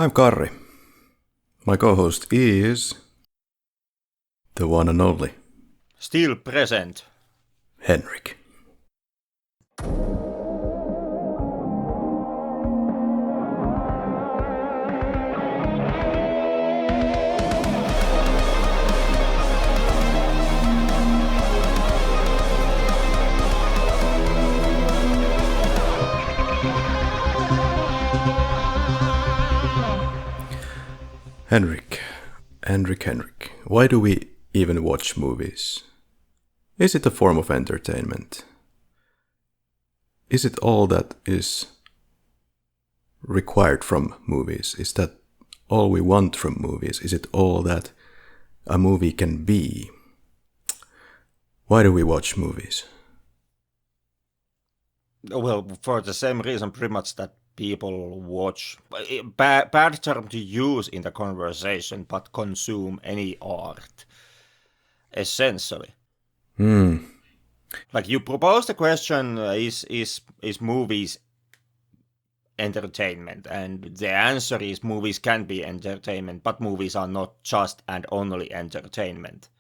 I'm Karri. My co-host is the one and only Still present. Henrik. Henrik, why do we even watch movies? Is it a form of entertainment? Is it all that is required from movies? Is that all we want from movies? Is it all that a movie can be? Why do we watch movies? Well, for the same reason pretty much that people watch, bad term to use in the conversation, but consume any art, essentially. Like you propose the question, is movies entertainment? And the answer is movies can be entertainment, but movies are not just and only entertainment.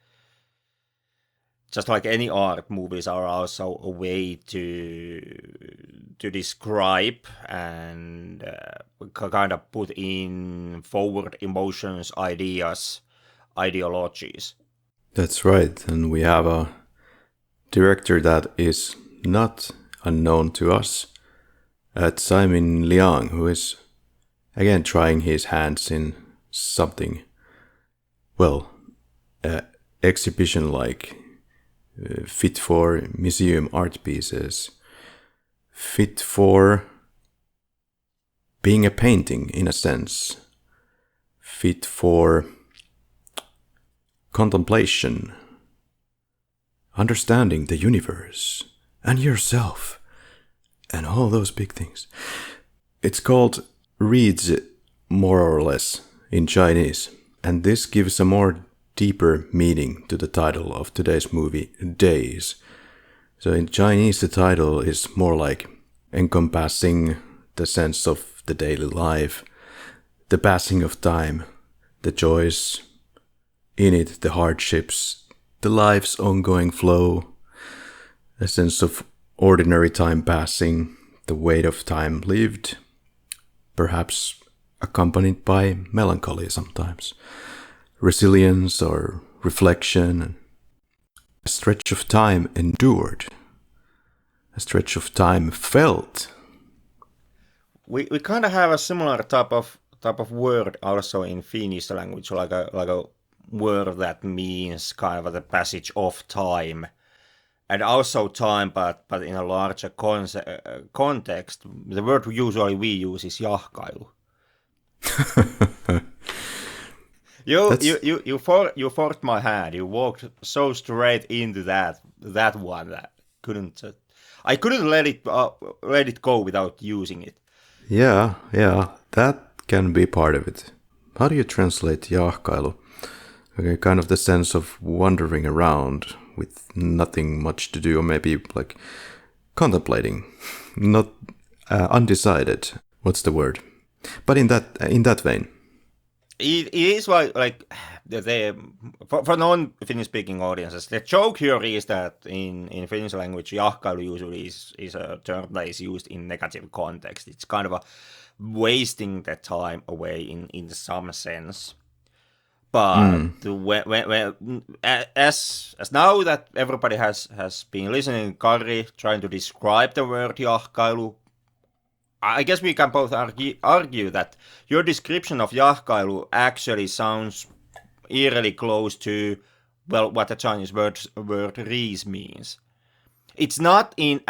Just like any art, movies are also a way to describe and kind of put in forward emotions, ideas, ideologies. That's right, and we have a director that is not unknown to us, Tsai Ming-liang, who is again trying his hands in something, well, exhibition-like, fit for museum art pieces, fit for being a painting in a sense, fit for contemplation, understanding the universe and yourself and all those big things. It's called reads more or less in Chinese, and this gives a more deeper meaning to the title of today's movie, Days. So in Chinese the title is more like encompassing the sense of the daily life, the passing of time, the joys in it, the hardships, the life's ongoing flow, a sense of ordinary time passing, the weight of time lived, perhaps accompanied by melancholy sometimes, resilience or reflection, a stretch of time endured, a stretch of time felt. We kind of have a similar type of word also in Finnish language, like a word that means kind of the passage of time, and also time, but in a larger context. The word usually we use is jahkailu. You forced my hand. You walked so straight into that one that I couldn't let it go without using it. Yeah, that can be part of it. How do you translate jahkailu? Okay, kind of the sense of wandering around with nothing much to do, or maybe like contemplating, not undecided. What's the word? But in that vein. It is like for non-Finnish speaking audiences, the joke here is that in Finnish language, jahkailu usually is a term that is used in negative context. It's kind of a wasting the time away in some sense. But as now that everybody has been listening, Karri trying to describe the word jahkailu, I guess we can both argue that your description of jahkailu actually sounds eerily close to, well, what the Chinese word reis means. It's not in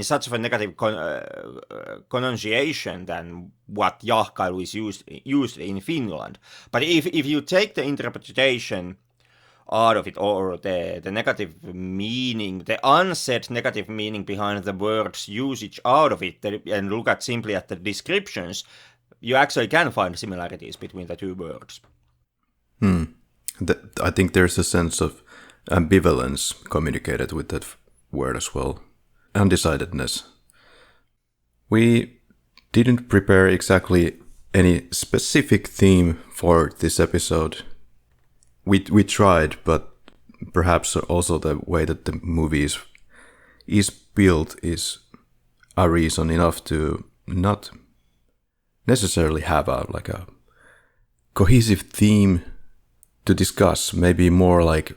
such of a negative connotation than what jahkailu is used in Finland. But if you take the interpretation out of it, or the negative meaning, the unsaid negative meaning behind the word's usage out of it, and look at simply at the descriptions, you actually can find similarities between the two words. I think there's a sense of ambivalence communicated with that word as well. Undecidedness. We didn't prepare exactly any specific theme for this episode. We tried, but perhaps also the way that the movie is built is a reason enough to not necessarily have a cohesive theme to discuss. Maybe more like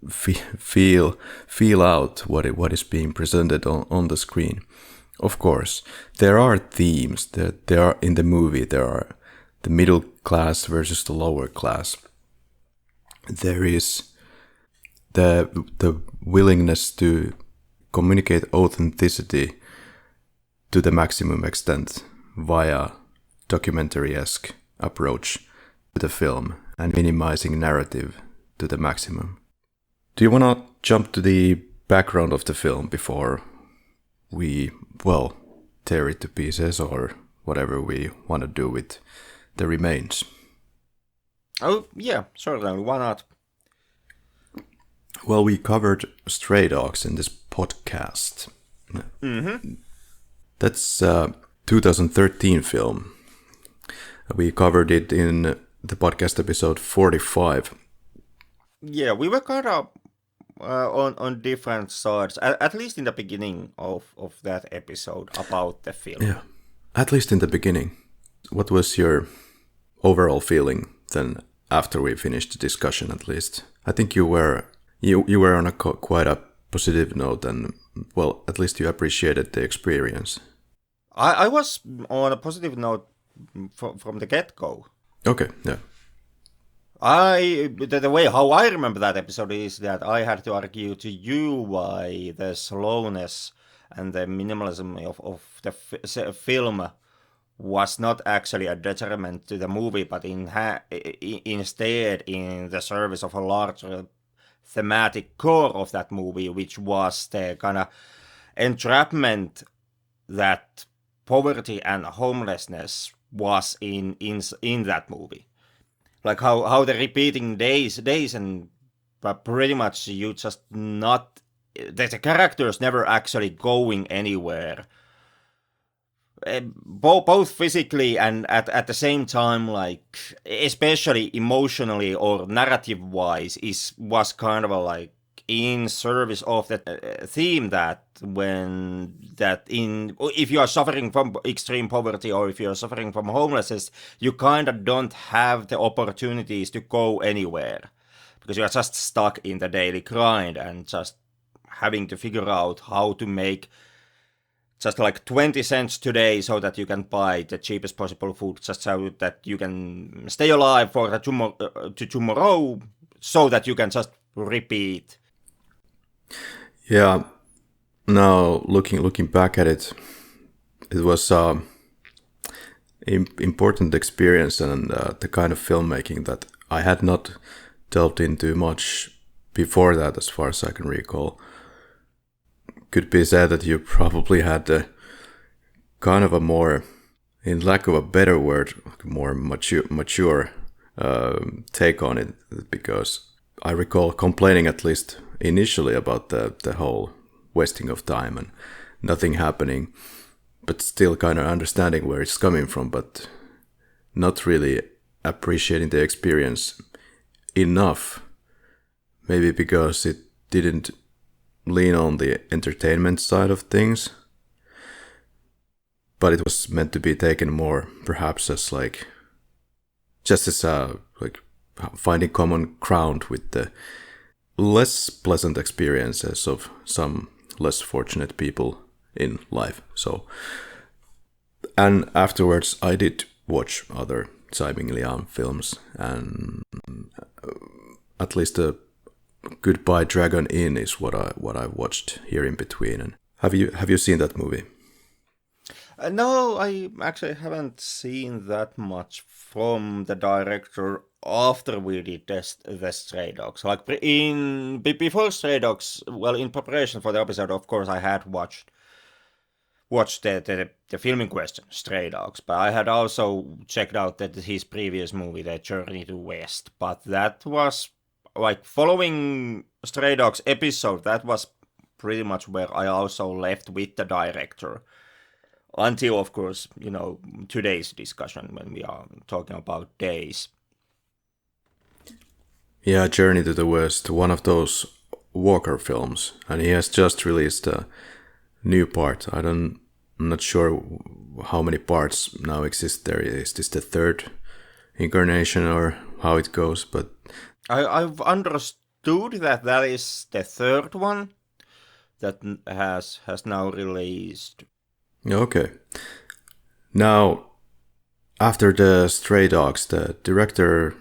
feel out what is being presented on the screen. Of course, there are themes that there are in the movie. There are the middle class versus the lower class. There is the willingness to communicate authenticity to the maximum extent via documentary-esque approach to the film and minimizing narrative to the maximum. Do you want to jump to the background of the film before we, tear it to pieces or whatever we want to do with the remains? Oh, yeah, certainly. Why not? Well, we covered Stray Dogs in this podcast. Mm-hmm. That's a 2013 film. We covered it in the podcast episode 45. Yeah, we were kind of on different sides, at least in the beginning of that episode about the film. Yeah, at least in the beginning. What was your overall feeling then after we finished the discussion, at least? I think you were on quite a positive note, and at least you appreciated the experience. I was on a positive note from the get-go. Okay, yeah. The way how I remember that episode is that I had to argue to you why the slowness and the minimalism of the film was not actually a detriment to the movie, but instead in the service of a larger thematic core of that movie, which was the kind of entrapment that poverty and homelessness was in that movie. Like how the repeating days and pretty much you just not, the characters never actually going anywhere. Both physically and at the same time, like especially emotionally or narrative wise, was kind of like in service of that theme that if you are suffering from extreme poverty or if you are suffering from homelessness, you kind of don't have the opportunities to go anywhere because you are just stuck in the daily grind and just having to figure out how to make just like 20 cents today so that you can buy the cheapest possible food, just so that you can stay alive for the tomorrow so that you can just repeat. Yeah, now looking back at it, it was important experience and the kind of filmmaking that I had not delved into much before that, as far as I can recall. Could be said that you probably had a kind of a more, in lack of a better word, more mature take on it, because I recall complaining at least initially about the whole wasting of time and nothing happening, but still kind of understanding where it's coming from, but not really appreciating the experience enough. Maybe because it didn't lean on the entertainment side of things, but it was meant to be taken more perhaps as like finding common ground with the less pleasant experiences of some less fortunate people in life. So, and afterwards I did watch other Tsai Ming-liang films, and at least a Goodbye Dragon Inn is what I watched here in between. And have you seen that movie? No, I actually haven't seen that much from the director after we did the Stray Dogs. Like before Stray Dogs, well, in preparation for the episode, of course, I had watched the film in question, Stray Dogs, but I had also checked out his previous movie, The Journey to West. But that was like following Stray Dogs episode. That was pretty much where I also left with the director Until, of course, today's discussion when we are talking about days. Yeah, Journey to the West, one of those Walker films, and he has just released a new part. I'm not sure how many parts now exist there. Is this the third incarnation or how it goes? But I've understood that is the third one that has now released. okay. Now, after the Stray Dogs, the director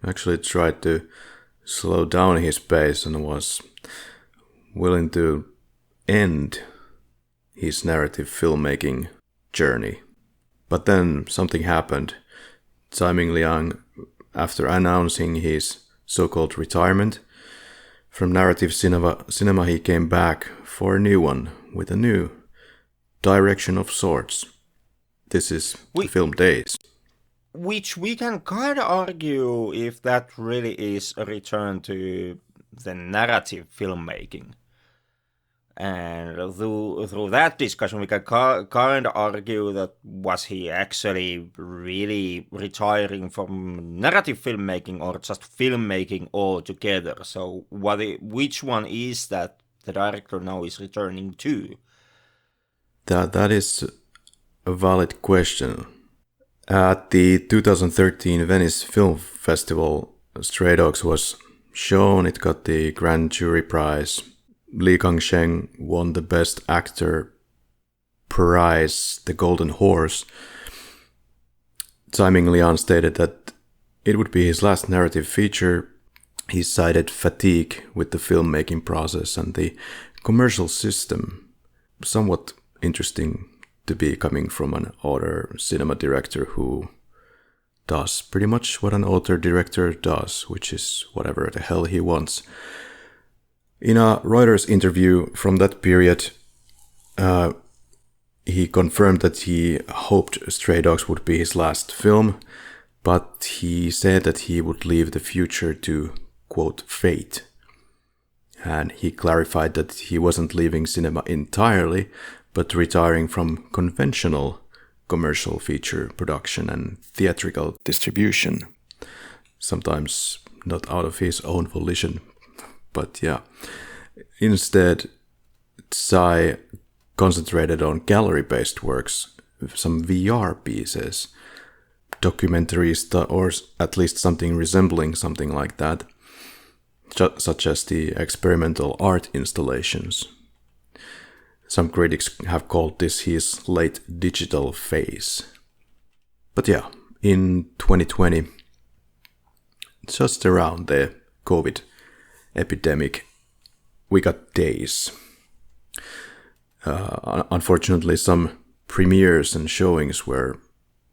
actually tried to slow down his pace and was willing to end his narrative filmmaking journey. But then something happened. Tsai Ming-liang, after announcing his so-called retirement from narrative cinema, he came back for a new one with a new direction of sorts. This is the film Days. Which we can kind of argue if that really is a return to the narrative filmmaking. And through that discussion, we can kind of argue that was he actually really retiring from narrative filmmaking or just filmmaking altogether? So which one is that the director now is returning to? That is a valid question. At the 2013 Venice Film Festival, Stray Dogs was shown. It got the Grand Jury Prize. Li Kangsheng won the Best Actor prize, the Golden Horse. Tsai Ming-liang stated that it would be his last narrative feature. He cited fatigue with the filmmaking process and the commercial system. Somewhat interesting to be coming from an author cinema director who does pretty much what an author-director does, which is whatever the hell he wants. In a Reuters interview from that period, he confirmed that he hoped Stray Dogs would be his last film, but he said that he would leave the future to, quote, fate. And he clarified that he wasn't leaving cinema entirely, but retiring from conventional commercial feature production and theatrical distribution. Sometimes not out of his own volition, but yeah. Instead, Tsai concentrated on gallery-based works, some VR pieces, documentaries, or at least something resembling something like that, such as the experimental art installations. Some critics have called this his late digital phase. But yeah, in 2020, just around the COVID epidemic, we got Days. Unfortunately, some premieres and showings were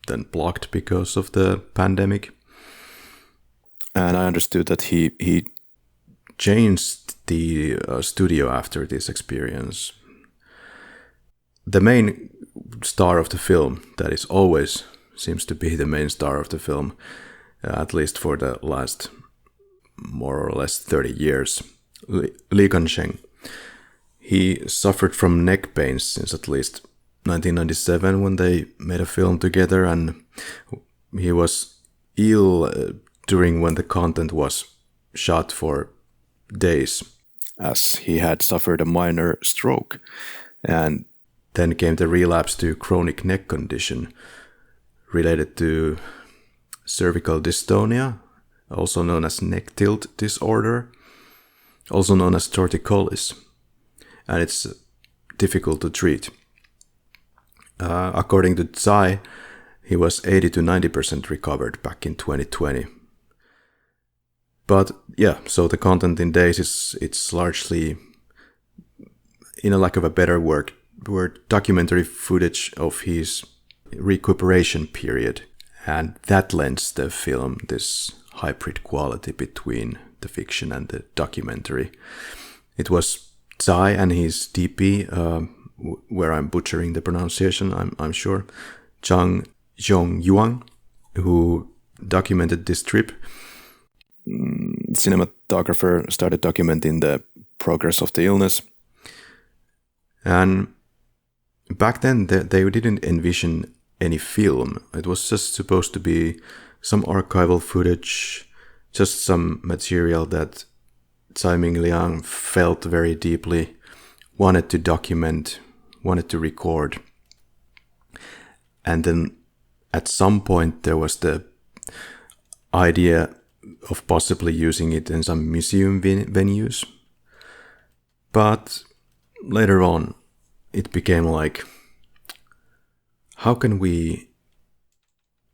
then blocked because of the pandemic. And I understood that he changed the studio after this experience. The main star of the film, that is always seems to be the main star of the film, at least for the last more or less 30 years, Li Kangsheng. He suffered from neck pains since at least 1997 when they made a film together, and he was ill during when the content was shot for days, as he had suffered a minor stroke. And then came the relapse to chronic neck condition related to cervical dystonia, also known as neck tilt disorder, also known as torticollis, and it's difficult to treat. According to Tsai, he was 80 to 90% recovered back in 2020. But yeah, so the content in Days it's largely, in a lack of a better word, documentary footage of his recuperation period, and that lends the film this hybrid quality between the fiction and the documentary. It was Tsai and his DP, where I'm butchering the pronunciation, I'm sure, Chang Zhongyuan, who documented this trip. Cinematographer started documenting the progress of the illness, and back then they didn't envision any film. It was just supposed to be some archival footage, just some material that Tsai Ming-liang felt very deeply, wanted to document, wanted to record. And then at some point there was the idea of possibly using it in some museum venues. But later on, it became like, how can we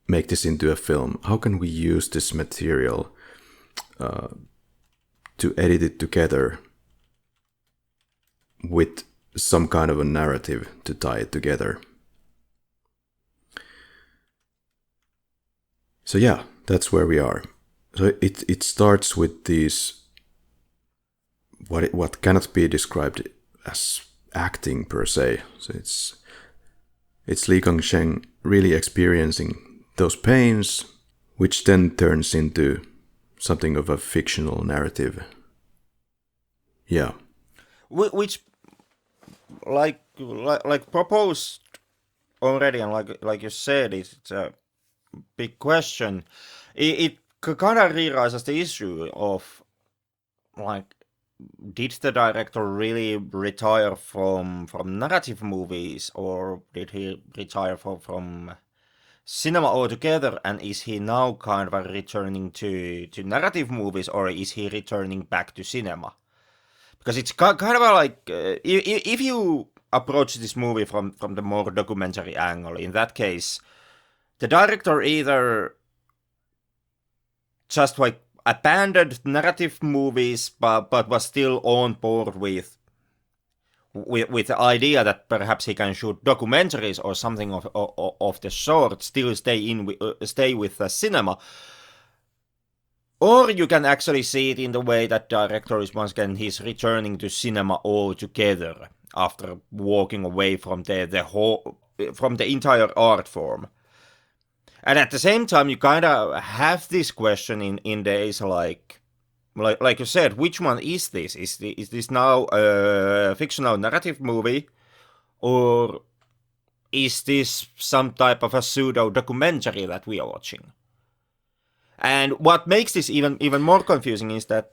make this into a film? How can we use this material to edit it together with some kind of a narrative to tie it together? So yeah, that's where we are. So it starts with these what cannot be described as acting per se. So it's Li Gongsheng really experiencing those pains, which then turns into something of a fictional narrative. Yeah. Which, like proposed already, and like you said, it's a big question. It kind of re-raises the issue of, like, did the director really retire from narrative movies, or did he retire from cinema altogether, and is he now kind of returning to narrative movies, or is he returning back to cinema? Because it's kind of like, if you approach this movie from the more documentary angle, in that case, the director either just like abandoned narrative movies, but was still on board with the idea that perhaps he can shoot documentaries or something of the sort, still stay with the cinema. Or you can actually see it in the way that director is once again, he's returning to cinema altogether after walking away from the entire art form. And at the same time, you kind of have this question in days like you said, which one is this? Is this now a fictional narrative movie, or is this some type of a pseudo documentary that we are watching? And what makes this even more confusing is that,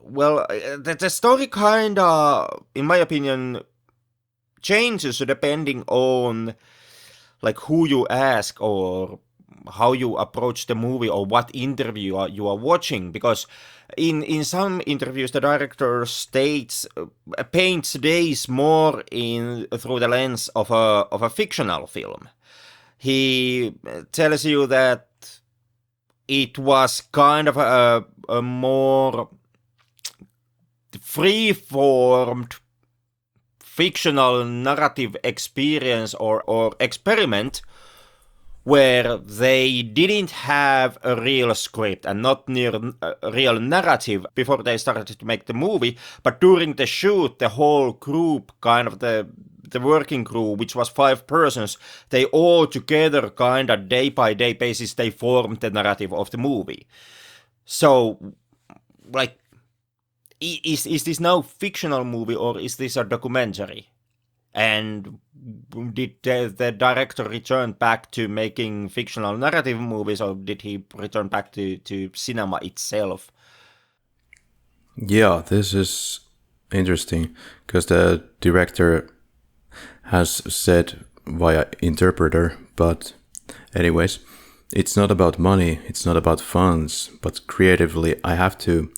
well, the story kind of, in my opinion, changes depending on like who you ask or how you approach the movie or what interview you are watching. Because in some interviews the director paints days more through the lens of a fictional film. He tells you that it was kind of a more free-formed fictional narrative experience or experiment, where they didn't have a real script and not near a real narrative before they started to make the movie. But during the shoot, the whole group, kind of the working crew, which was 5 persons, they all together, kind of day by day basis, they formed the narrative of the movie. So, like, is this now fictional movie, or is this a documentary? And did the director return back to making fictional narrative movies, or did he return back to cinema itself? Yeah, this is interesting, because the director has said via interpreter, but anyways, it's not about money, it's not about funds, but creatively I have to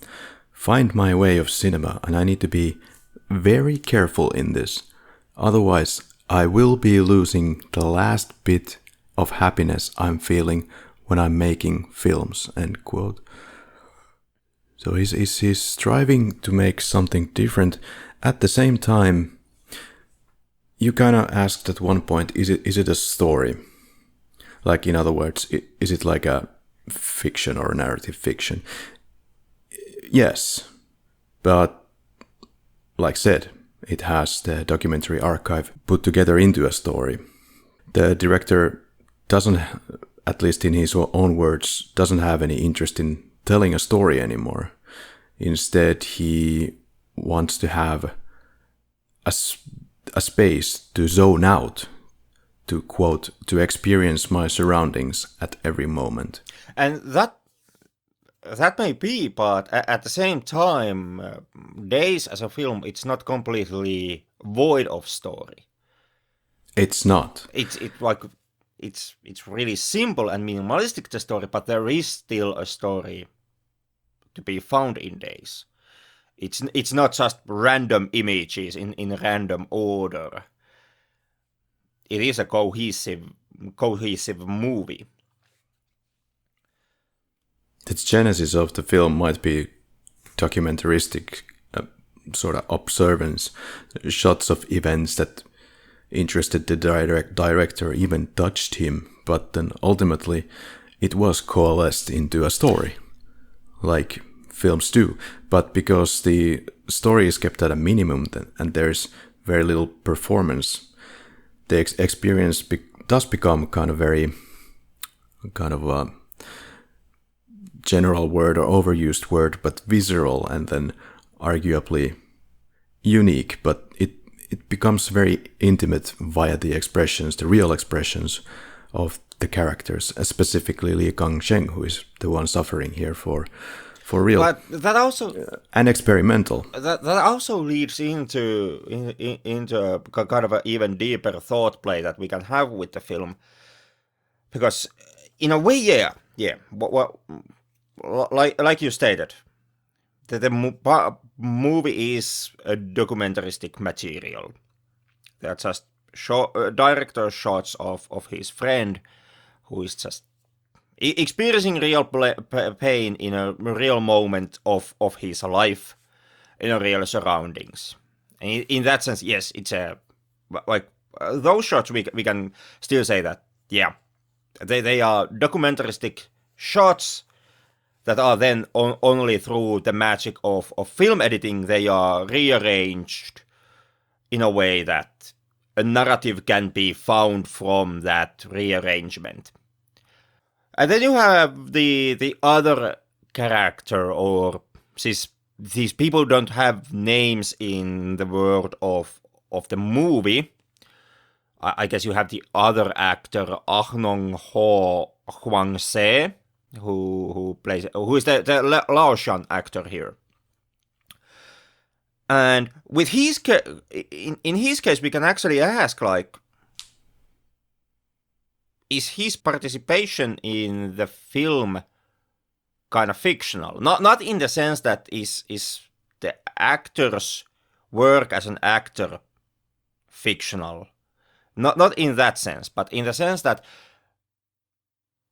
find my way of cinema, and I need to be very careful in this. Otherwise, I will be losing the last bit of happiness I'm feeling when I'm making films, end quote. So he's striving to make something different. At the same time, you kind of asked at one point, is it a story? Like, in other words, is it like a fiction or a narrative fiction? Yes, but like said, it has the documentary archive put together into a story. The director doesn't, at least in his own words, doesn't have any interest in telling a story anymore. Instead, he wants to have a space to zone out, to quote, to experience my surroundings at every moment. And that may be, but at the same time, Days as a film, it's not completely void of story. It's not. It's really simple and minimalistic, the story, but there is still a story to be found in Days. It's not just random images in random order. It is a cohesive movie. The genesis of the film might be documentaristic sort of observance, shots of events that interested the director, even touched him, but then ultimately it was coalesced into a story, like films do. But because the story is kept at a minimum and there's very little performance, the experience does become kind of a general word or overused word, but visceral and then arguably unique. But it becomes very intimate via the expressions, the real expressions of the characters, specifically Li Kang-sheng, who is the one suffering here for real. But that also and experimental. That also leads into a kind of an even deeper thought play that we can have with the film, because in a way, yeah, like you stated, the movie is a documentaristic material. They're just director shots of his friend who is just experiencing real pain in a real moment of his life, in a real surroundings. And in that sense, yes, it's those shots we can still say that, yeah, they are documentaristic shots that are then only through the magic of film editing, they are rearranged in a way that a narrative can be found from that rearrangement. And then you have the other character, or these people don't have names in the world of the movie. I guess you have the other actor, Ahnong Ho Huang Se, who is the Laotian actor here. And with in his case, we can actually ask, like, is his participation in the film kind of fictional? Not in the sense that is the actor's work as an actor fictional. Not in that sense, but in the sense that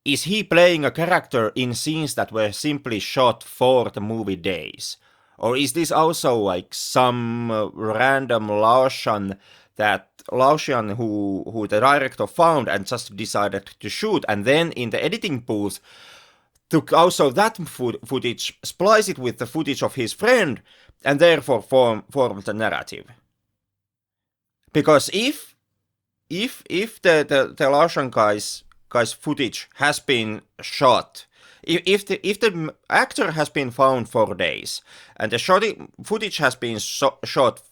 is he playing a character in scenes that were simply shot for the movie Days? Or is this also like some random Laotian who the director found and just decided to shoot, and then in the editing booth took also that footage, spliced it with the footage of his friend, and therefore formed the narrative? Because if the Laotian guy's footage has been shot, if the actor has been found for Days, and the footage has been shot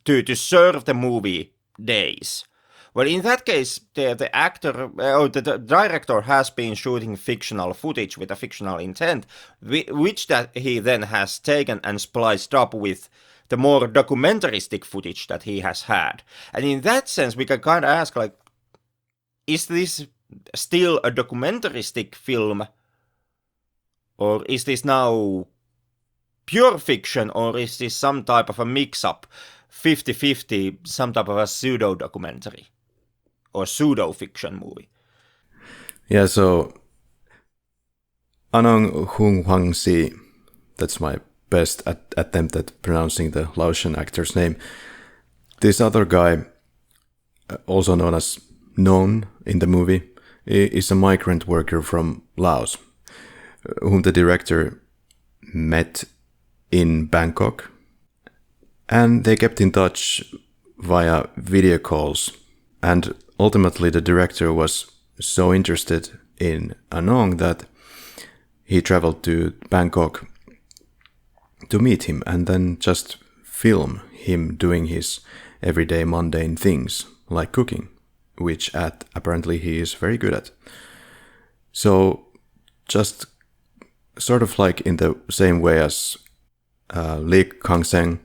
to serve the movie Days, well, in that case, the actor or the director has been shooting fictional footage with a fictional intent, which that he then has taken and spliced up with the more documentaristic footage that he has had. And in that sense, we can kind of ask, like, is this still a documentaristic film, or is this now pure fiction, or is this some type of a mix-up, 50-50, some type of a pseudo-documentary or pseudo-fiction movie? Yeah, so Anong Hung Hwang Si, that's my best attempt at pronouncing the Laotian actor's name. This other guy, also known as Non in the movie, is a migrant worker from Laos, whom the director met in Bangkok, and they kept in touch via video calls. And ultimately the director was so interested in Anong that he traveled to Bangkok to meet him and then just film him doing his everyday mundane things, like cooking, which apparently he is very good at. So, just sort of like in the same way as Lee Kang-seng,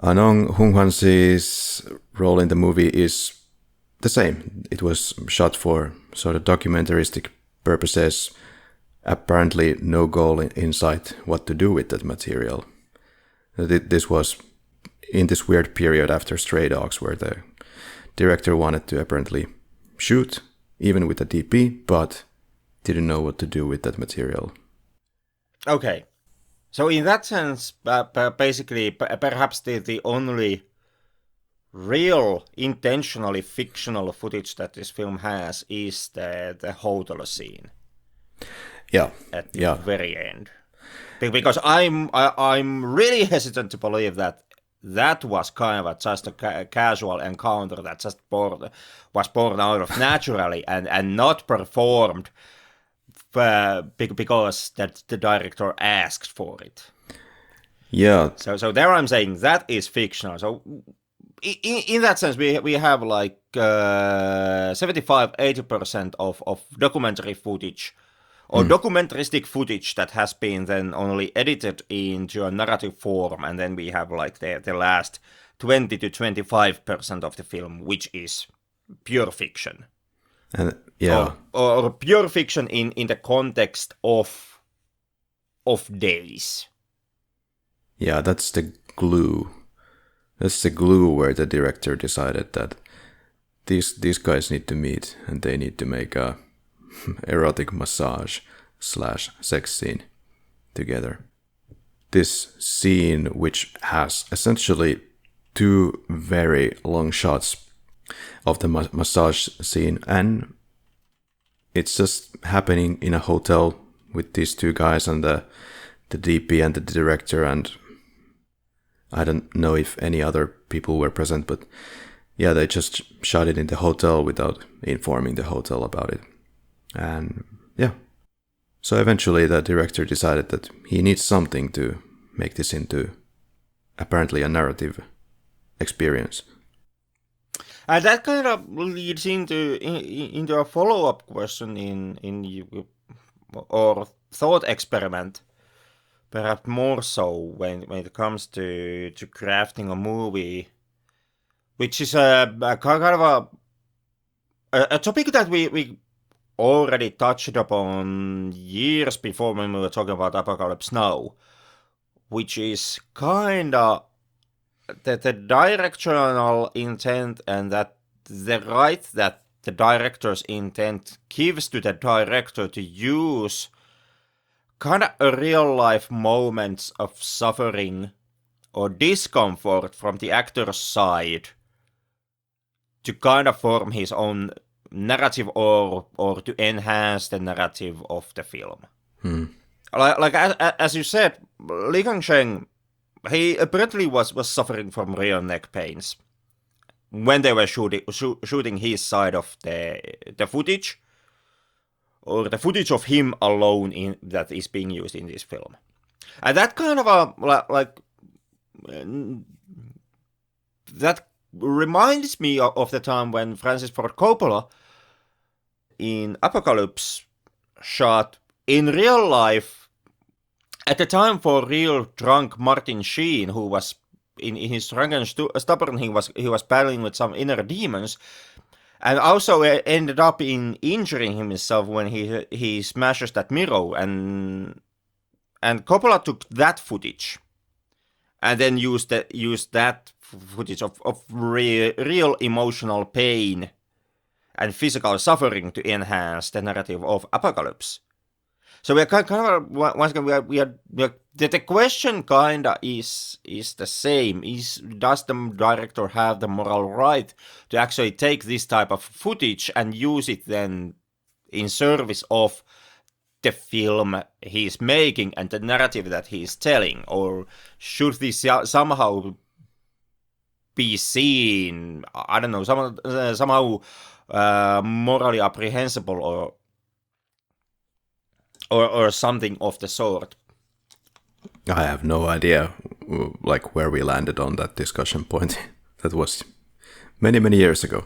Anong Hung-hwan-see's role in the movie is the same. It was shot for sort of documentaristic purposes, apparently no goal in sight what to do with that material. This was in this weird period after Stray Dogs where the director wanted to apparently shoot, even with a DP, but didn't know what to do with that material. Okay. So in that sense, basically, perhaps the only real, intentionally fictional footage that this film has is the hotel scene. Yeah. At the very end. Because I'm really hesitant to believe that was kind of just a casual encounter that just was born out of naturally and not performed because that the director asked for it. Yeah. So there I'm saying that is fictional. So in that sense, we have like 75-80% of documentary footage or documentaristic footage that has been then only edited into a narrative form, and then we have like the last 20-25% of the film, which is pure fiction. And yeah, or pure fiction in the context of days. Yeah, that's the glue. That's the glue where the director decided that these guys need to meet and they need to make a erotic massage / sex scene together. This scene, which has essentially 2 very long shots of the massage scene, and it's just happening in a hotel with these 2 guys and the DP and the director, and I don't know if any other people were present, but yeah, they just shot it in the hotel without informing the hotel about it. And yeah, so eventually the director decided that he needs something to make this into apparently a narrative experience. And that kind of leads into a follow-up question or thought experiment, perhaps more so when it comes to crafting a movie, which is a kind of a topic that we already touched upon years before when we were talking about Apocalypse Now, which is kind of the directional intent, and that the right that the director's intent gives to the director to use kind of a real-life moments of suffering or discomfort from the actor's side to kind of form his own narrative or to enhance the narrative of the film. Like as you said, Lee Kang-sheng, he apparently was suffering from real neck pains when they were shooting his side of the footage, or the footage of him alone that is being used in this film. And that kind of that reminds me of the time when Francis Ford Coppola in Apocalypse shot in real life, at the time, for real drunk Martin Sheen, who was in his drunk and stubborn, he was battling with some inner demons, and also ended up in injuring himself when he smashes that mirror, and Coppola took that footage and then used that footage of real emotional pain and physical suffering to enhance the narrative of Apocalypse. So we are kind of once again we are the question kind of is the same. Does the director have the moral right to actually take this type of footage and use it then in service of the film he's making and the narrative that he's telling, or should this somehow be seen, I don't know, somehow morally apprehensible or something of the sort? I have no idea, like, where we landed on that discussion point. That was many, many years ago.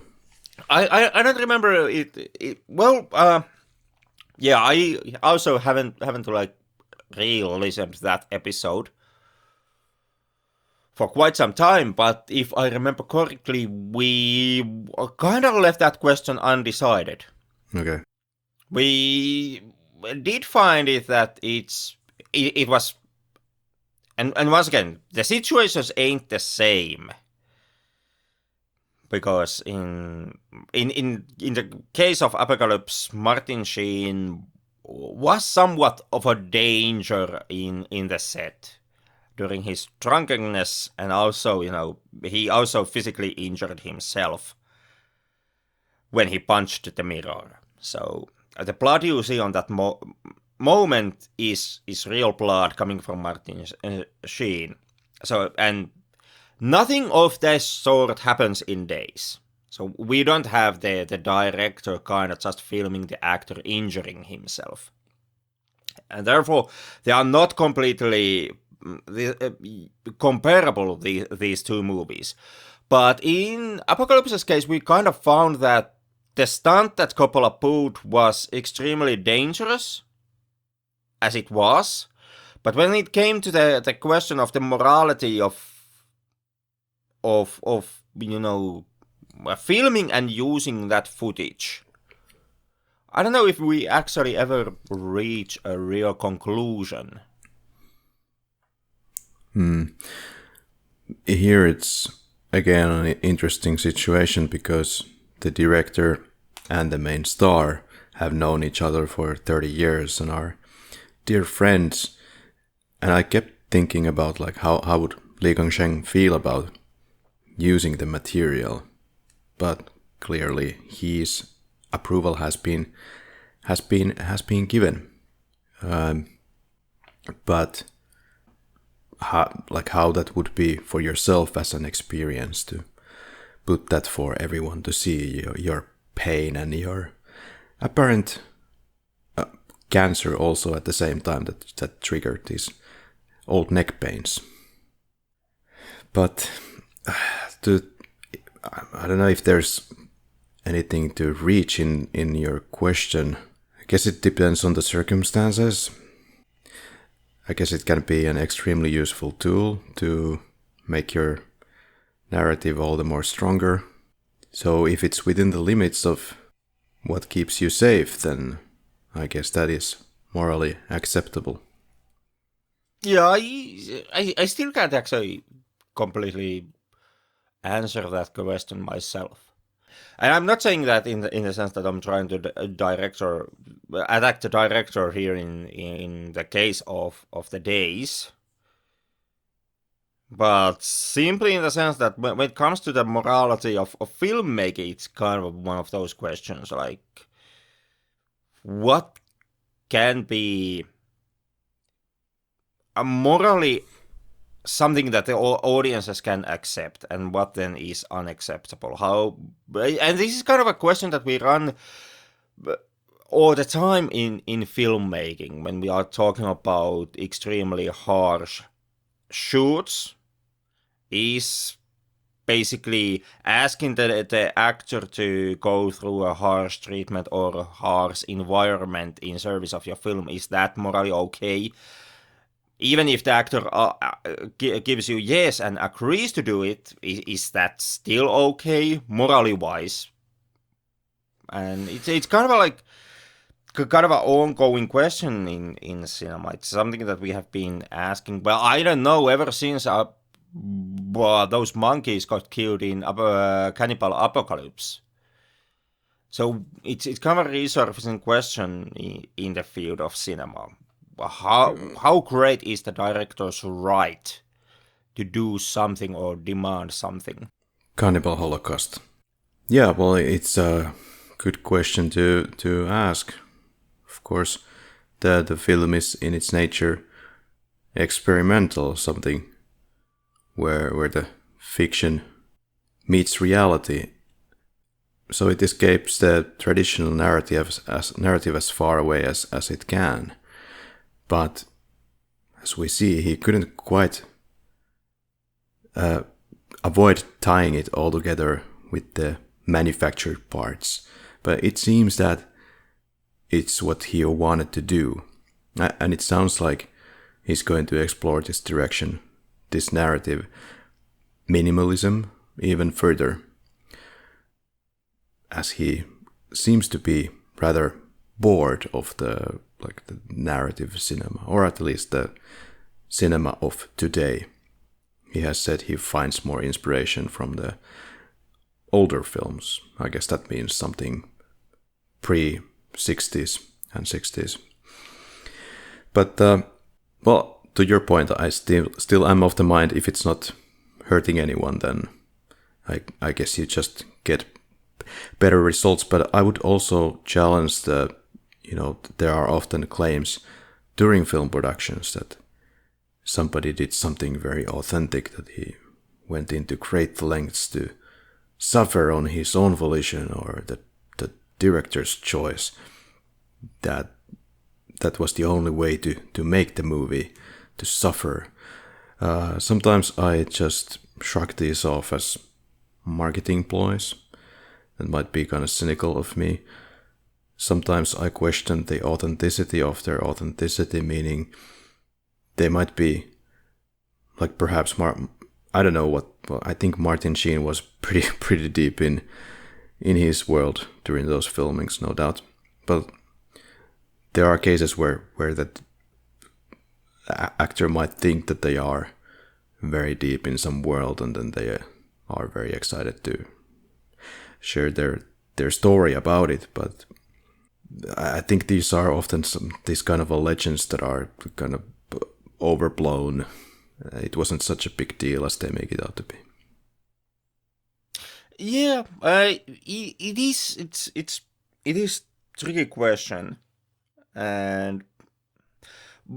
I don't remember it well. Yeah, I also haven't like re-listened to that episode for quite some time. But if I remember correctly, we kind of left that question undecided. Okay. We did find it that it was, and once again, the situations ain't the same. Because in the case of Apocalypse, Martin Sheen was somewhat of a danger in the set during his drunkenness, and also, he also physically injured himself when he punched the mirror. So the blood you see on that moment is real blood coming from Martin Sheen. So, and nothing of this sort happens in days. So we don't have the director kind of just filming the actor injuring himself. And therefore, they are not completely comparable, these two movies. But in Apocalypse's case, we kind of found that the stunt that Coppola pulled was extremely dangerous, as it was. But when it came to the question of the morality of filming and using that footage, I don't know if we actually ever reach a real conclusion. Here it's again an interesting situation because the director and the main star have known each other for 30 years and are dear friends. And I kept thinking about like how would Lee Kang-sheng feel about using the material, but clearly his approval has been given. But how that would be for yourself as an experience to put that for everyone to see, your pain and your apparent cancer also at the same time that triggered these old neck pains. But I don't know if there's anything to reach in your question. I guess it depends on the circumstances. I guess it can be an extremely useful tool to make your narrative all the more stronger. So if it's within the limits of what keeps you safe, then I guess that is morally acceptable. Yeah, I still can't actually completely answer that question myself. And I'm not saying that in the sense that I'm trying to attack the director here in the case of the days, but simply in the sense that when it comes to the morality of filmmaking, it's kind of one of those questions like, what can be a morally something that the audiences can accept, and what then is unacceptable? And this is kind of a question that we run all the time in filmmaking when we are talking about extremely harsh shoots, is basically asking the actor to go through a harsh treatment or a harsh environment in service of your film. Is that morally okay? Even if the actor gives you yes and agrees to do it, is that still okay morally wise? And it's kind of like kind of an ongoing question in cinema. It's something that we have been asking. Well, I don't know, ever since those monkeys got killed in Cannibal Apocalypse. So it's kind of a resurfacing question in the field of cinema. How great is the director's right to do something or demand something? Cannibal Holocaust. Yeah, well, it's a good question to ask. Of course, the film is in its nature experimental, something where the fiction meets reality. So it escapes the traditional narrative as far away as it can. But as we see, he couldn't quite avoid tying it all together with the manufactured parts. But it seems that it's what he wanted to do. And it sounds like he's going to explore this direction, this narrative, minimalism, even further, as he seems to be rather bored of the narrative cinema, or at least the cinema of today. He has said he finds more inspiration from the older films. I guess that means something pre-60s and 60s. But, well, to your point, I still am of the mind, if it's not hurting anyone, then I guess you just get better results. But I would also challenge there are often claims during film productions that somebody did something very authentic, that he went into great lengths to suffer on his own volition, or the director's choice, that was the only way to make the movie, to suffer. Sometimes I just shrug these off as marketing ploys. That might be kind of cynical of me. Sometimes I question the authenticity of their authenticity, meaning they might be, like, perhaps I don't know what. Well, I think Martin Sheen was pretty deep in his world during those filmings, no doubt. But there are cases where that actor might think that they are very deep in some world, and then they are very excited to share their story about it. But I think these are often these kind of legends that are kind of overblown. It wasn't such a big deal as they make it out to be. Yeah, it is tricky question, and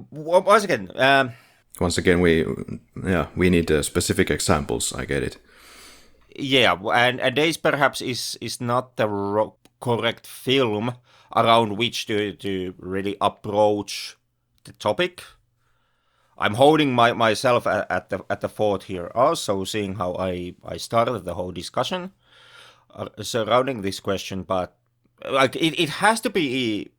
once again, we need specific examples. I get it. Yeah, and this perhaps is not the correct film around which to really approach the topic. I'm holding myself at the fort here, also seeing how I started the whole discussion surrounding this question, but like it has to be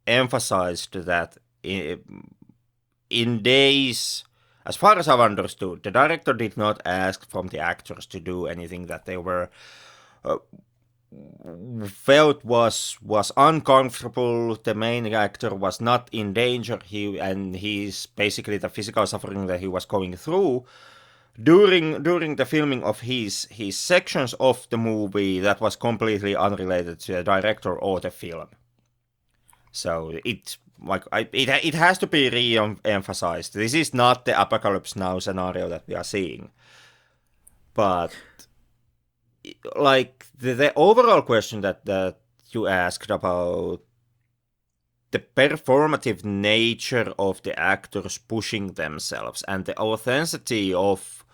emphasized that in days, as far as I've understood, the director did not ask from the actors to do anything that they were felt was uncomfortable. The main actor was not in danger. He's basically the physical suffering that he was going through during the filming of his sections of the movie that was completely unrelated to the director or the film. So it has to be re-emphasized. This is not the Apocalypse Now scenario that we are seeing, but like the overall question that you asked about the performative nature of the actors pushing themselves and the authenticity of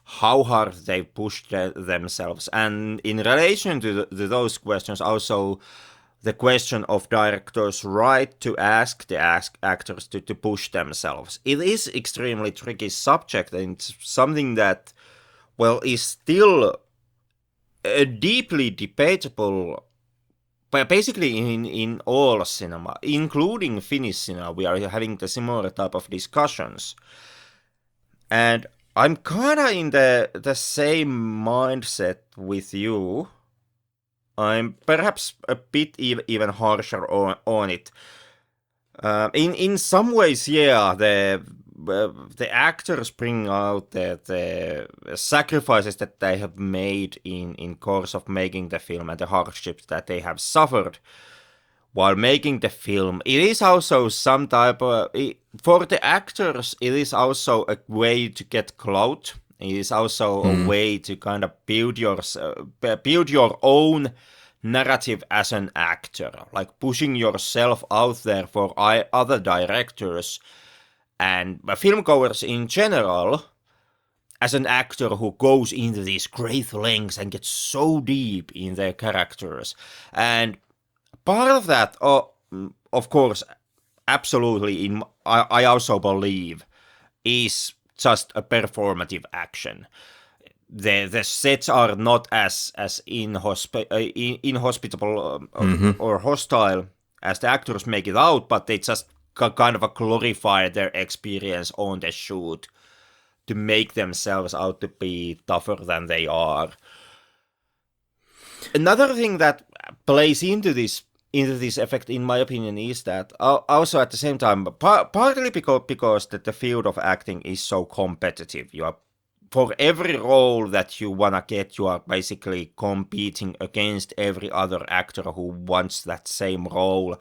how hard they pushed themselves, and in relation to those questions also the question of directors' right to ask the actors to push themselves. It is extremely tricky subject, and it's something that, well, is still deeply debatable, but basically in all cinema, including Finnish cinema, we are having the similar type of discussions. And I'm kinda in the same mindset with you. I'm perhaps a bit even harsher on it. In some ways, yeah, the actors bring out the sacrifices that they have made in course of making the film and the hardships that they have suffered while making the film. It is also some type of, for the actors, it is also a way to get clout. It is also a way to kind of build your own narrative as an actor, like pushing yourself out there for other directors and filmgoers in general, as an actor who goes into these great lengths and gets so deep in their characters. And part of that, of course, absolutely, I also believe, is just a performative action. the sets are not as inhospitable or hostile as the actors make it out, but they just kind of glorify their experience on the shoot to make themselves out to be tougher than they are. Another thing that plays into this effect, in my opinion, is that also at the same time, partly because that the field of acting is so competitive. You are, for every role that you wanna get, you are basically competing against every other actor who wants that same role.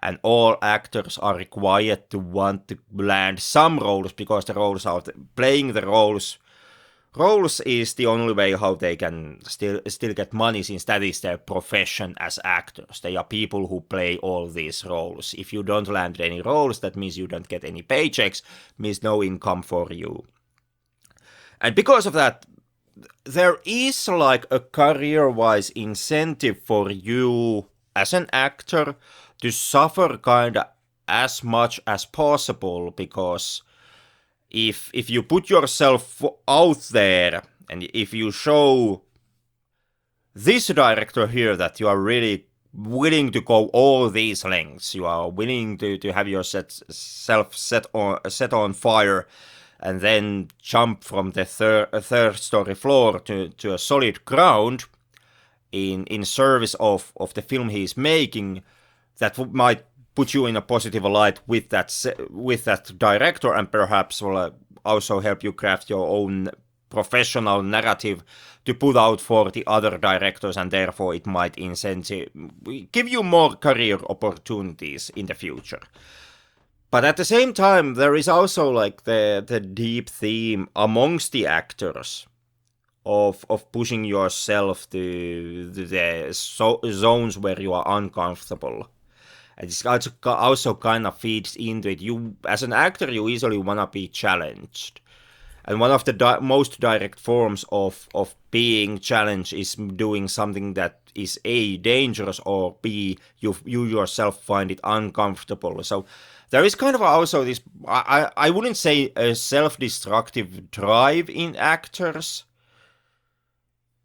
And all actors are required to want to land some roles because the roles are playing the roles. Roles is the only way how they can still get money, since that is their profession as actors. They are people who play all these roles. If you don't land any roles, that means you don't get any paychecks, means no income for you. And because of that, there is like a career-wise incentive for you as an actor to suffer kind of as much as possible, because if you put yourself out there and if you show this director here that you are really willing to go all these lengths, you are willing to have yourself set on fire and then jump from the third story floor to a solid ground in service of the film he is making, that might put you in a positive light with that director, and perhaps will also help you craft your own professional narrative to put out for the other directors, and therefore it might give you more career opportunities in the future. But at the same time, there is also like the deep theme amongst the actors of pushing yourself to the zones where you are uncomfortable. And this also kind of feeds into it. You, as an actor, you easily want to be challenged. And one of the most direct forms of being challenged is doing something that is A, dangerous, or B, you yourself find it uncomfortable. So there is kind of also this, I wouldn't say a self-destructive drive in actors,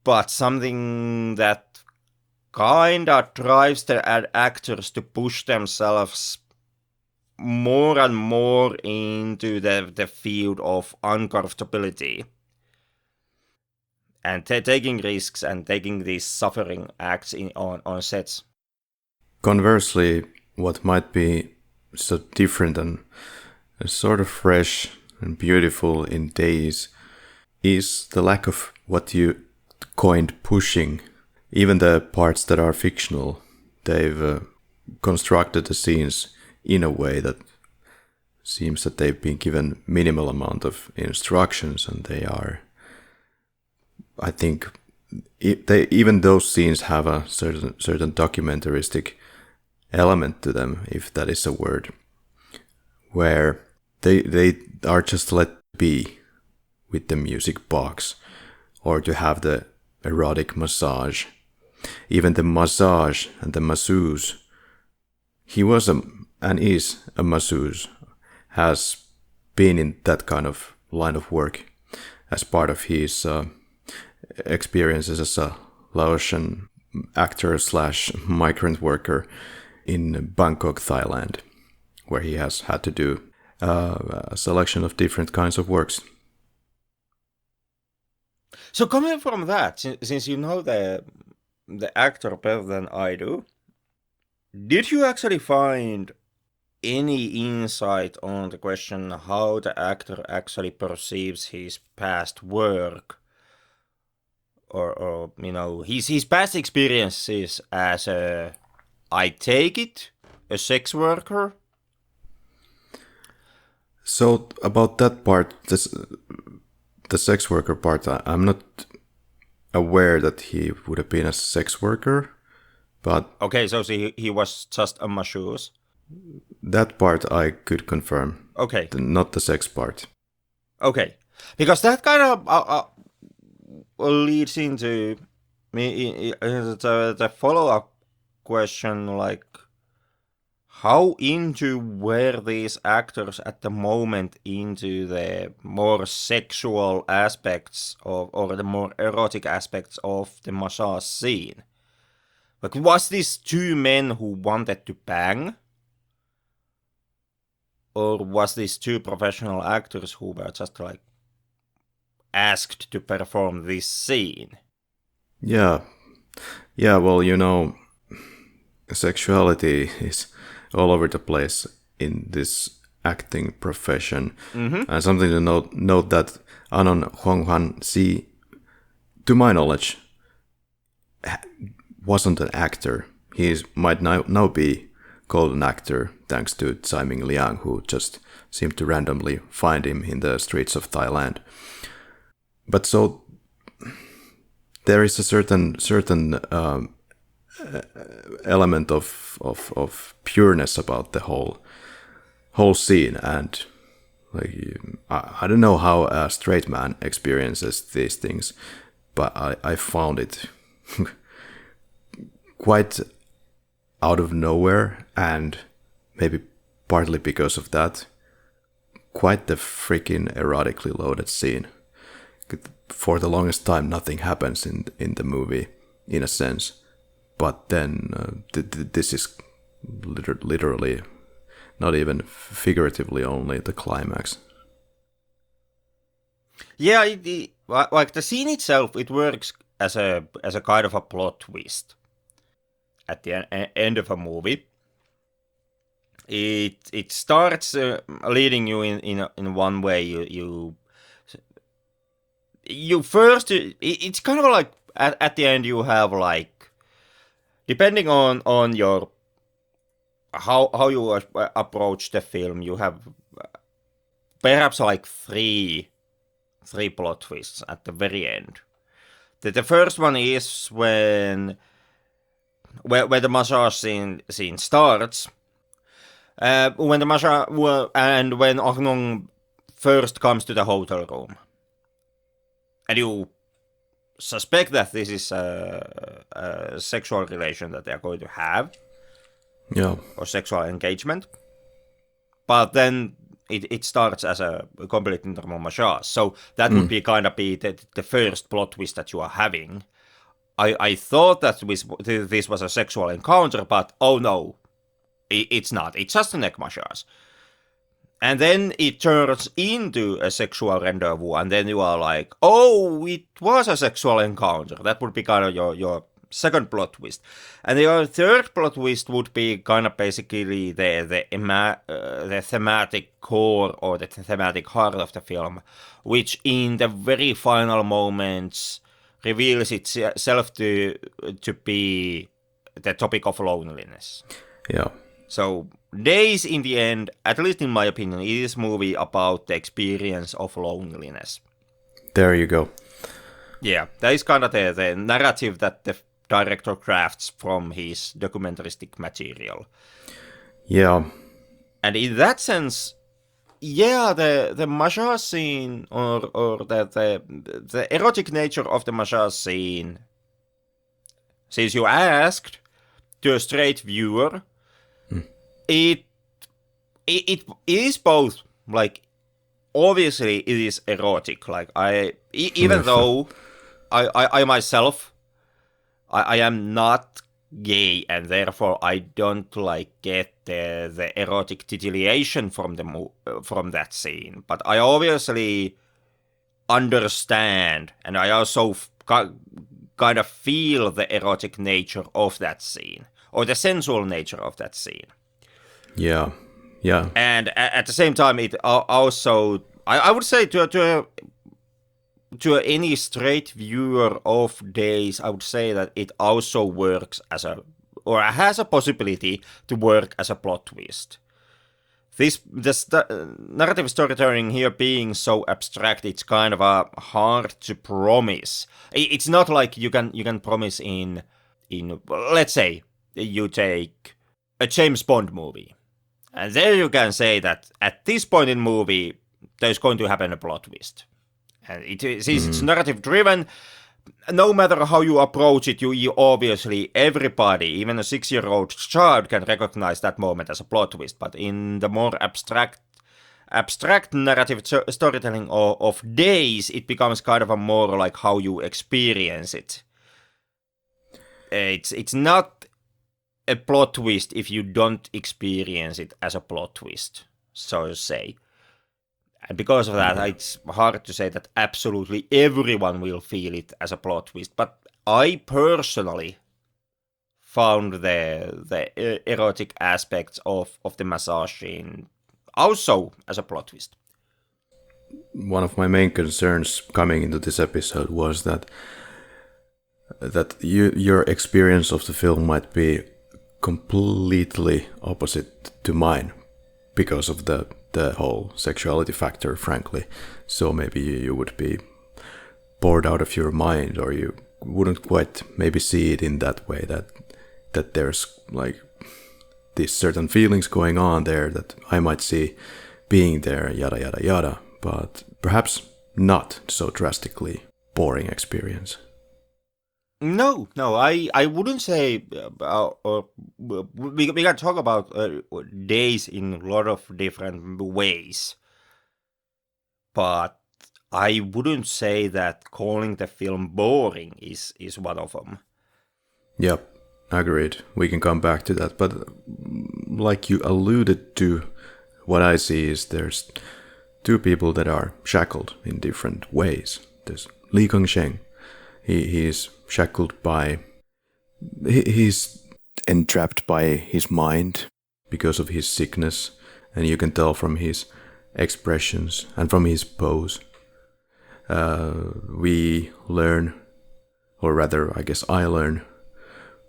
but something that kind of drives the actors to push themselves more and more into the field of uncomfortability and taking risks and taking these suffering acts on sets. Conversely, what might be so different and sort of fresh and beautiful in Days is the lack of what you coined pushing. Even the parts that are fictional, they've constructed the scenes in a way that seems that they've been given minimal amount of instructions, and they are, I think, even those scenes have a certain documentaristic element to them, if that is a word, where they are just let be with the music box, or to have the erotic massage. Even the massage and the masseuse, he was and is a masseuse, has been in that kind of line of work as part of his experiences as a Laotian actor / migrant worker in Bangkok, Thailand, where he has had to do a selection of different kinds of works. So coming from that, since you know the actor better than I do, did you actually find any insight on the question how the actor actually perceives his past work, or you know, his past experiences as a, I take it, a sex worker? So about that part, the sex worker part, I'm not aware that he would have been a sex worker, but... Okay, so he was just a masseuse? That part I could confirm. Okay. Not the sex part. Okay. Because that kind of leads into me the follow-up question, like, how into were these actors at the moment into the more sexual aspects of, or the more erotic aspects of the massage scene? Like, was this two men who wanted to bang? Or was this two professional actors who were just like asked to perform this scene? Yeah. Yeah, well, you know, sexuality is all over the place in this acting profession. And something to note that Anon Honghan Si, to my knowledge, wasn't an actor. He might now be called an actor thanks to Tsai Ming-liang, who just seemed to randomly find him in the streets of Thailand. But so there is a certain element of pureness about the whole scene, and like I don't know how a straight man experiences these things, but I found it quite out of nowhere, and maybe partly because of that, quite the freaking erotically loaded scene. For the longest time, nothing happens in the movie, in a sense, but then this is literally, not even figuratively, only the climax. Yeah, like the scene itself, it works as a kind of a plot twist at the end of a movie. It starts leading you in one way. You first, it's kind of like at the end you have like, depending on your how you approach the film, you have perhaps like three plot twists at the very end. The first one is when the massage scene starts. When the massage and when Ahnong first comes to the hotel room, and you suspect that this is a sexual relation that they are going to have, Yeah, or sexual engagement, but then it starts as a completely normal massage. So that would be kind of be the first plot twist that you are having. I thought that this was a sexual encounter, but oh no, it's not. It's just a neck massage. And then it turns into a sexual rendezvous, and then you are like, oh, it was a sexual encounter. That would be kind of your second plot twist. And your third plot twist would be kind of basically the thematic core, or the thematic heart of the film, which in the very final moments reveals itself to be the topic of loneliness. yeah. So Days, in the end, at least in my opinion, is a movie about the experience of loneliness. There you go. Yeah, that is kind of the narrative that the director crafts from his documentaristic material. Yeah. And in that sense, yeah, the massage scene, or the erotic nature of the massage scene, since you asked, to a straight viewer, it is both, like, obviously it is erotic. Like, even though I myself, I am not gay, and therefore I don't like get the erotic titillation from that scene, but I obviously understand, and I also kind of feel the erotic nature of that scene, or the sensual nature of that scene. Yeah. Yeah. And at the same time, it also, I would say to any straight viewer of Days, I would say that it also works or has a possibility to work as a plot twist. The narrative storytelling here being so abstract, it's kind of hard to promise. It's not like you can promise in let's say you take a James Bond movie, and there you can say that at this point in the movie there's going to happen a plot twist, and it's narrative driven, no matter how you approach it, you obviously, everybody, even a 6-year-old child, can recognize that moment as a plot twist. But in the more abstract narrative storytelling of Days, it becomes kind of a more like how you experience it. It's not a plot twist if you don't experience it as a plot twist, so to say. And because of that, it's hard to say that absolutely everyone will feel it as a plot twist. But I personally found the erotic aspects of the massage scene also as a plot twist. One of my main concerns coming into this episode was that your experience of the film might be completely opposite to mine because of the whole sexuality factor, frankly. So maybe you would be bored out of your mind, or you wouldn't quite maybe see it in that way, that there's like these certain feelings going on there that I might see being there, yada yada yada, but perhaps not so drastically boring experience. No, I wouldn't say. We can talk about Days in a lot of different ways, but I wouldn't say that calling the film boring is one of them. Yep, agreed. We can come back to that, but like you alluded to, what I see is there's two people that are shackled in different ways. There's Lee Kang-sheng. He's shackled by... He's entrapped by his mind because of his sickness, and you can tell from his expressions and from his pose. We learn, or rather I guess I learn,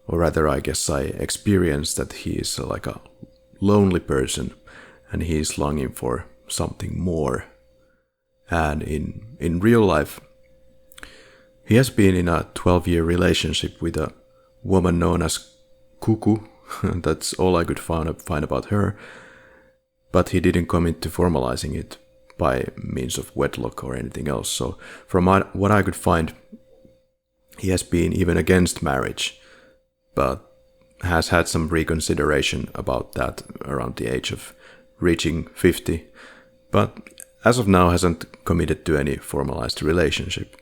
or rather I guess I experience that he is like a lonely person and he is longing for something more. And in real life, he has been in a 12-year relationship with a woman known as Kuku. That's all I could find about her. But he didn't commit to formalizing it by means of wedlock or anything else. So from what I could find, he has been even against marriage, but has had some reconsideration about that around the age of reaching 50. But as of now hasn't committed to any formalized relationship.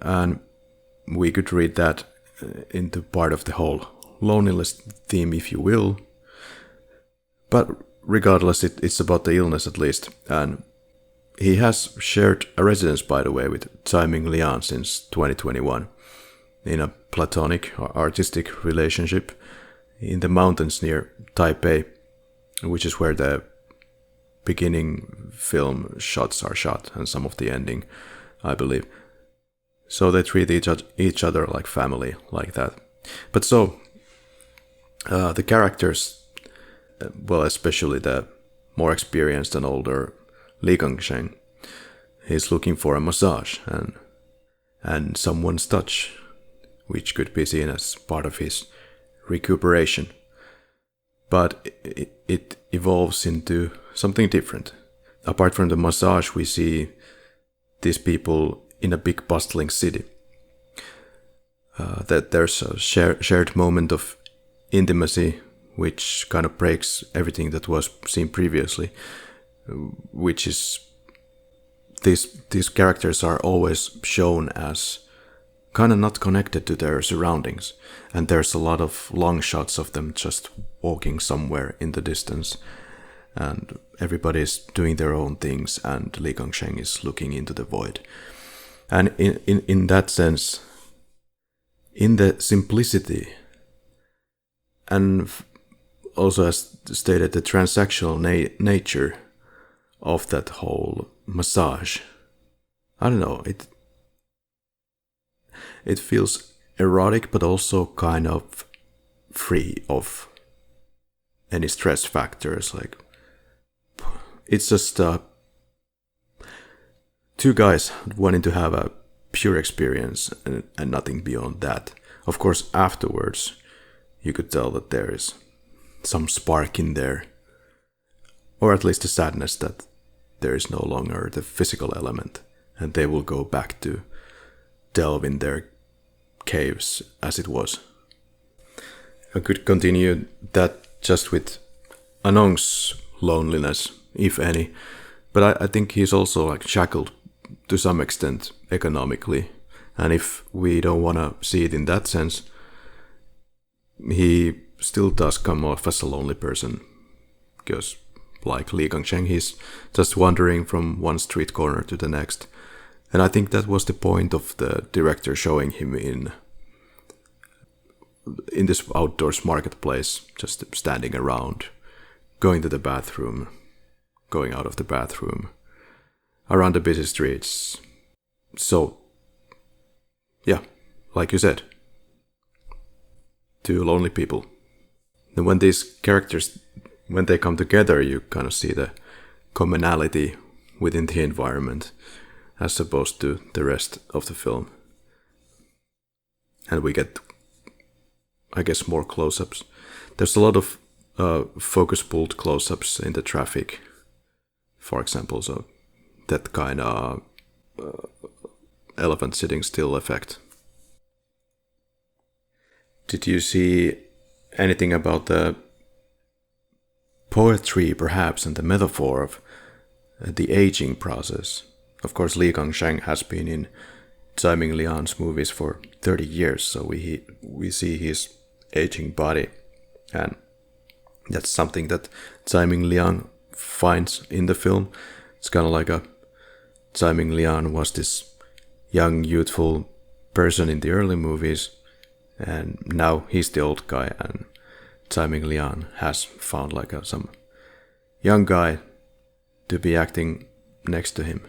And we could read that into part of the whole loneliness theme, if you will. But regardless, it's about the illness at least. And he has shared a residence, by the way, with Tsai Ming-liang since 2021 in a platonic or artistic relationship in the mountains near Taipei, which is where the beginning film shots are shot and some of the ending, I believe. So they treat each other like family, like that. But so, the characters, well, especially the more experienced and older Lee Kang-sheng, he's looking for a massage and someone's touch, which could be seen as part of his recuperation. But it evolves into something different. Apart from the massage, we see these people in a big bustling city. That there's a shared moment of intimacy, which kind of breaks everything that was seen previously, which is these characters are always shown as kind of not connected to their surroundings, and there's a lot of long shots of them just walking somewhere in the distance, and everybody's doing their own things, and Lee Kang-sheng is looking into the void. And in that sense, in the simplicity, and also as stated, the transactional nature of that whole massage, I don't know, it feels erotic, but also kind of free of any stress factors. Like, it's just two guys wanting to have a pure experience and nothing beyond that. Of course, afterwards, you could tell that there is some spark in there, or at least the sadness that there is no longer the physical element, and they will go back to delve in their caves as it was. I could continue that just with Anong's loneliness, if any, but I think he's also like shackled to some extent economically, and if we don't want to see it in that sense, he still does come off as a lonely person, because like Lee Kang-sheng, he's just wandering from one street corner to the next, and I think that was the point of the director showing him in this outdoors marketplace, just standing around, going to the bathroom, going out of the bathroom, around the busy streets. So, yeah, like you said, two lonely people. And when these characters, when they come together, you kind of see the commonality within the environment as opposed to the rest of the film. And we get, I guess, more close-ups. There's a lot of focus-pulled close-ups in the traffic, for example, so that kind of elephant sitting still effect. Did you see anything about the poetry, perhaps, and the metaphor of the aging process? Of course, Lee Kang-sheng has been in Tsai Ming-liang's movies for 30 years, so we see his aging body, and that's something that Tsai Ming-liang finds in the film. It's kind of like Tsai Ming-liang was this young, youthful person in the early movies, and now he's the old guy, and Tsai Ming-liang has found like some young guy to be acting next to him.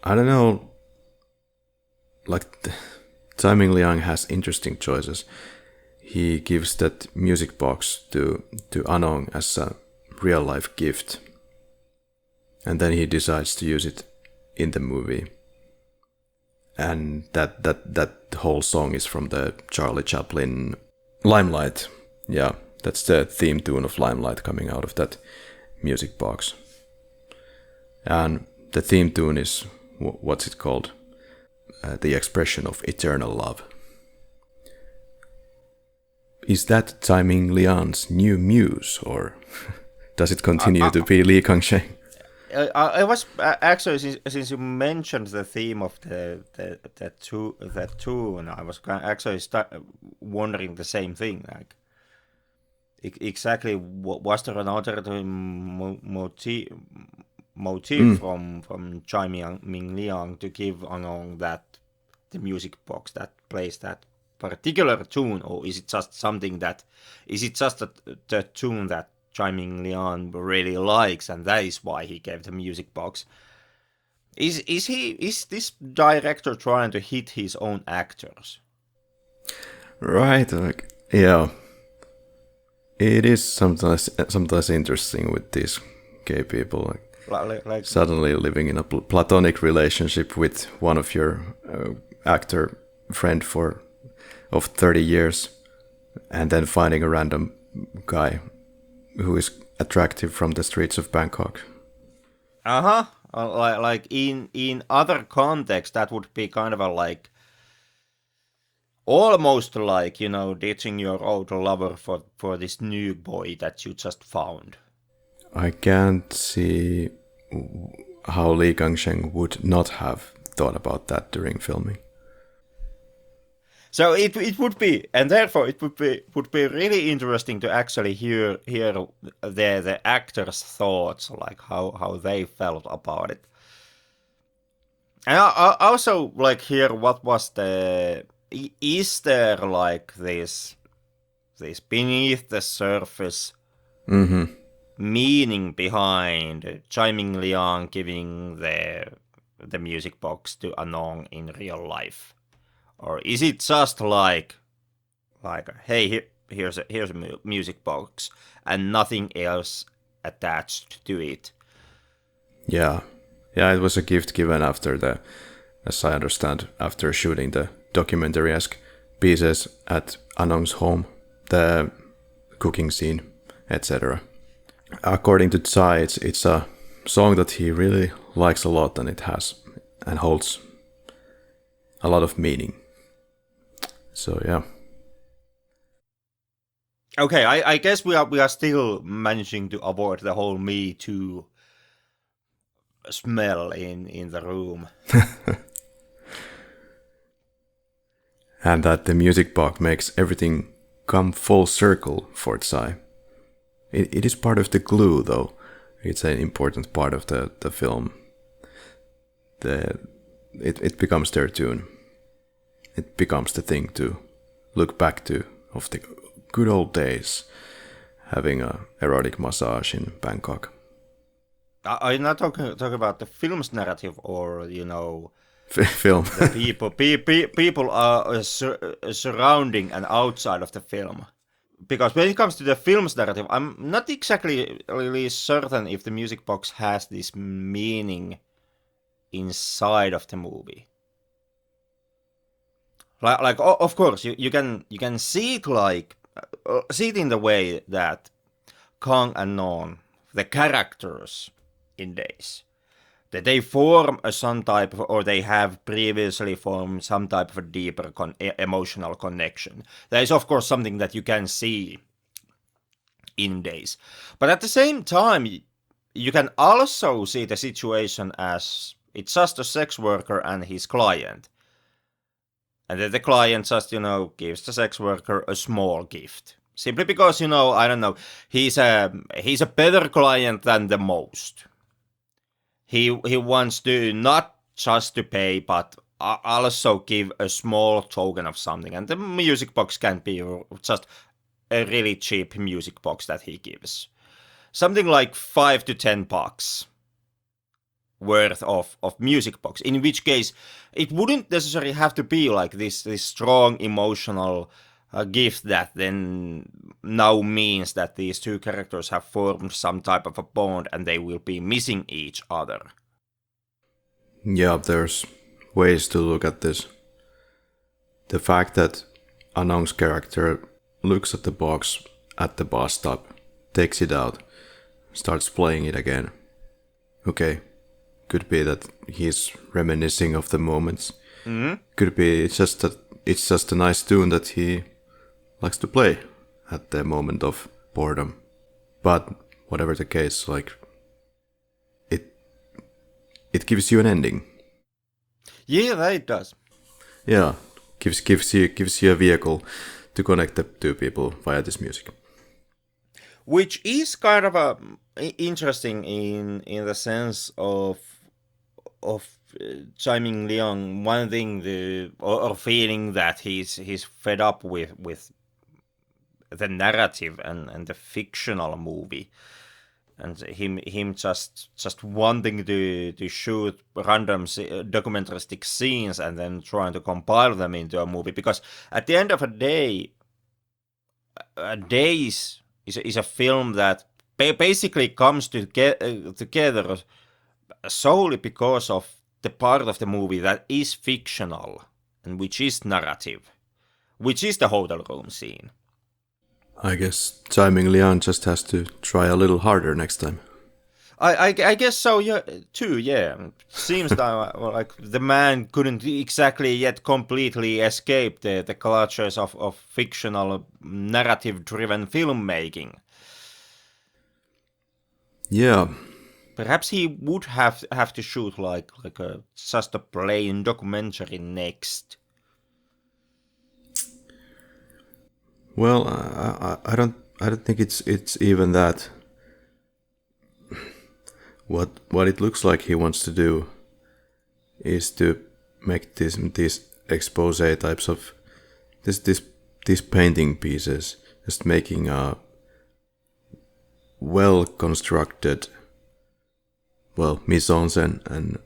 I don't know, like Tsai Ming-liang has interesting choices. He gives that music box to Anong as a real-life gift, and then he decides to use it in the movie. And that whole song is from the Charlie Chaplin Limelight. Yeah, that's the theme tune of Limelight coming out of that music box. And the theme tune is, what's it called? The expression of eternal love. Is that Tsai Ming-liang's new muse, or does it continue to be Lee Kang-sheng? I was actually, since you mentioned the theme of that tune, I was actually wondering the same thing. Like, exactly, was there another motif from Tsai Ming-liang to give Anong that the music box that plays that particular tune, or is it just something that the tune that Tsai Ming-liang really likes, and that is why he gave the music box? Is this director trying to hit his own actors? Right, like, yeah. It is sometimes interesting with these gay people, like suddenly living in a platonic relationship with one of your actor friend of 30 years, and then finding a random guy who is attractive from the streets of Bangkok. Like in other contexts, that would be kind of a like almost like, you know, ditching your old lover for this new boy that you just found. I can't see how Lee Kang-sheng would not have thought about that during filming. So it would be, and therefore it would be really interesting to actually hear the actors' thoughts, like how they felt about it. And I also like hear what was is there like this beneath the surface meaning behind Tsai Ming-liang giving the music box to Anong in real life? Or is it just like hey, here's a music box and nothing else attached to it? Yeah, it was a gift given after as I understand, after shooting the documentary-esque pieces at Anong's home, the cooking scene, etc. According to Tsai, it's a song that he really likes a lot, and it has and holds a lot of meaning. So yeah. Okay, I guess we are still managing to avoid the whole Me Too smell in the room. And that the music box makes everything come full circle for Tsai. It is part of the glue, though. It's an important part of the film. It becomes their tune. It becomes the thing to look back to of the good old days, having a erotic massage in Bangkok. Are you not talking about the film's narrative, or Film. the people are surrounding and outside of the film? Because when it comes to the film's narrative, I'm not exactly really certain if the music box has this meaning inside of the movie. Like of course, you can see it see it in the way that Kang and Non, the characters in Days, that they form some type of, or they have previously formed some type of a deeper emotional connection. That is, of course, something that you can see in Days. But at the same time, you can also see the situation as it's just a sex worker and his client. And then the client just, gives the sex worker a small gift. Simply because, I don't know, he's a better client than the most. He wants to not just to pay, but also give a small token of something. And the music box can be just a really cheap music box that he gives. Something like $5 to $10 worth of music box, in which case it wouldn't necessarily have to be like this strong emotional gift that then now means that these two characters have formed some type of a bond and they will be missing each other. Yeah, there's ways to look at this. The fact that Anong's character looks at the box at the bus stop, takes it out, starts playing it again. Okay, could be that he's reminiscing of the moments. Mm-hmm. Could be it's just a nice tune that he likes to play at the moment of boredom. But whatever the case, like it gives you an ending. Yeah, it does. Yeah, gives you a vehicle to connect the two people via this music. Which is kind of interesting in the sense of Tsai Ming-liang wanting or feeling that he's fed up with the narrative and the fictional movie, and him just wanting to shoot random documentaristic scenes and then trying to compile them into a movie, because at the end of the day, Days is a film that basically comes together solely because of the part of the movie that is fictional and which is narrative, which is the hotel room scene. I guess Tsai Ming-liang just has to try a little harder next time. I guess so, yeah, too, yeah. Seems that like the man couldn't exactly yet completely escape the clutches of fictional narrative-driven filmmaking. Yeah. Perhaps he would have to shoot like just a plain documentary next. Well, I don't think it's even that. What it looks like he wants to do is to make these expose types of these painting pieces, just making a well constructed, mise-en-scène and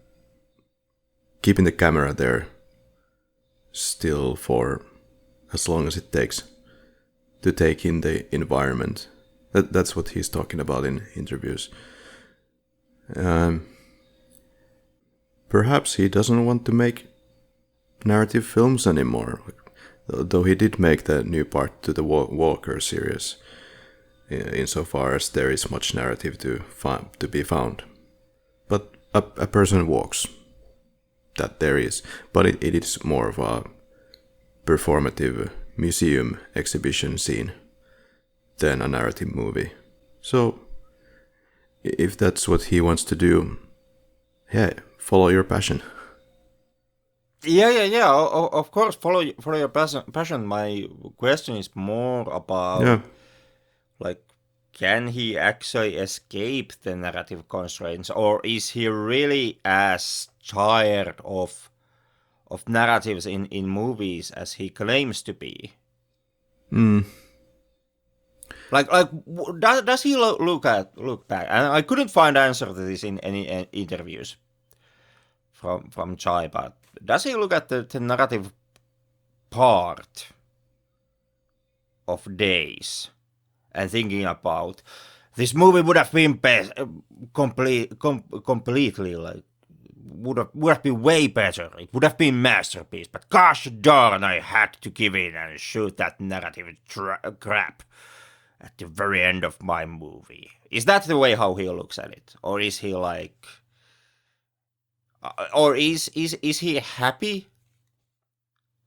keeping the camera there still for as long as it takes to take in the environment. That's what he's talking about in interviews. Perhaps he doesn't want to make narrative films anymore, though he did make the new part to the Walker series, insofar as there is much narrative to be found. but a person walks. That there is. But it is more of a performative museum exhibition scene than a narrative movie. So, if that's what he wants to do, yeah, follow your passion. Yeah. Of course, follow your passion. My question is more about like, can he actually escape the narrative constraints, or is he really as tired of narratives in movies as he claims to be? Like, does he look back? And I couldn't find answer to this in any interviews from Tsai, but does he look at the narrative part of Days and thinking about this movie would have been best, completely like would have been way better. It would have been masterpiece, but gosh darn, I had to give in and shoot that narrative crap at the very end of my movie. Is that the way how he looks at it, or is he like, or is he happy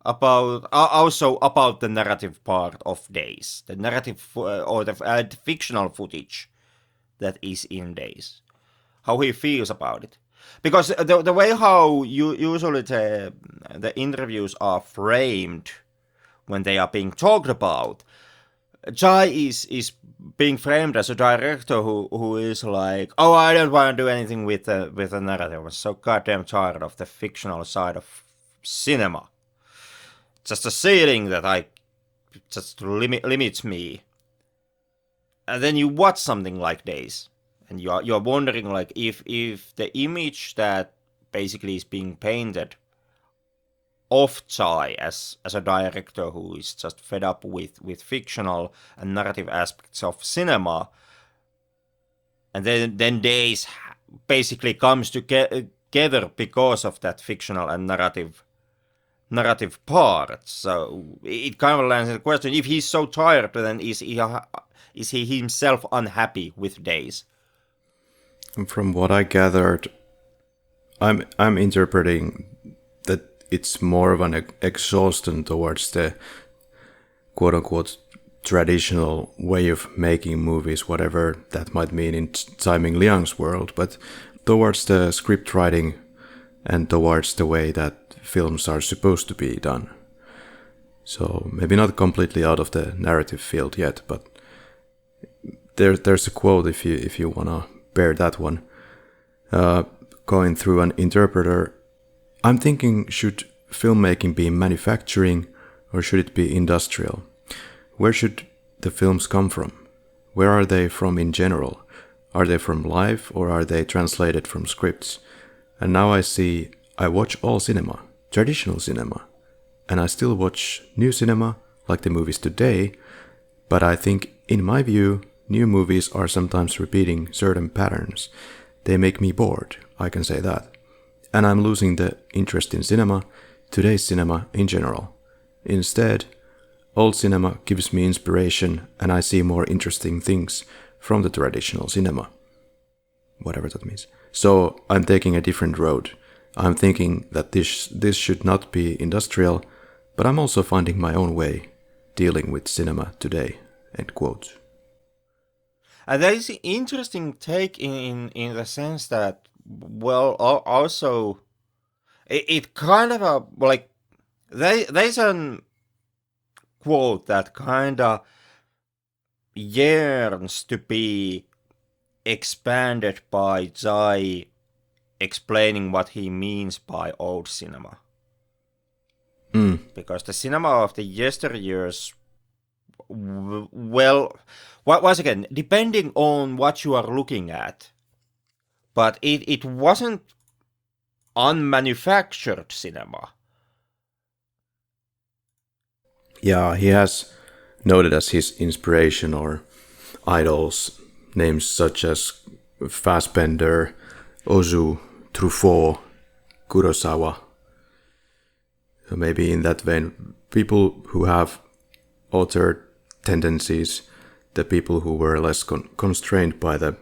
about also about the narrative part of Days, the narrative or the fictional footage that is in Days, how he feels about it? Because the way how usually the interviews are framed when they are being talked about, Tsai is being framed as a director who is like, oh, I don't want to do anything with the narrative. I'm so goddamn tired of the fictional side of cinema. Just a ceiling that I just limits me. And then you watch something like Days, and you're wondering like if the image that basically is being painted of Tsai as a director who is just fed up with fictional and narrative aspects of cinema, and then Days basically comes together because of that fictional and narrative part. So it kind of lands in the question: if he's so tired, then is he himself unhappy with Days? From what I gathered, I'm interpreting that it's more of an exhaustion towards the quote-unquote traditional way of making movies, whatever that might mean in Tsai Ming-liang's world, but towards the script writing and towards the way that films are supposed to be done. So maybe not completely out of the narrative field yet, but there's a quote if you wanna bear that one. Going through an interpreter, I'm thinking, should filmmaking be manufacturing or should it be industrial? Where should the films come from? Where are they from in general? Are they from life or are they translated from scripts? And now I watch all cinema, traditional cinema, and I still watch new cinema, like the movies today, but I think, in my view, new movies are sometimes repeating certain patterns. They make me bored, I can say that. And I'm losing the interest in cinema, today's cinema in general. Instead, old cinema gives me inspiration and I see more interesting things from the traditional cinema. Whatever that means. So I'm taking a different road. I'm thinking that this should not be industrial, but I'm also finding my own way dealing with cinema today. End quote. And that is an interesting take in the sense that, well, also it kind of like there's a quote that kind of yearns to be expanded by Tsai explaining what he means by old cinema. Because the cinema of the yesteryears, well, once again, depending on what you are looking at, but it wasn't unmanufactured cinema. Yeah, he has noted as his inspiration or idols names such as Fassbender, Ozu, Truffaut, Kurosawa. So maybe in that vein, people who have author tendencies, the people who were less constrained by the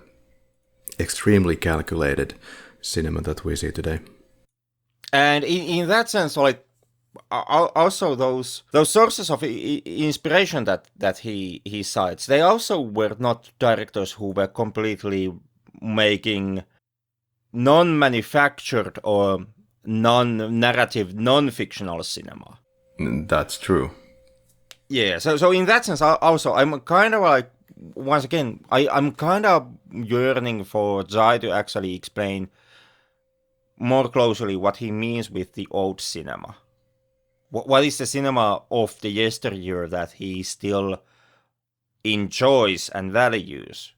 extremely calculated cinema that we see today. And in that sense, like also those sources of inspiration that he cites, they also were not directors who were completely making non-manufactured or non-narrative, non-fictional cinema. That's true. Yeah, so in that sense, also I'm kind of like, once again, I'm kind of yearning for Tsai to actually explain more closely what he means with the old cinema. What is the cinema of the yesteryear that he still enjoys and values?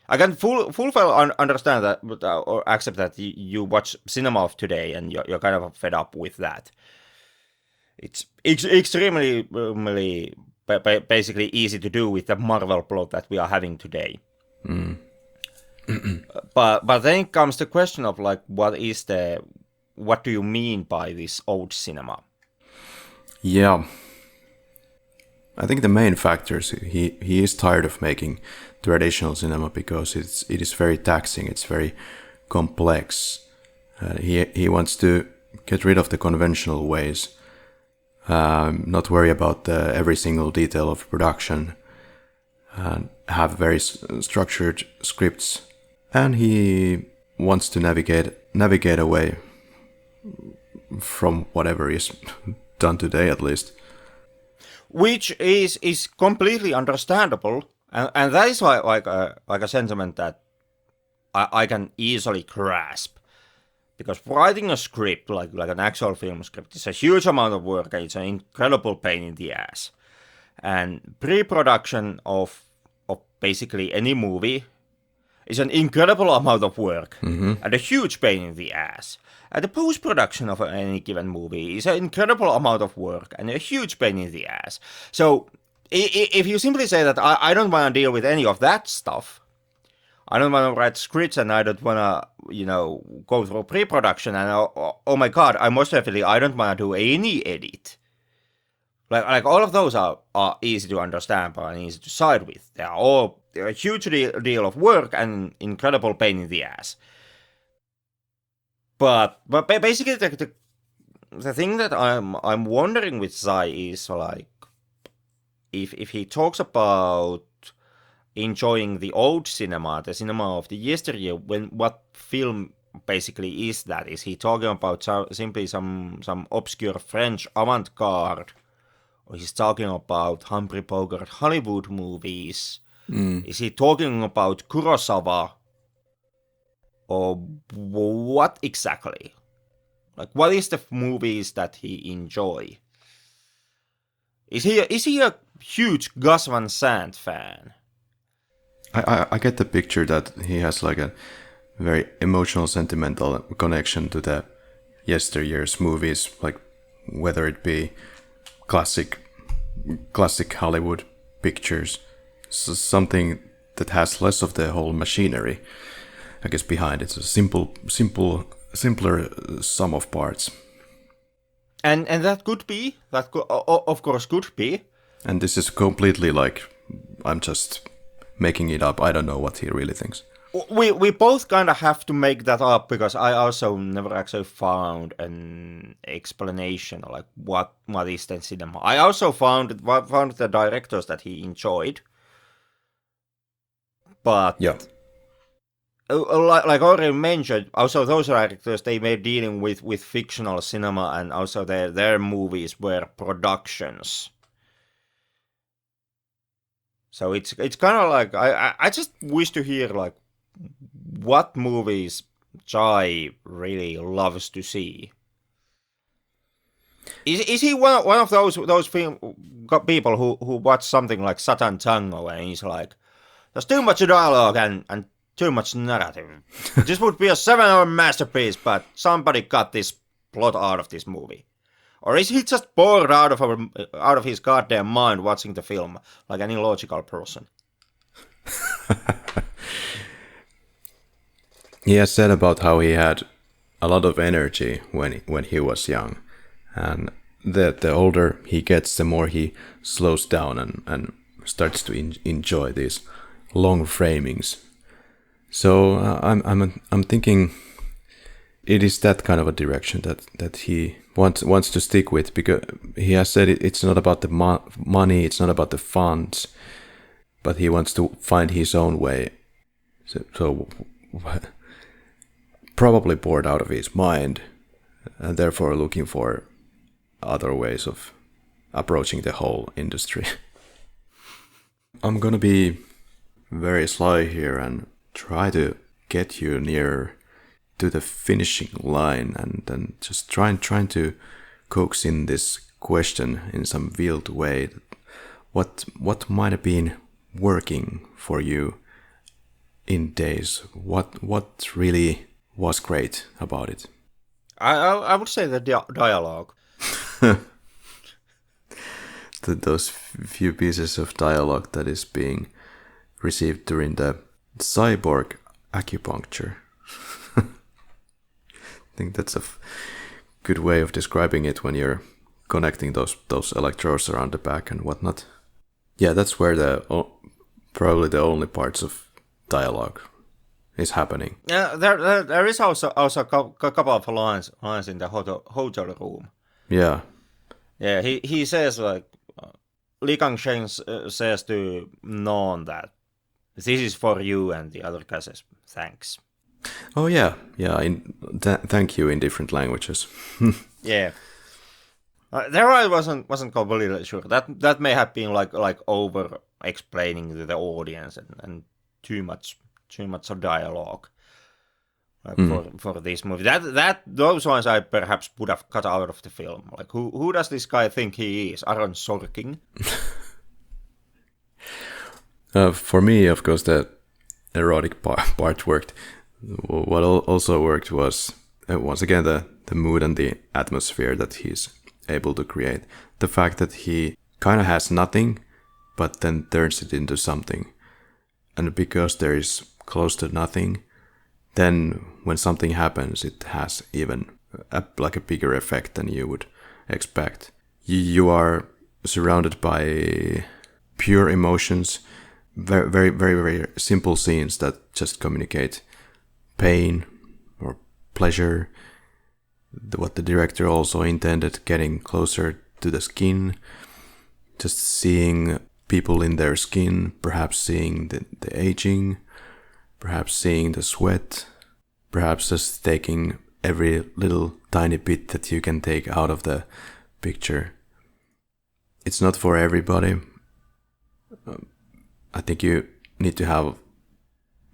I can full well understand that, or accept that you watch cinema of today and you're kind of fed up with that. It's extremely basically easy to do with the Marvel plot that we are having today. But then comes the question of like, what do you mean by this old cinema? Yeah. I think the main factors, he is tired of making traditional cinema because it is very taxing, it's very complex. He wants to get rid of the conventional ways, not worry about every single detail of production, and have very structured scripts, and he wants to navigate away from whatever is done today, at least. Which is completely understandable, and that is like a sentiment that I can easily grasp. Because writing a script, like an actual film script, is a huge amount of work and it's an incredible pain in the ass. And pre-production of basically any movie is an incredible amount of work and a huge pain in the ass. And the post-production of any given movie is an incredible amount of work and a huge pain in the ass. So if you simply say that I don't want to deal with any of that stuff, I don't want to write scripts and I don't want to, go through pre-production and oh my god, I don't want to do any edit. Like all of those are easy to understand and easy to side with. They are all a huge deal of work and incredible pain in the ass. But basically the thing that I'm wondering with Tsai is like if he talks about enjoying the old cinema, the cinema of the yesteryear, what film basically is that? Is he talking about simply some obscure French avant-garde? Or he's talking about Humphrey Bogart Hollywood movies? Is he talking about Kurosawa? Or what exactly? Like, what is the movies that he enjoy? Is he a huge Gus Van Sant fan? I get the picture that he has like a very emotional, sentimental connection to the yesteryear's movies, like whether it be classic Hollywood pictures, so something that has less of the whole machinery, I guess, behind it. It's a simpler sum of parts. And that could be, of course could be. And this is completely like, I'm just making it up. I don't know what he really thinks. We both kind of have to make that up because I also never actually found an explanation like what is the cinema. I also found the directors that he enjoyed, but yeah, like already mentioned, also those directors, they were dealing with fictional cinema, and also their movies were productions. So it's kind of like I just wish to hear like what movies Tsai really loves to see. Is he one of those people who watch something like Satan Tango and he's like, there's too much dialogue and too much narrative. This would be a 7-hour masterpiece, but somebody cut this plot out of this movie. Or is he just bored out of his goddamn mind watching the film like any logical person? He has said about how he had a lot of energy when he was young, and the older he gets, the more he slows down and starts to enjoy these long framings. So I'm thinking it is that kind of a direction that he wants to stick with, because he has said it's not about the money, it's not about the funds, but he wants to find his own way. So probably bored out of his mind, and therefore looking for other ways of approaching the whole industry. I'm gonna be very sly here and try to get you near to the finishing line, and then just trying to coax in this question in some veiled way. What might have been working for you in Days? What really was great about it? I would say the dialogue. Those few pieces of dialogue that is being received during the cyborg acupuncture. I think that's a good way of describing it when you're connecting those electrodes around the back and whatnot. Yeah, that's where probably the only parts of dialogue is happening. Yeah, there is also a couple of lines in the hotel room. Yeah. Yeah, he says like Li Kangsheng says to Non that this is for you, and the other guy says thanks. Oh yeah. Thank you in different languages. Yeah. There I wasn't completely sure. That may have been like over explaining to the audience and too much of dialogue for this movie. Those ones I perhaps would have cut out of the film. Like who does this guy think he is? Aaron Sorkin? For me, of course, the erotic part worked. What also worked was once again the mood and the atmosphere that he's able to create. The fact that he kind of has nothing, but then turns it into something. And because there is close to nothing, then when something happens, it has even a bigger effect than you would expect. You are surrounded by pure emotions, very, very, very, very simple scenes that just communicate pain or pleasure. What the director also intended, getting closer to the skin, just seeing people in their skin, perhaps seeing the aging, perhaps seeing the sweat, perhaps just taking every little tiny bit that you can take out of the picture. It's not for everybody. I think you need to have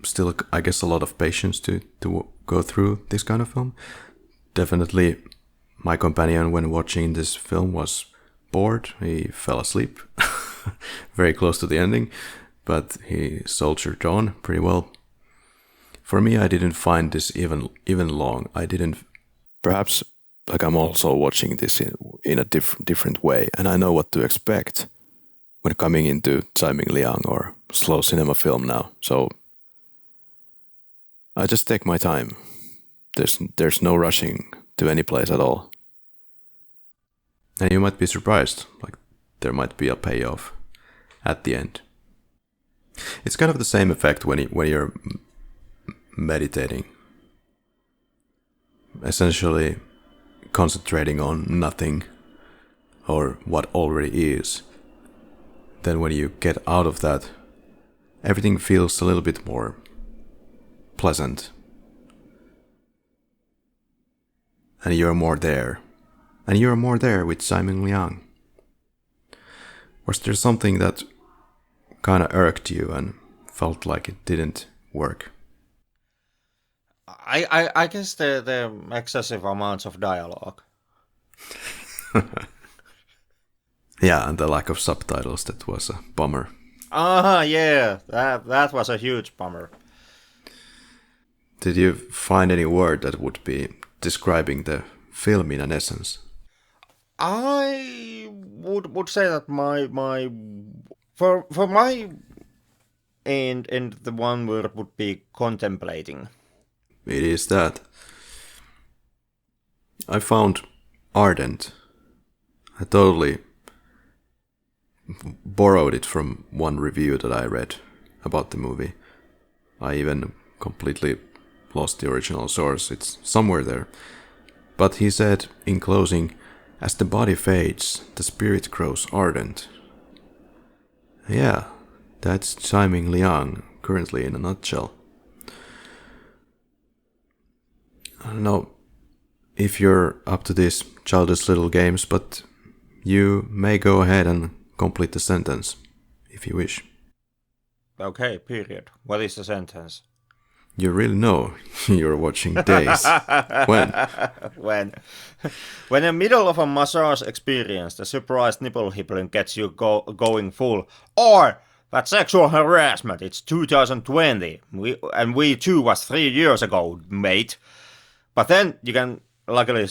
still, I guess, a lot of patience to go through this kind of film. Definitely my companion when watching this film was bored. He fell asleep very close to the ending, but he soldiered on pretty well. For me, I didn't find this even long. I didn't. Perhaps I'm also watching this in a different way, and I know what to expect when coming into Tsai Ming-liang or slow cinema film now. So I just take my time. There's no rushing to any place at all. And you might be surprised, there might be a payoff at the end. It's kind of the same effect when you're meditating. Essentially concentrating on nothing or what already is. Then when you get out of that, everything feels a little bit more pleasant. And you're more there. And you're more there with Tsai Ming-liang. Was there something that kind of irked you and felt like it didn't work? I guess the excessive amounts of dialogue. Yeah, and the lack of subtitles, that was a bummer. Yeah, that was a huge bummer. Did you find any word that would be describing the film in an essence? I would say that my for my end the one word would be contemplating. It is that. I found ardent. I totally borrowed it from one review that I read about the movie. I even completely lost the original source. It's somewhere there. But he said in closing, as the body fades, the spirit grows ardent. Yeah, that's Tsai Ming-liang currently in a nutshell. I don't know if you're up to these childish little games, but you may go ahead and complete the sentence if you wish. Okay, period. What is the sentence? You really know you're watching Days. When? When in the middle of a massage experience, the surprise nipple hibbling gets you going full. Or that sexual harassment, it's 2020. We too was 3 years ago, mate. But then you can luckily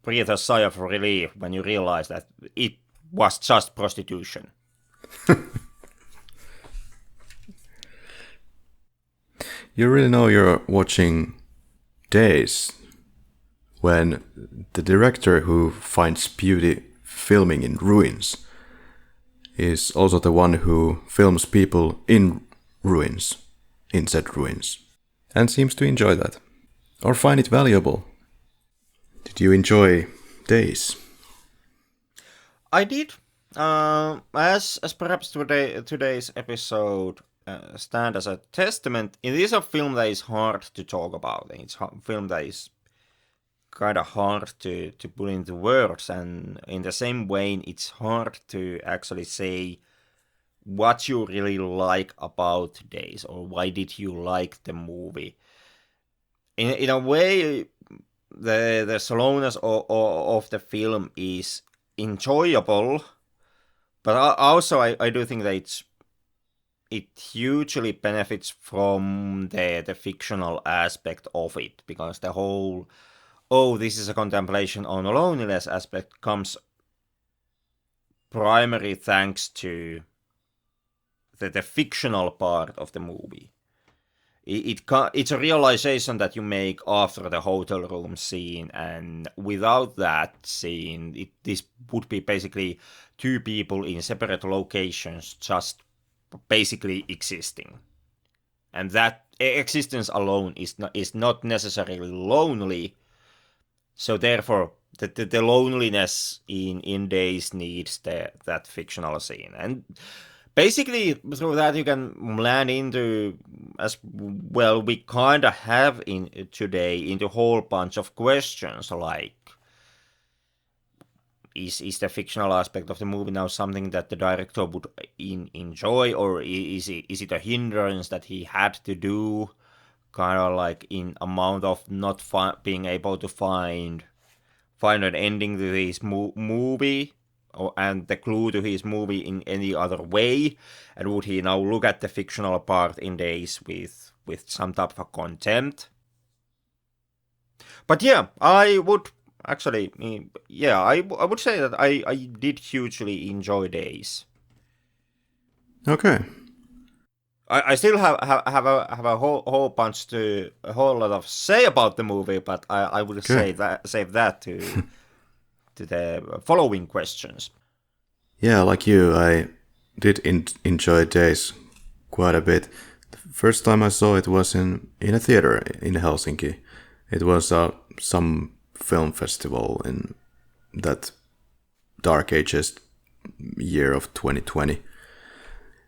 breathe a sigh of relief when you realize that it was just prostitution. You really know you're watching Days when the director who finds beauty filming in ruins is also the one who films people in ruins, in said ruins, and seems to enjoy that, or find it valuable. Did you enjoy Days? I did. As perhaps today's episode stand as a testament, it is a film that is hard to talk about. It's a film that is kind of hard to put into words, and in the same way, it's hard to actually say what you really like about Days, or why did you like the movie. In a way, the slowness of the film is enjoyable, but also I do think that it hugely benefits from the fictional aspect of it, because the whole, this is a contemplation on loneliness aspect comes primarily thanks to the fictional part of the movie. It's a realization that you make after the hotel room scene, and without that scene, this would be basically two people in separate locations just basically existing, and that existence alone is not necessarily lonely. So therefore, the loneliness in Days needs that fictional scene, and basically through that you can land into, as well we kind of have in today, into a whole bunch of questions like, is the fictional aspect of the movie now something that the director would enjoy, or is it a hindrance that he had to do, kind of like in amount of not being able to find an ending to his movie, and the clue to his movie in any other way, and would he now look at the fictional part in Days with some type of contempt? But yeah, I would actually, I would say that I did hugely enjoy Days. Okay. I still have a whole lot of say about the movie, but I would save that to the following questions. Yeah, like you, I did enjoy Days quite a bit. The first time I saw it was in a theater in Helsinki. It was some film festival in that dark ages year of 2020.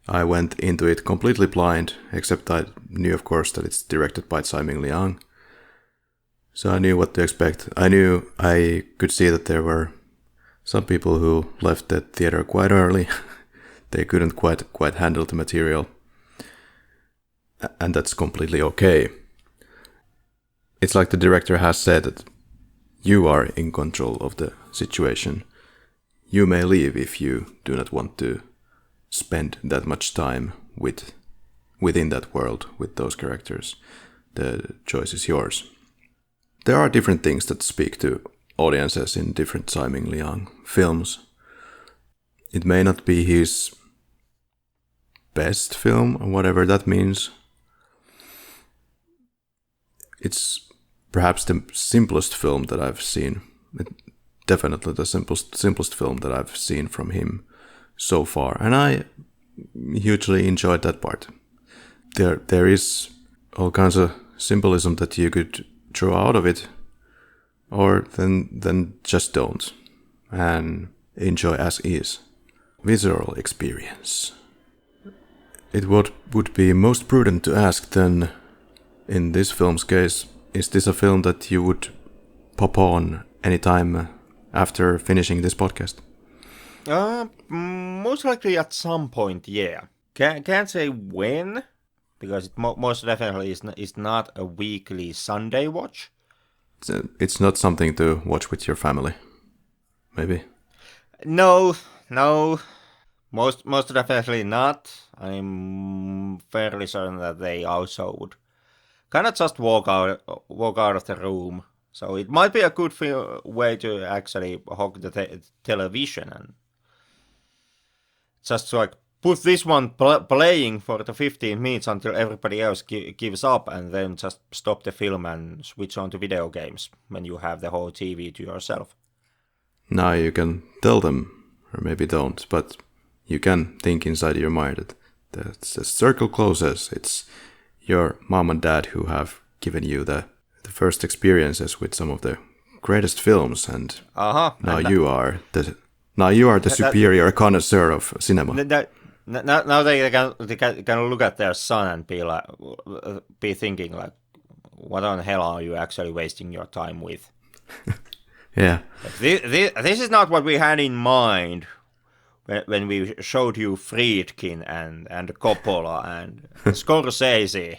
I went into it completely blind, except I knew, of course, that it's directed by Tsai Ming-liang. So I knew what to expect. I knew I could see that there were some people who left the theater quite early. They couldn't quite handle the material. And that's completely okay. It's like the director has said that you are in control of the situation. You may leave if you do not want to spend that much time within that world with those characters. The choice is yours. There are different things that speak to audiences in different Tsai Ming-liang films. It may not be his best film, or whatever that means. It's perhaps the simplest film that I've seen. Definitely the simplest film that I've seen from him so far, and I hugely enjoyed that part. There is all kinds of symbolism that you could draw out of it, or then just don't and enjoy as is. Visceral experience. It would be most prudent to ask then, in this film's case, is this a film that you would pop on anytime after finishing this podcast? Most likely at some point, yeah. Can't say when, because it most definitely is not a weekly Sunday watch. It's not something to watch with your family, maybe? No. Most definitely not. I'm fairly certain that they also would kind of just walk out of the room. So it might be a good way to actually hog the television and just like put this one playing for the 15 minutes until everybody else gives up, and then just stop the film and switch on to video games when you have the whole TV to yourself. Now you can tell them, or maybe don't, but you can think inside your mind that the circle closes. It's your mom and dad who have given you the first experiences with some of the greatest films, and now you are the superior connoisseur of cinema. Now they can look at their son and be thinking like, what on hell are you actually wasting your time with? Yeah. This is not what we had in mind when we showed you Friedkin and Coppola and Scorsese.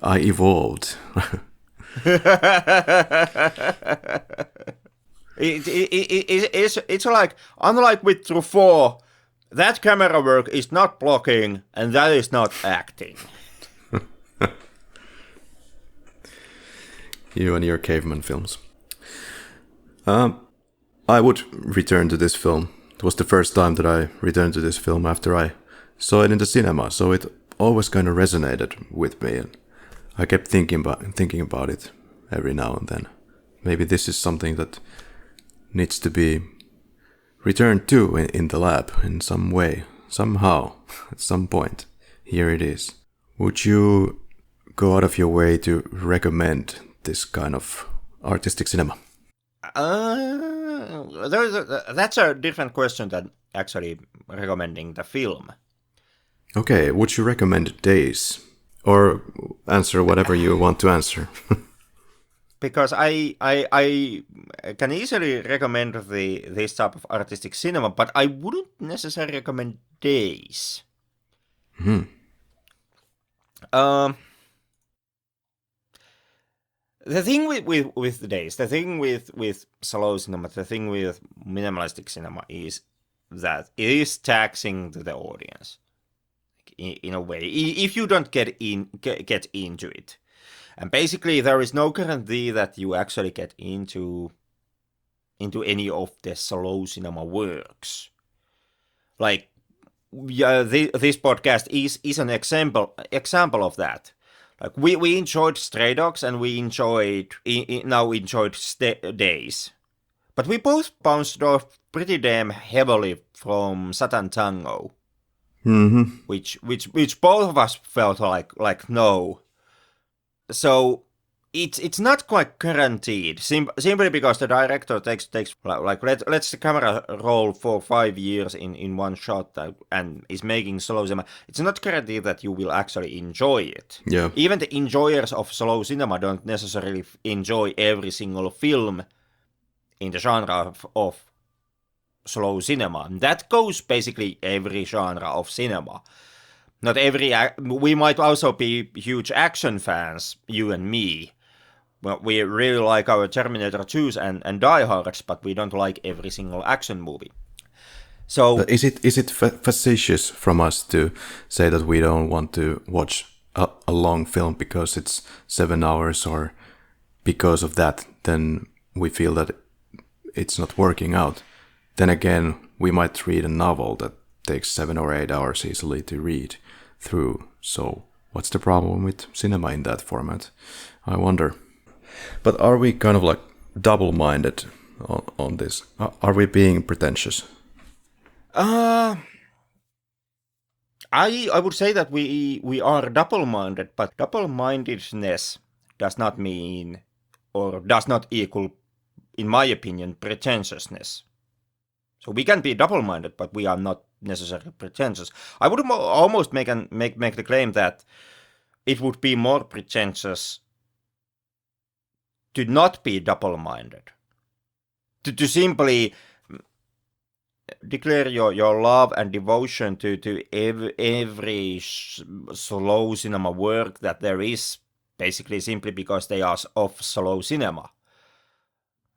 I evolved. It's like, unlike with Truffaut, that camera work is not blocking and that is not acting. You and your caveman films. I would return to this film. It was the first time that I returned to this film after I saw it in the cinema, so it always kind of resonated with me, and I kept thinking about it every now and then. Maybe this is something that needs to be returned to in the lab in some way, somehow, at some point. Here it is. Would you go out of your way to recommend this kind of artistic cinema? That's a different question than actually recommending the film. Okay, would you recommend Days? Or answer whatever you want to answer. Because I can easily recommend this type of artistic cinema, but I wouldn't necessarily recommend Days. The thing with Days, the thing with slow cinema, the thing with minimalistic cinema is that it is taxing to the audience in a way, if you don't get into it. And basically, there is no guarantee that you actually get into any of the slow cinema works. Like, this podcast is an example of that. Like, we enjoyed Stray Dogs and we enjoyed Days, but we both bounced off pretty damn heavily from Satan Tango, which both of us felt like no. So it's not quite guaranteed, simply because the director takes like let's the camera roll for 5 years in one shot and is making slow cinema. It's not guaranteed that you will actually enjoy it. Yeah. Even the enjoyers of slow cinema don't necessarily enjoy every single film in the genre of slow cinema. That goes basically every genre of cinema. Not every. We might also be huge action fans, you and me. Well, we really like our Terminator 2s and Die Hards, but we don't like every single action movie. So is it facetious from us to say that we don't want to watch a long film because it's 7 hours, or because of that, then we feel that it's not working out? Then again, we might read a novel that takes 7 or 8 hours easily to read through. So what's the problem with cinema in that format? I wonder. But are we kind of like double-minded on this? Are we being pretentious? I I would say that we are double-minded, but double-mindedness does not mean or does not equal, in my opinion, pretentiousness. So we can be double-minded, but we are not necessarily pretentious. I would almost make the claim that it would be more pretentious to not be double-minded. To simply declare your love and devotion to every slow cinema work that there is, basically simply because they are of slow cinema.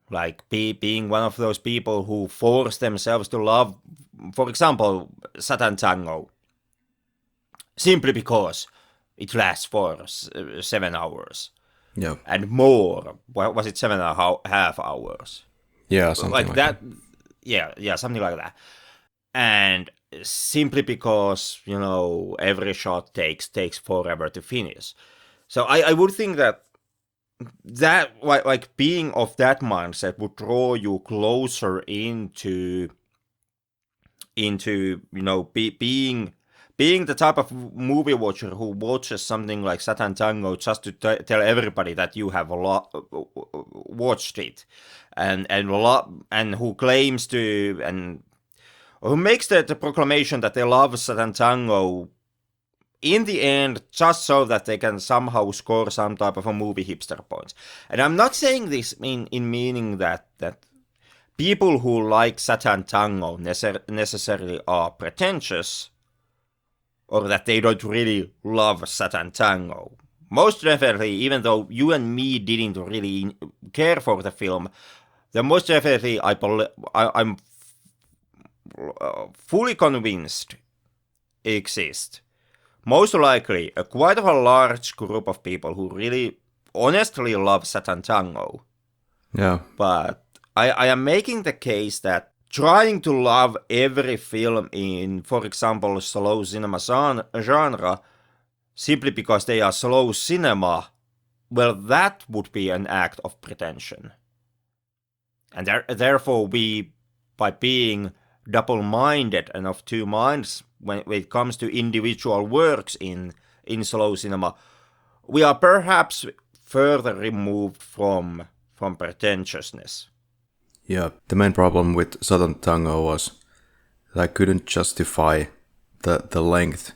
Like being one of those people who force themselves to love, for example, Satan Tango, simply because it lasts for 7 hours. Yeah. And more. Was it 7.5 hours? Yeah, something like that. Yeah, something like that. And simply because, every shot takes forever to finish. So I would think that like being of that mindset would draw you closer into being the type of movie watcher who watches something like Satan Tango just to tell everybody that you have watched it, and who claims to, and who makes the proclamation that they love Satan Tango in the end just so that they can somehow score some type of a movie hipster points. And I'm not saying this in meaning that people who like Satan Tango necessarily are pretentious, or that they don't really love Satan Tango. Most definitely, even though you and me didn't really care for the film, then most definitely I'm fully convinced exist. Most likely, quite a large group of people who really honestly love Satan Tango. Yeah. But I am making the case that trying to love every film in, for example, slow cinema genre, simply because they are slow cinema, well, that would be an act of pretension. And therefore, by being double-minded and of two minds when it comes to individual works in slow cinema, we are perhaps further removed from pretentiousness. Yeah, the main problem with Satan Tango was that I couldn't justify the length,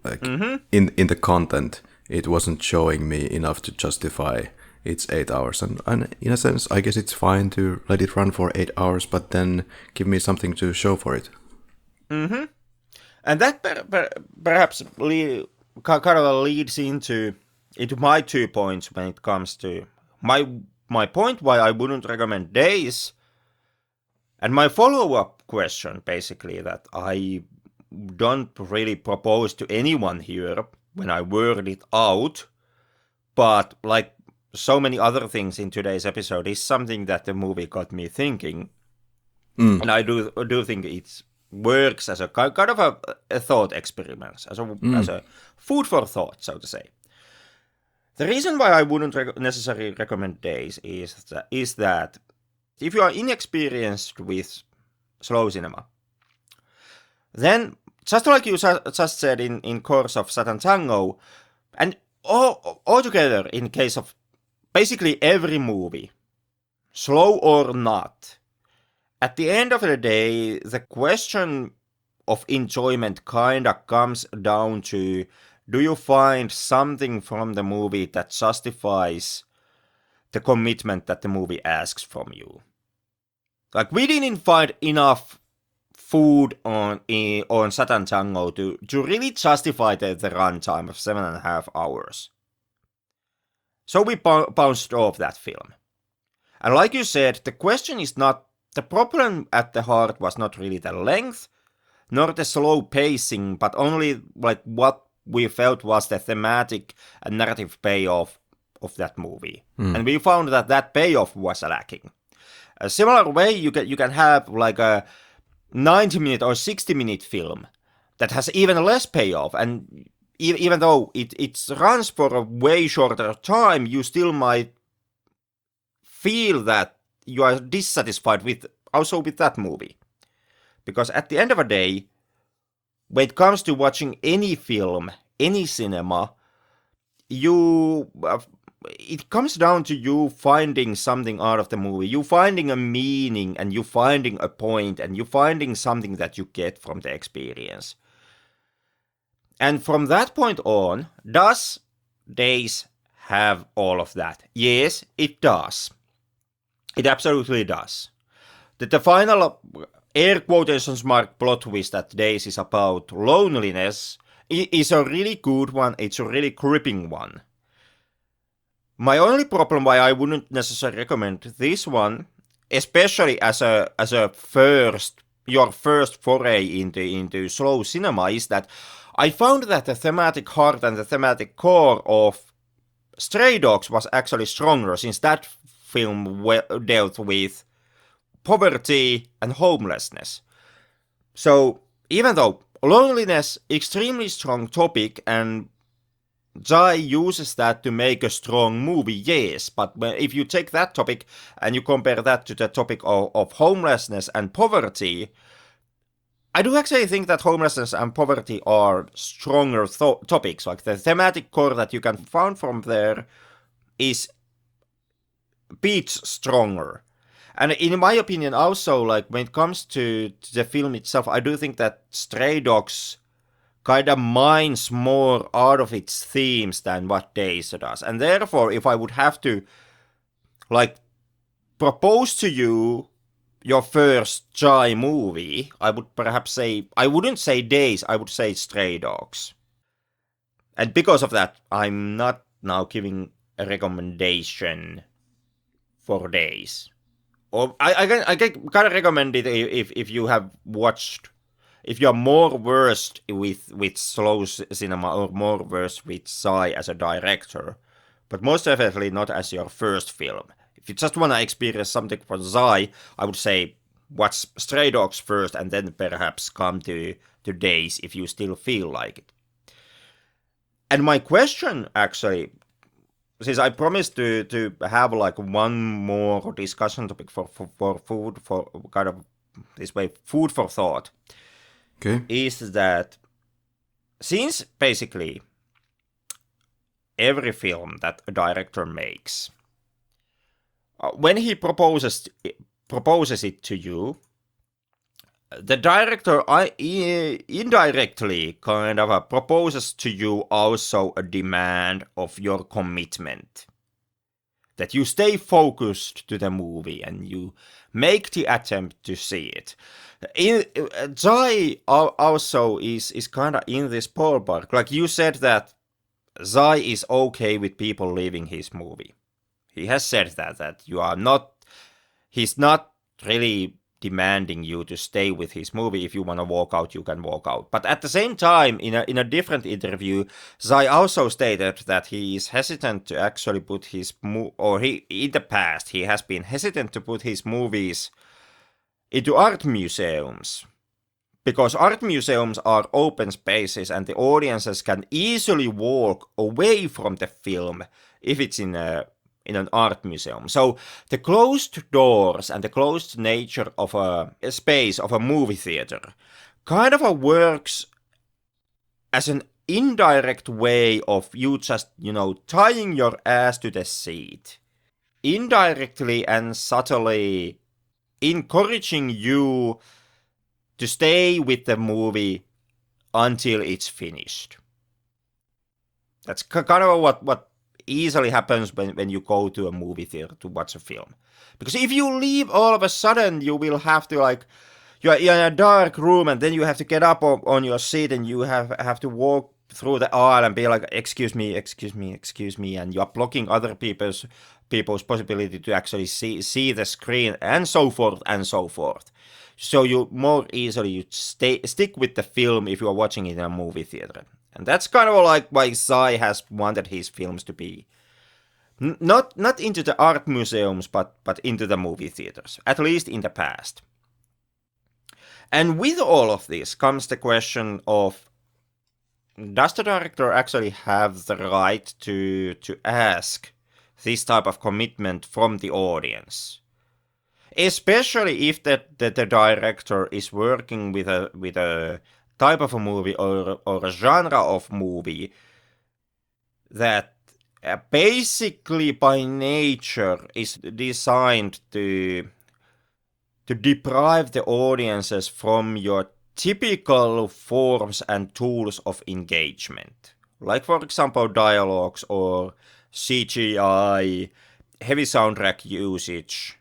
like in the content. It wasn't showing me enough to justify its 8 hours, and in a sense, I guess it's fine to let it run for 8 hours, but then give me something to show for it. And that perhaps kind of leads into my 2 points when it comes to my point why I wouldn't recommend Days, and my follow-up question, basically, that I don't really propose to anyone here when I word it out, but like so many other things in today's episode, is something that the movie got me thinking. And I do think it works as a kind of a thought experiment, as a food for thought, so to say. The reason why I wouldn't necessarily recommend Days is that if you are inexperienced with slow cinema, then just like you just said in course of Satan Tango, and altogether in case of basically every movie, slow or not, at the end of the day, the question of enjoyment kinda comes down to, do you find something from the movie that justifies the commitment that the movie asks from you? Like, we didn't find enough food on Satan Tango to really justify the runtime of 7.5 hours. So we bounced off that film. And like you said, the question is not, the problem at the heart was not really the length, nor the slow pacing, but only like what we felt was the thematic and narrative payoff of that movie. And we found that payoff was lacking. A similar way, you can have like a 90-minute or 60-minute film that has even less payoff, and even though it runs for a way shorter time, you still might feel that you are dissatisfied with that movie. Because at the end of the day, when it comes to watching any film, any cinema, it comes down to you finding something out of the movie, you finding a meaning, and you finding a point, and you finding something that you get from the experience. And from that point on, does Days have all of that? Yes, it does. It absolutely does. The final air quotations mark plot twist that Days is about loneliness is a really good one. It's a really gripping one. My only problem why I wouldn't necessarily recommend this one, especially as a your first foray into slow cinema, is that I found that the thematic heart and the thematic core of Stray Dogs was actually stronger, since that film dealt with poverty and homelessness. So even though loneliness, extremely strong topic, and Tsai uses that to make a strong movie, yes, but if you take that topic and you compare that to the topic of homelessness and poverty, I do actually think that homelessness and poverty are stronger topics. Like the thematic core that you can find from there is beats stronger. And in my opinion also, like when it comes to the film itself, I do think that Stray Dogs kind of mines more out of its themes than what Days does. And therefore, if I would have to like propose to you your first Tsai movie, I would perhaps say, I wouldn't say Days, I would say Stray Dogs. And because of that, I'm not now giving a recommendation for Days. Or I can kind of recommend it if you have watched, if you're more versed with slow cinema or more versed with Tsai as a director, but most definitely not as your first film. If you just want to experience something from Tsai, I would say watch Stray Dogs first and then perhaps come to Days if you still feel like it. And my question, actually, since I promised to have like one more discussion topic for food, for kind of this way, food for thought, Okay. is that since basically every film that a director makes, when he proposes it to you, the director indirectly kind of proposes to you also a demand of your commitment. That you stay focused to the movie and you make the attempt to see it. Tsai also is kind of in this ballpark. Like you said that Tsai is okay with people leaving his movie. He has said that he's not really demanding you to stay with his movie. If you want to walk out, you can walk out. But at the same time, in a different interview, Tsai also stated that he is hesitant to actually put his in the past he has been hesitant to put his movies into art museums, because art museums are open spaces and the audiences can easily walk away from the film if it's in an art museum. So the closed doors and the closed nature of a space of a movie theater kind of works as an indirect way of you just, tying your ass to the seat. Indirectly and subtly encouraging you to stay with the movie until it's finished. That's kind of what easily happens when you go to a movie theater to watch a film. Because if you leave all of a sudden, you will have to you're in a dark room and then you have to get up on your seat and you have to walk through the aisle and be like, excuse me, and you're blocking other people's possibility to actually see the screen and so forth and so forth. So you more easily stick with the film if you are watching it in a movie theater. And that's kind of like why Tsai has wanted his films to be not into the art museums, but into the movie theaters, at least in the past. And with all of this comes the question of, does the director actually have the right to ask this type of commitment from the audience? Especially if the director is working with a type of a movie or a genre of movie that basically by nature is designed to deprive the audiences from your typical forms and tools of engagement. Like, for example, dialogues or CGI, heavy soundtrack usage.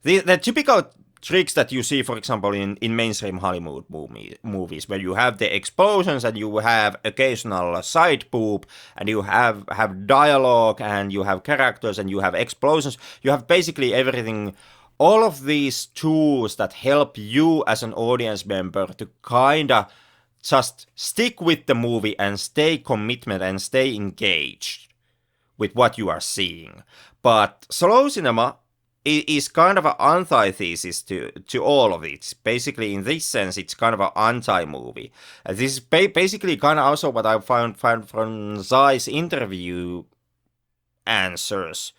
The typical tricks that you see, for example, in mainstream Hollywood movies, where you have the explosions and you have occasional side boob and you have dialogue and you have characters and you have explosions. You have basically everything. All of these tools that help you as an audience member to kind of just stick with the movie and stay committed and stay engaged with what you are seeing. But slow cinema is kind of an antithesis to all of it. Basically, in this sense, it's kind of an anti-movie. This is basically kind of also what I found from Tsai's interview answers,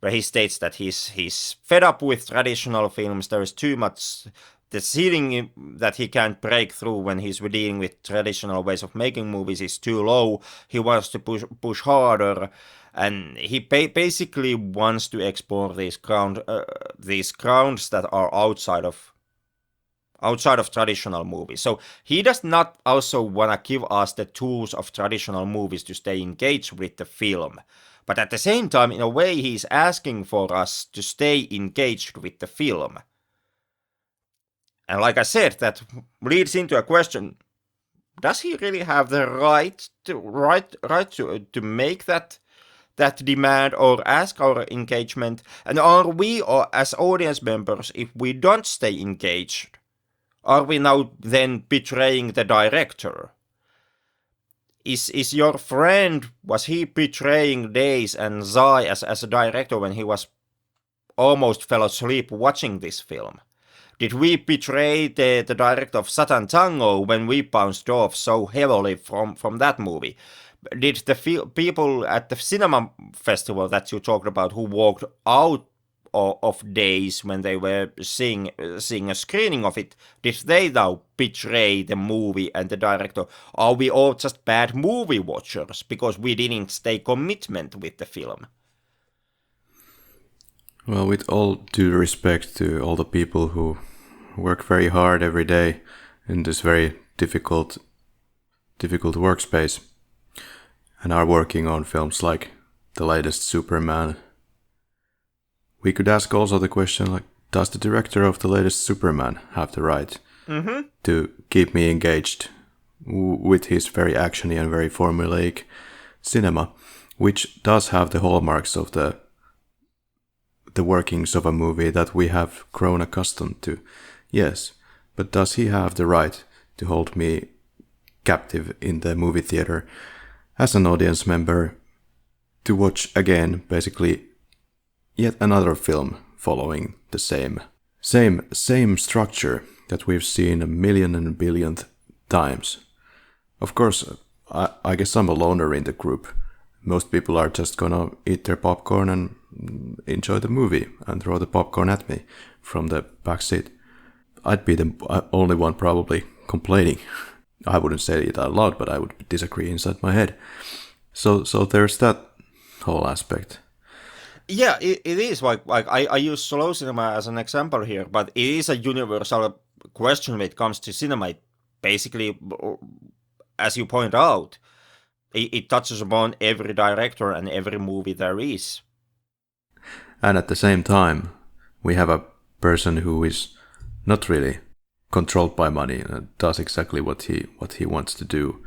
where he states that he's fed up with traditional films. There is too much. The ceiling that he can't break through when he's dealing with traditional ways of making movies is too low. He wants to push harder, and he basically wants to explore these grounds that are outside of traditional movies. So he does not also want to give us the tools of traditional movies to stay engaged with the film. But at the same time, in a way, he's asking for us to stay engaged with the film. And like I said, that leads into a question: does he really have the right to make that demand or ask our engagement? And are we, or as audience members, if we don't stay engaged, are we now then betraying the director? Is your friend, was he betraying Days and Tsai as a director when he was almost fell asleep watching this film? Did we betray the director of Satan Tango when we bounced off so heavily from that movie? Did the people at the cinema festival that you talked about who walked out of Days when they were seeing a screening of it, did they now betray the movie and the director? Are we all just bad movie watchers because we didn't stay commitment with the film? Well, with all due respect to all the people who work very hard every day in this very difficult workspace and are working on films like the latest Superman, we could ask also the question, like, does the director of the latest Superman have the right to keep me engaged with his very actiony and very formulaic cinema, which does have the hallmarks of the workings of a movie that we have grown accustomed to? Yes, but does he have the right to hold me captive in the movie theater as an audience member to watch again, basically, yet another film following the same structure that we've seen a million and billionth times? Of course, I guess I'm a loner in the group. Most people are just gonna eat their popcorn and enjoy the movie and throw the popcorn at me from the back seat. I'd be the only one probably complaining. I wouldn't say it out loud, but I would disagree inside my head. So there's that whole aspect. Yeah, it is. Like I use slow cinema as an example here, but it is a universal question when it comes to cinema. It basically, as you point out, it touches upon every director and every movie there is. And at the same time, we have a person who is not really controlled by money and does exactly what he wants to do.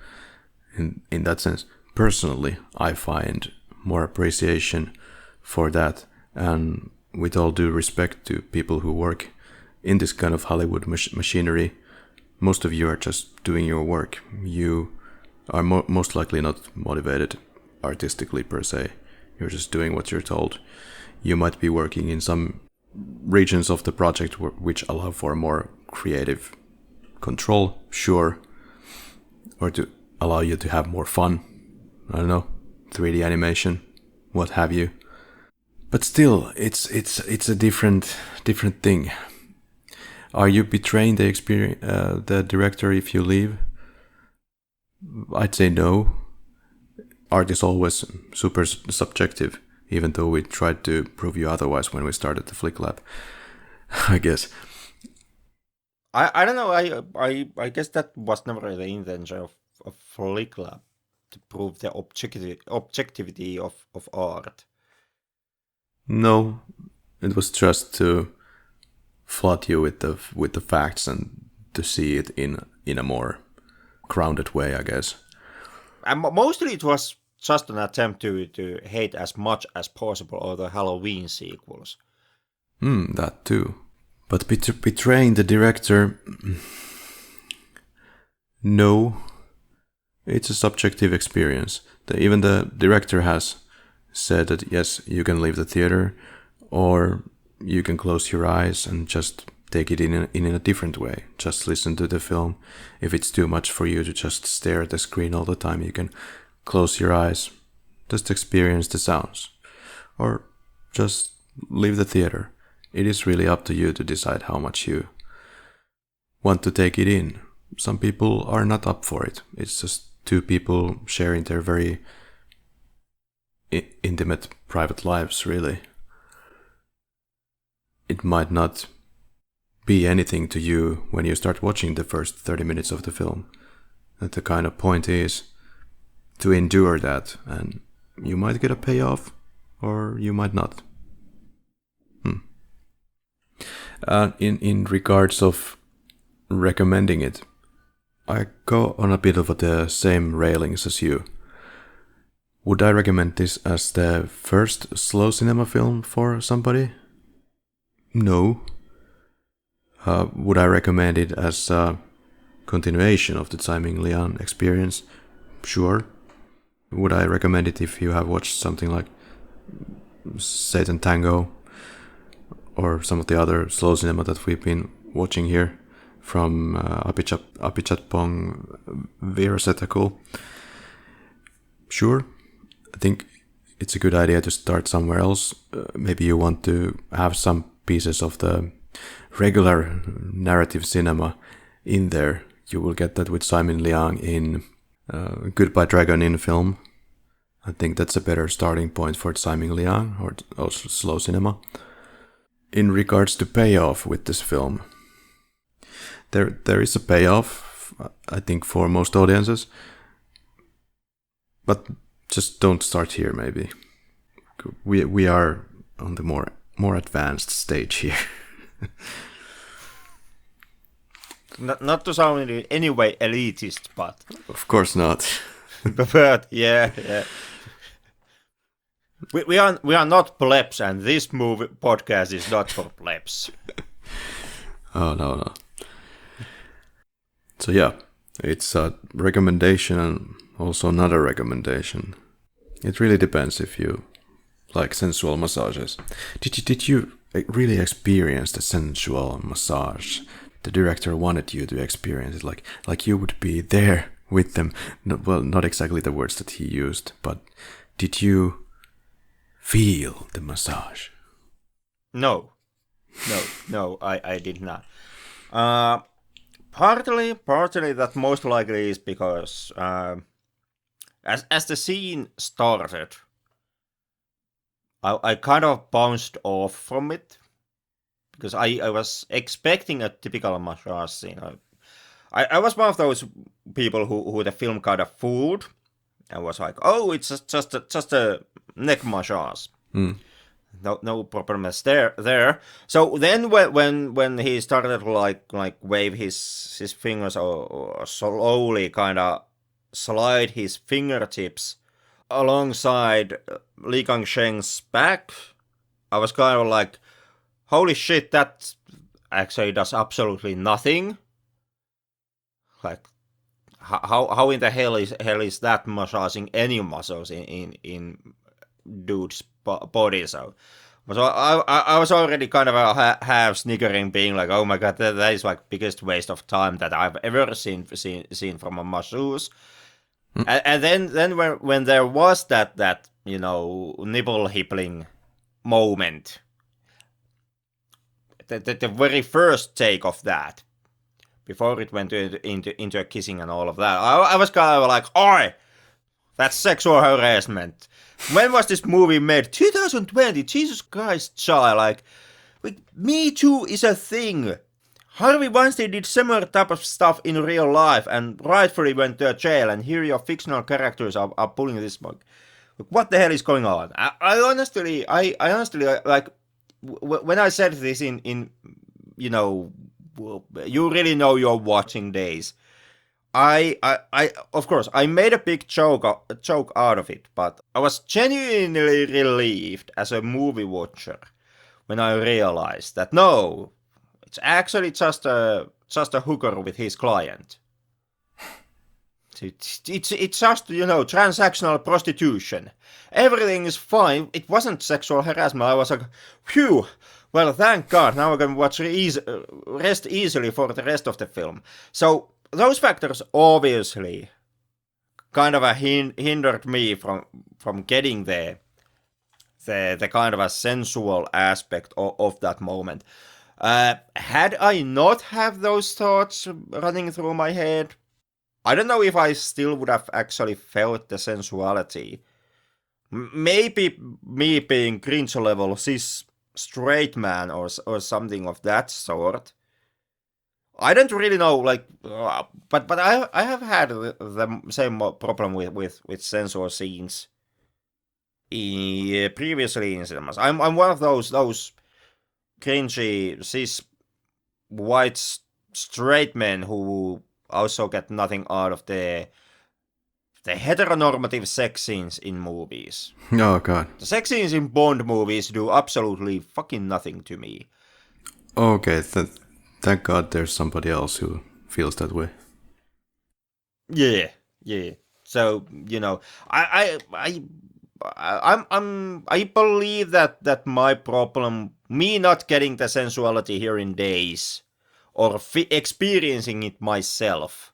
In that sense, personally, I find more appreciation for that. And with all due respect to people who work in this kind of Hollywood machinery, most of you are just doing your work. You are most likely not motivated artistically per se. You're just doing what you're told. You might be working in some regions of the project which allow for more creative control, sure, or to allow you to have more fun. I don't know, 3D animation, what have you. But still, it's a different thing. Are you betraying the experience, the director, if you leave? I'd say no. Art is always super subjective, even though we tried to prove you otherwise when we started the Flick Lab, I guess. I don't know. I guess that was never the intention of Flick Lab, to prove the objectivity of art. No, it was just to flood you with the facts and to see it in a more grounded way, I guess. And mostly it was just an attempt to hate as much as possible all the Halloween sequels. That too. But betraying the director... No. It's a subjective experience. Even the director has said that yes, you can leave the theater, or you can close your eyes and just take it in a different way. Just listen to the film. If it's too much for you to just stare at the screen all the time, you can close your eyes, just experience the sounds, or just leave the theater. It is really up to you to decide how much you want to take it in. Some people are not up for it. It's just two people sharing their very intimate private lives, really. It might not be anything to you when you start watching the first 30 minutes of the film. That the kind of point is to endure that, and you might get a payoff, or you might not. In regards of recommending it, I go on a bit of the same railings as you. Would I recommend this as the first slow cinema film for somebody? No. Would I recommend it as a continuation of the Tsai Ming-liang experience? Sure. Would I recommend it if you have watched something like Satan Tango or some of the other slow cinema that we've been watching here from Apichatpong Virasetakul? Sure. I think it's a good idea to start somewhere else. Maybe you want to have some pieces of the regular narrative cinema in there. You will get that with Tsai Ming-liang in Goodbye Dragon Inn film. I think that's a better starting point for Tsai Ming-liang or also slow cinema. In regards to payoff with this film, there is a payoff, I think, for most audiences. But just don't start here, maybe. We are on the more advanced stage here. Not to sound in any way elitist, but of course not. But yeah. We are not plebs, and this movie podcast is not for plebs. Oh no. So yeah, it's a recommendation and also not a recommendation. It really depends if you like sensual massages. Did you really experience the sensual massage? The director wanted you to experience it, like you would be there with them. Well, not exactly the words that he used, but did you feel the massage? No, I did not. Partly that most likely is because as the scene started, I kind of bounced off from it because I was expecting a typical massage scene. I was one of those people who the film kind of fooled and was like, oh, it's just a neck massage. No problems there. So then when he started like wave his fingers or slowly kind of slide his fingertips alongside Li Kangsheng's back, I was kind of like, holy shit, that actually does absolutely nothing. Like, how in the hell is that massaging any muscles in dude's body? So I was already kind of half sniggering, being like, oh my god, that is like biggest waste of time that I've ever seen from a masseuse. And then when there was that nipple hippling moment, the very first take of that, before it went into a kissing and all of that. I was kind of like, oi, that's sexual harassment. When was this movie made? 2020. Jesus Christ, Tsai. Like, Me Too is a thing. Harvey Weinstein did similar type of stuff in real life and rightfully went to jail, and here your fictional characters are pulling this mug. What the hell is going on? I honestly, like, when I said this in you know, you really know you're watching days. I of course I made a big joke out of it, but I was genuinely relieved as a movie watcher when I realized that no, it's actually just a hooker with his client. It's just, transactional prostitution. Everything is fine. It wasn't sexual harassment. I was like, phew. Well, thank God. Now I can rest easily for the rest of the film. So those factors obviously kind of hindered me from getting the kind of a sensual aspect of that moment. Had I not have those thoughts running through my head, I don't know if I still would have actually felt the sensuality. Maybe me being cringe level cis straight man or something of that sort. I don't really know, like, but I have had the same problem with sensual scenes previously in cinemas. I'm one of those cringy cis white straight men who also get nothing out of the heteronormative sex scenes in movies. Oh God. The sex scenes in Bond movies do absolutely fucking nothing to me. Okay, thank God there's somebody else who feels that way. Yeah. So, I believe that my problem, me not getting the sensuality here in days, or experiencing it myself,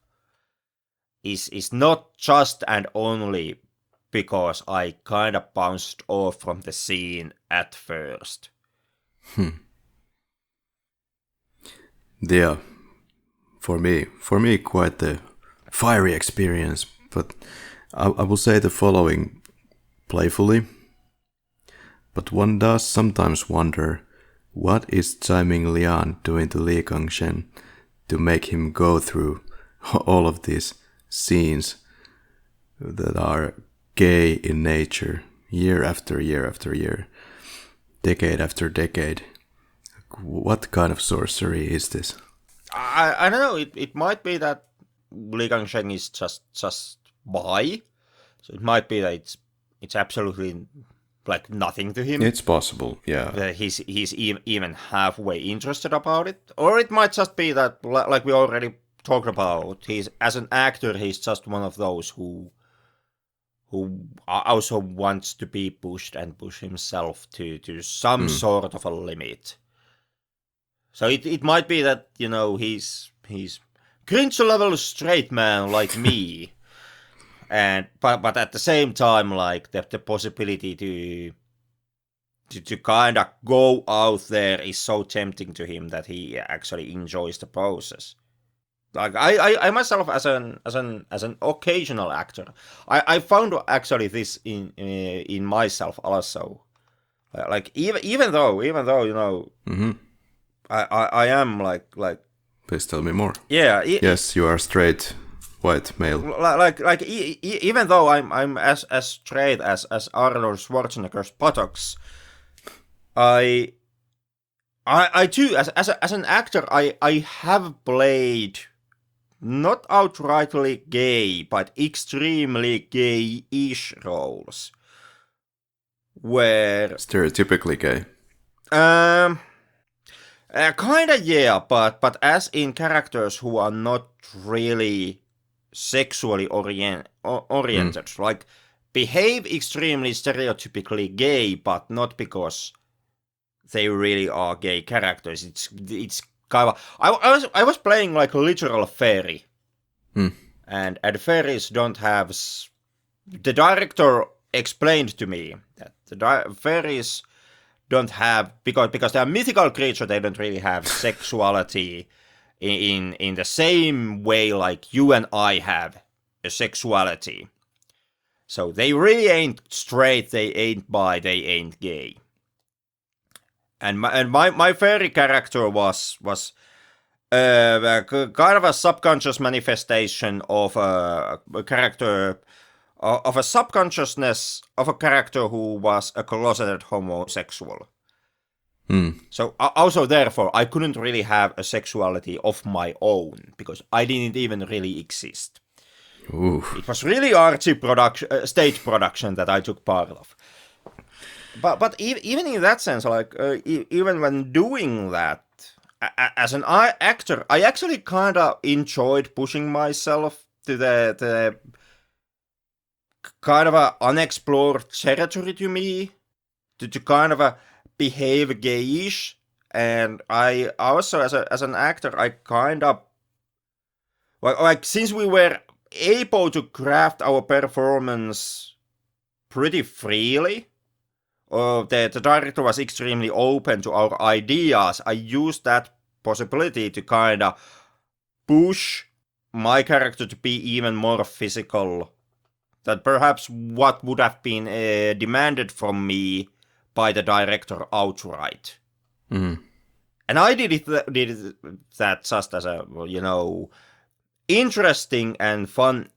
is not just and only because I kind of bounced off from the scene at first. Yeah, for me, quite the fiery experience. But I will say the following playfully. But one does sometimes wonder, what is Tsai Ming-liang doing to Li Gangshen to make him go through all of these scenes that are gay in nature, year after year after year, decade after decade? What kind of sorcery is this? I don't know. It might be that Li Gangshen is just bi, so it might be that it's absolutely like nothing to him. It's possible, yeah. That he's even halfway interested about it, or it might just be that, like we already talked about, he's as an actor, he's just one of those who also wants to be pushed and push himself to some sort of a limit. So it might be that, he's cringe level straight man like me, and but at the same time, like the possibility to kind of go out there is so tempting to him that he actually enjoys the process. Like I myself, as an occasional actor, I found actually this in myself also. Like even though I am like. Please tell me more. Yeah. Yes, you are straight white male. Like even though I'm as straight as Arnold Schwarzenegger's buttocks, I too, as an actor, I have played not outrightly gay, but extremely gay-ish roles, where Stereotypically gay. Kinda, yeah, but as in characters who are not really sexually oriented, like behave extremely stereotypically gay, but not because they really are gay characters. It's kind of, I was playing like a literal fairy, and fairies don't have. The director explained to me that the fairies don't have, because they're mythical creatures, they don't really have sexuality in the same way like you and I have a sexuality. So they really ain't straight, they ain't bi, they ain't gay. And my fairy character was kind of a subconscious manifestation of a character, of a subconsciousness of a character who was a closeted homosexual. So also therefore I couldn't really have a sexuality of my own because I didn't even really exist. Oof. It was really artsy stage production that I took part of. But even in that sense, like even when doing that, as an actor, I actually kind of enjoyed pushing myself to the kind of a unexplored territory to me, to kind of a behave gayish. And I also, as an actor, I kind of like since we were able to craft our performance pretty freely. The director was extremely open to our ideas. I used that possibility to kind of push my character to be even more physical than perhaps what would have been demanded from me by the director outright. Mm. And I did that just as a, interesting and fun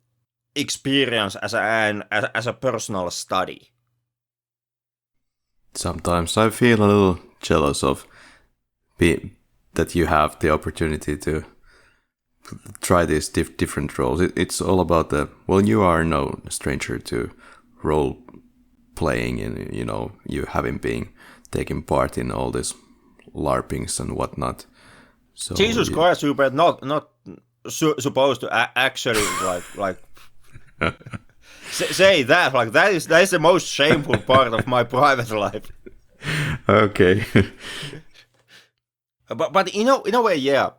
experience as a personal study. Sometimes I feel a little jealous of that you have the opportunity to try these different roles. It's all about you are no stranger to role playing and, you having been taking part in all this LARPings and whatnot. So Jesus Christ, you were not supposed to actually like say that. Like that is the most shameful part of my private life. Okay. But in a way, yeah.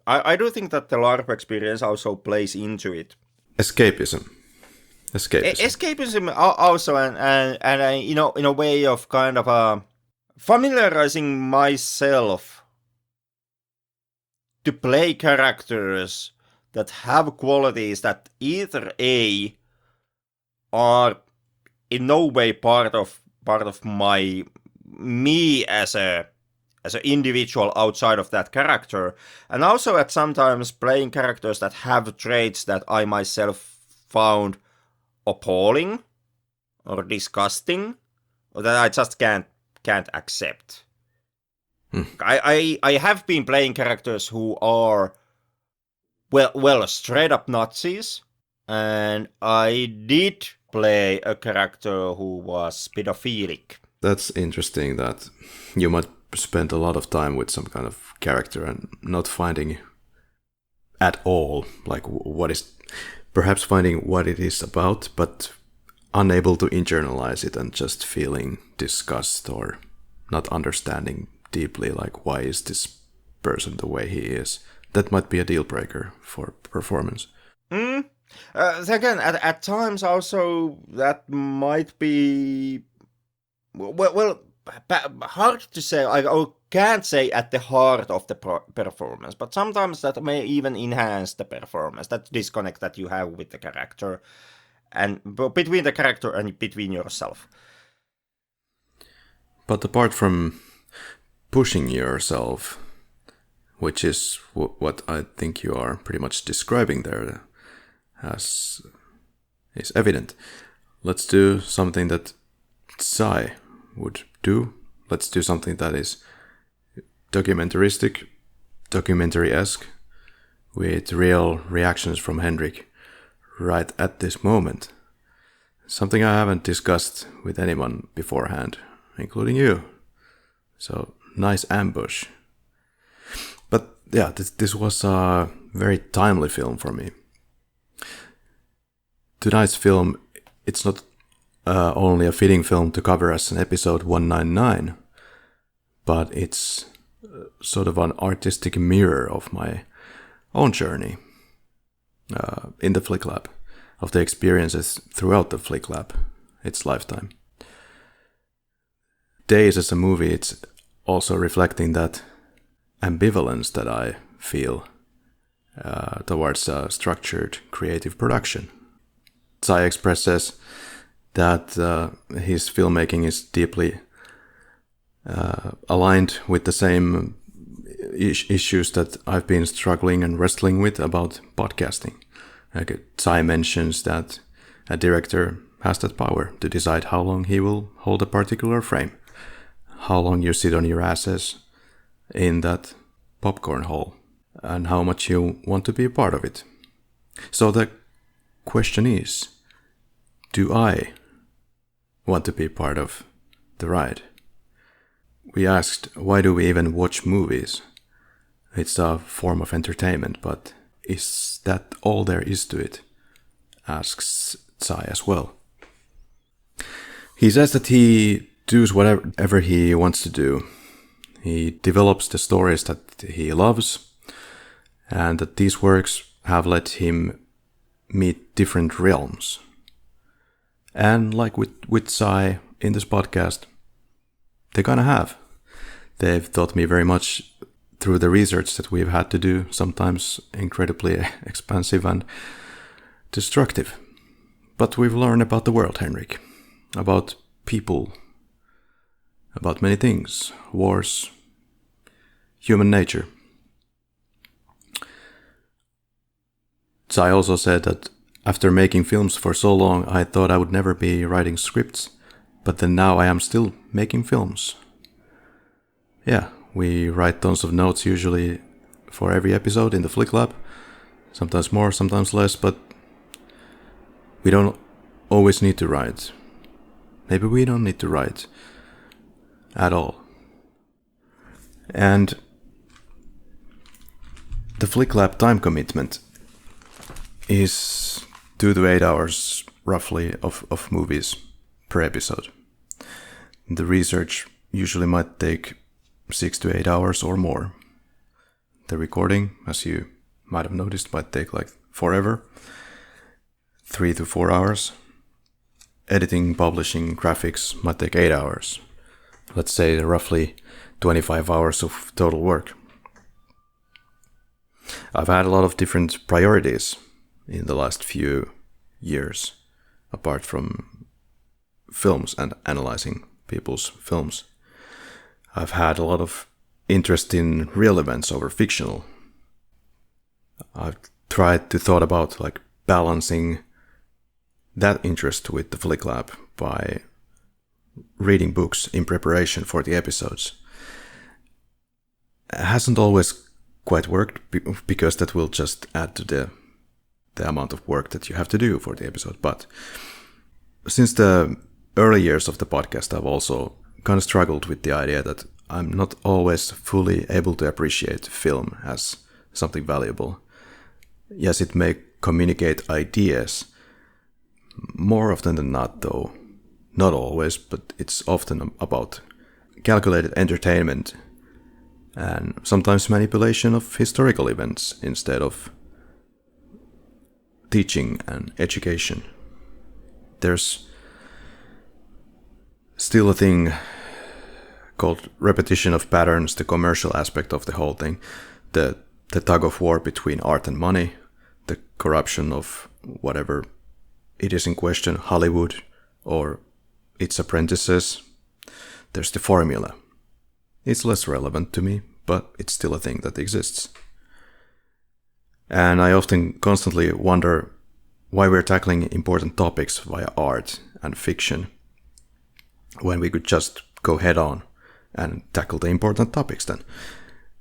I do think that the LARP experience also plays into it. Escapism also, and in a way of kind of familiarizing myself to play characters that have qualities that either are in no way part of me as an individual outside of that character, and also at sometimes playing characters that have traits that I myself found appalling or disgusting, or that I just can't accept. I have been playing characters who are well straight up Nazis, and I did play a character who was pedophilic. That's interesting that you might spend a lot of time with some kind of character and not finding at all like what is, perhaps finding what it is about, but unable to internalize it and just feeling disgust or not understanding deeply like why is this person the way he is. That might be a deal breaker for performance. Again, at times also that might be hard to say. I can't say at the heart of the performance, but sometimes that may even enhance the performance. That disconnect that you have with the character, and between the character and between yourself. But apart from pushing yourself, which is what I think you are pretty much describing there, as is evident, let's do something that Tsai would do. Let's do something that is documentary-esque, with real reactions from Henrik right at this moment. Something I haven't discussed with anyone beforehand, including you. So, nice ambush. But yeah, this was a very timely film for me. Tonight's film, it's not only a fitting film to cover as an episode 199, but it's sort of an artistic mirror of my own journey in the Flick Lab, of the experiences throughout the Flick Lab, its lifetime. Days as a movie, it's also reflecting that ambivalence that I feel towards structured creative production. Tsai expresses that his filmmaking is deeply aligned with the same issues that I've been struggling and wrestling with about podcasting. Like Tsai mentions that a director has that power to decide how long he will hold a particular frame, how long you sit on your asses in that popcorn hole, and how much you want to be a part of it. So the question is, do I want to be part of the ride? We asked, why do we even watch movies? It's a form of entertainment, but is that all there is to it? Asks Tsai as well. He says that he does whatever he wants to do. He develops the stories that he loves, and that these works have let him meet different realms. And like with Tsai in this podcast, they kind of have. They've taught me very much through the research that we've had to do, sometimes incredibly expensive and destructive. But we've learned about the world, Henrik, about people, about many things, wars, human nature. Tsai also said that after making films for so long, I thought I would never be writing scripts, but then now I am still making films. Yeah, we write tons of notes usually for every episode in the Flick Lab, sometimes more, sometimes less, but we don't always need to write. Maybe we don't need to write at all. And the Flick Lab time commitment is 2 to 8 hours roughly of movies per episode. The research usually might take 6 to 8 hours or more. The recording, as you might have noticed, might take like forever, 3 to 4 hours. Editing, publishing, graphics might take 8 hours. Let's say roughly 25 hours of total work. I've had a lot of different priorities in the last few years, apart from films and analyzing people's films. I've had a lot of interest in real events over fictional. I've tried to thought about like balancing that interest with the Flick Lab by reading books in preparation for the episodes. It hasn't always quite worked because that will just add to the amount of work that you have to do for the episode. But since the early years of the podcast, I've also kind of struggled with the idea that I'm not always fully able to appreciate film as something valuable. Yes, it may communicate ideas. More often than not, though, not always, but it's often about calculated entertainment and sometimes manipulation of historical events instead of teaching and education. There's still a thing called repetition of patterns, the commercial aspect of the whole thing, the tug of war between art and money, the corruption of whatever it is in question, Hollywood or its apprentices. There's the formula. It's less relevant to me, but it's still a thing that exists. And I often constantly wonder why we're tackling important topics via art and fiction when we could just go head on and tackle the important topics then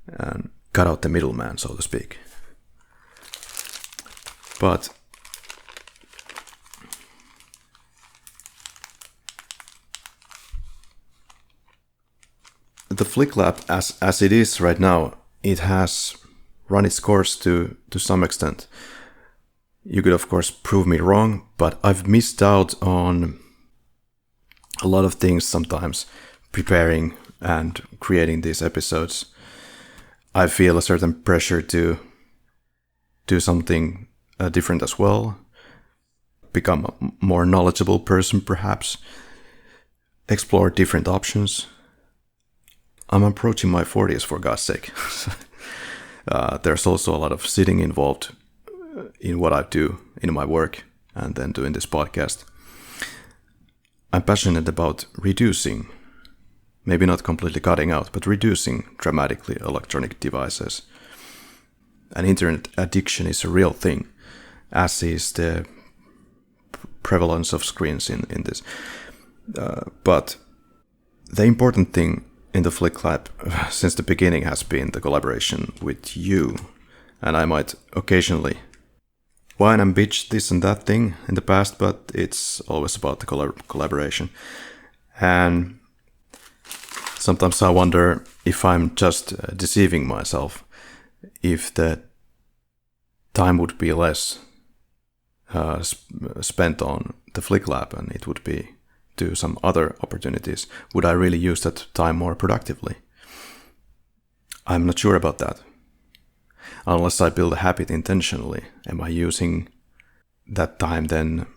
and cut out the middleman, so to speak. But the Flick Lab, as it is right now, it has run its course to some extent. You could of course prove me wrong, but I've missed out on a lot of things sometimes preparing and creating these episodes. I feel a certain pressure to do something different as well, become a more knowledgeable person perhaps, explore different options. I'm approaching my 40s, for God's sake. There's also a lot of sitting involved in what I do in my work and then doing this podcast. I'm passionate about reducing, maybe not completely cutting out, but reducing dramatically electronic devices. And internet addiction is a real thing, as is the prevalence of screens in this. But the important thing in the Flick Lab since the beginning has been the collaboration with you. And I might occasionally whine and bitch this and that thing in the past, but it's always about the collaboration. And sometimes I wonder if I'm just deceiving myself, if the time would be less spent on the Flick Lab and it would be to some other opportunities. Would I really use that time more productively? I'm not sure about that. Unless I build a habit intentionally, am I using that time then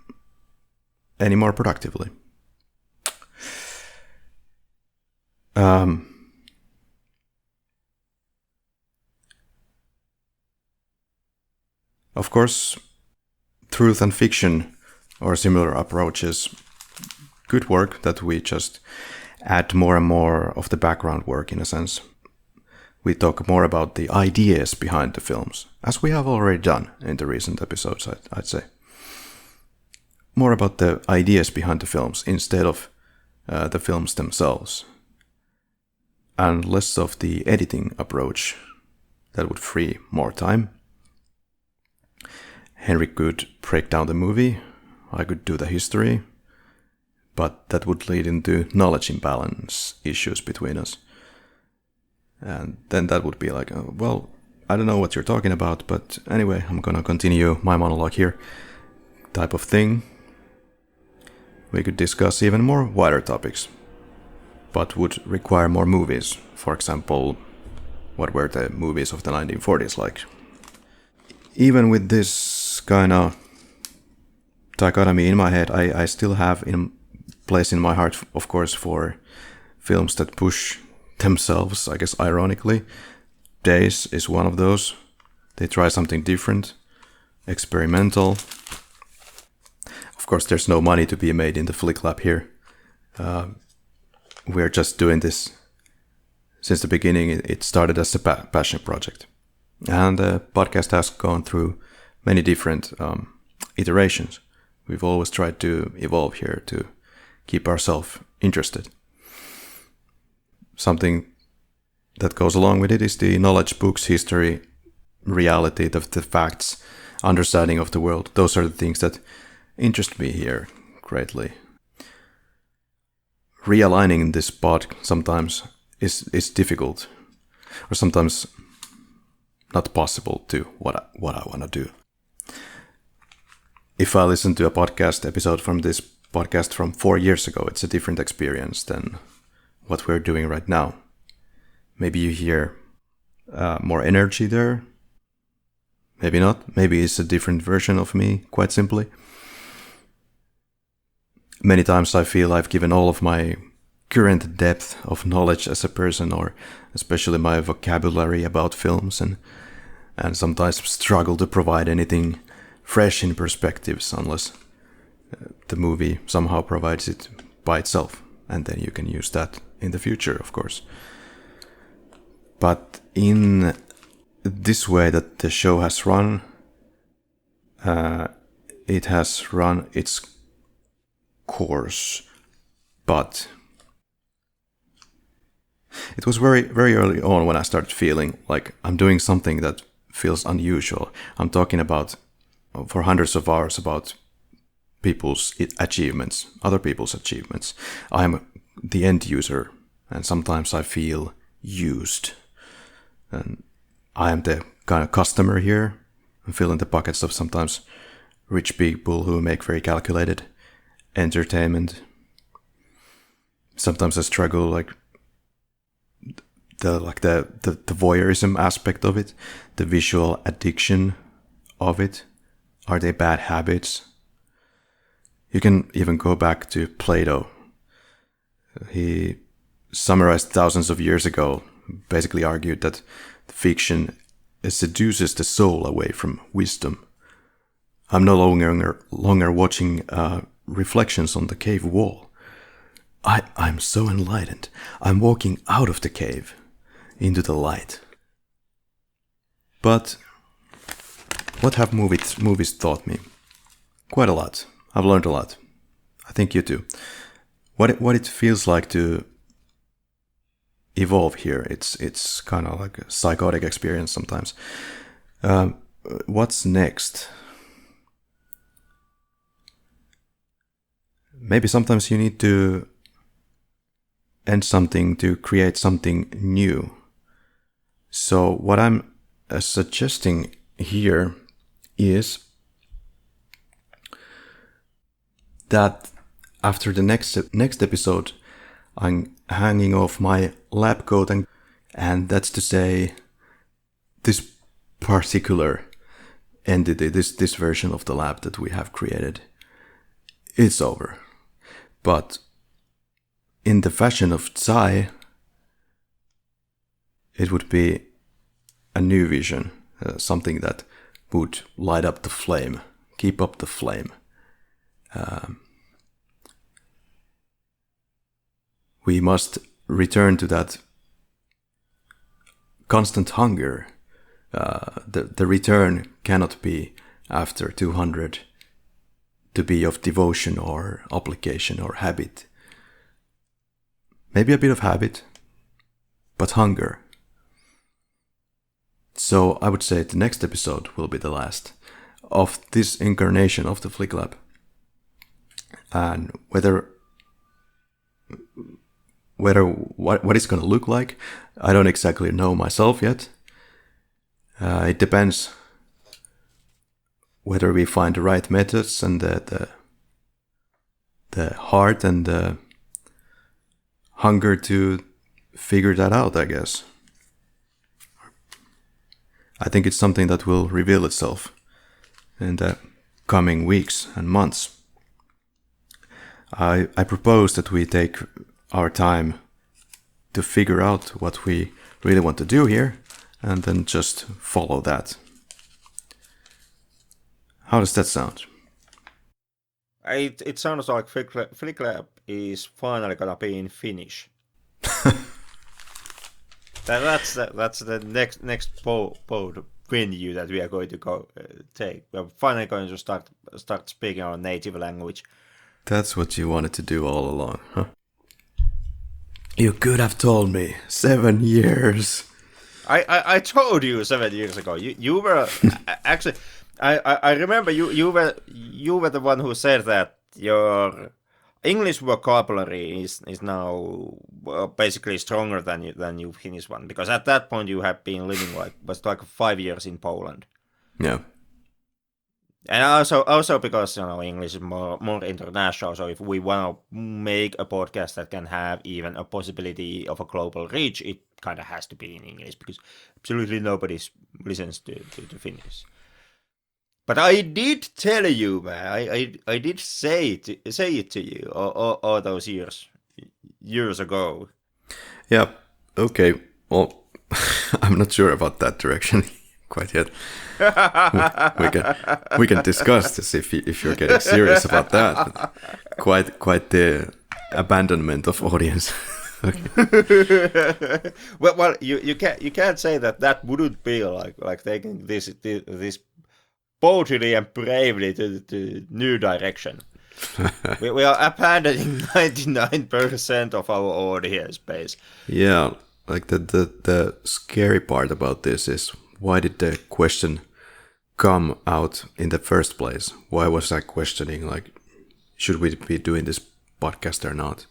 any more productively? Of course, truth and fiction or similar approaches could work, that we just add more and more of the background work in a sense. We talk more about the ideas behind the films, as we have already done in the recent episodes, I'd say. More about the ideas behind the films instead of the films themselves. And less of the editing approach that would free more time. Henrik could break down the movie, I could do the history, but that would lead into knowledge imbalance issues between us. And then that would be like, well, I don't know what you're talking about, but anyway, I'm gonna continue my monologue here type of thing. We could discuss even more wider topics, but would require more movies. For example, what were the movies of the 1940s like? Even with this kind of dichotomy in my head, I still have in place in my heart, of course, for films that push themselves, I guess ironically. Days is one of those. They try something different, experimental. Of course, there's no money to be made in the Flick Lab here. We're just doing this since the beginning. It started as a passion project. And the podcast has gone through many different iterations. We've always tried to evolve here to keep ourselves interested. Something that goes along with it is the knowledge, books, history, reality, the facts, understanding of the world. Those are the things that interest me here greatly. Realigning this pod sometimes is difficult, or sometimes not possible to what I want to do. If I listen to a podcast episode from this podcast from 4 years ago, it's a different experience than what we're doing right now. Maybe you hear more energy there. Maybe not. Maybe it's a different version of me, quite simply. Many times I feel I've given all of my current depth of knowledge as a person, or especially my vocabulary about films, and sometimes struggle to provide anything fresh in perspectives unless the movie somehow provides it by itself, and then you can use that in the future, of course. But in this way that the show has run, it has run its course, but it was very, very early on when I started feeling like I'm doing something that feels unusual. I'm talking about, for hundreds of hours, about people's achievements, other people's achievements. I'm the end user, and sometimes I feel used. And I am the kind of customer here. I'm filling the pockets of sometimes rich people who make very calculated entertainment. Sometimes I struggle like the voyeurism aspect of it, the visual addiction of it. Are they bad habits? You can even go back to Plato. He summarized thousands of years ago, basically argued that fiction seduces the soul away from wisdom. I'm no longer watching reflections on the cave wall. I'm so enlightened. I'm walking out of the cave into the light. But what have movies taught me? Quite a lot. I've learned a lot. I think you too. What it feels like to evolve here. It's kind of like a psychotic experience sometimes. What's next? Maybe sometimes you need to end something to create something new. So what I'm suggesting here is that after the next episode, I'm hanging off my lab coat, and that's to say, this particular entity, this version of the lab that we have created, it's over. But in the fashion of Tsai, it would be a new vision, something that would light up the flame, keep up the flame. We must return to that constant hunger. The return cannot be after 200 to be of devotion or obligation or habit. Maybe a bit of habit, but hunger. So I would say the next episode will be the last of this incarnation of the Flick Lab. And what it's going to look like, I don't exactly know myself yet. It depends whether we find the right methods and the heart and the hunger to figure that out, I guess. I think it's something that will reveal itself in the coming weeks and months. I propose that we take our time to figure out what we really want to do here and then just follow that. How does that sound? It sounds like Flick Lab is finally gonna be in Finnish. That's the next boat venue that we are going to take. We're finally going to start speaking our native language. That's what you wanted to do all along, huh? You could have told me 7 years. I told you 7 years ago. You were actually. I remember you were the one who said that your English vocabulary is now basically stronger than your Finnish one, because at that point you have been living like 5 years in Poland. Yeah. And also because English is more international. So if we want to make a podcast that can have even a possibility of a global reach, it kind of has to be in English, because absolutely nobody listens to Finnish. But I did tell you, man. I did say it to you all those years ago. Yeah. Okay. Well, I'm not sure about that direction quite yet. We can discuss this if you're getting serious about that. Quite the abandonment of audience. well, you can't say that wouldn't be like taking this boldly and bravely to new direction. we are abandoning 99% of our audience base. Yeah, like the scary part about this is, why did the question come out in the first place? Why was I questioning, like, should we be doing this podcast or not?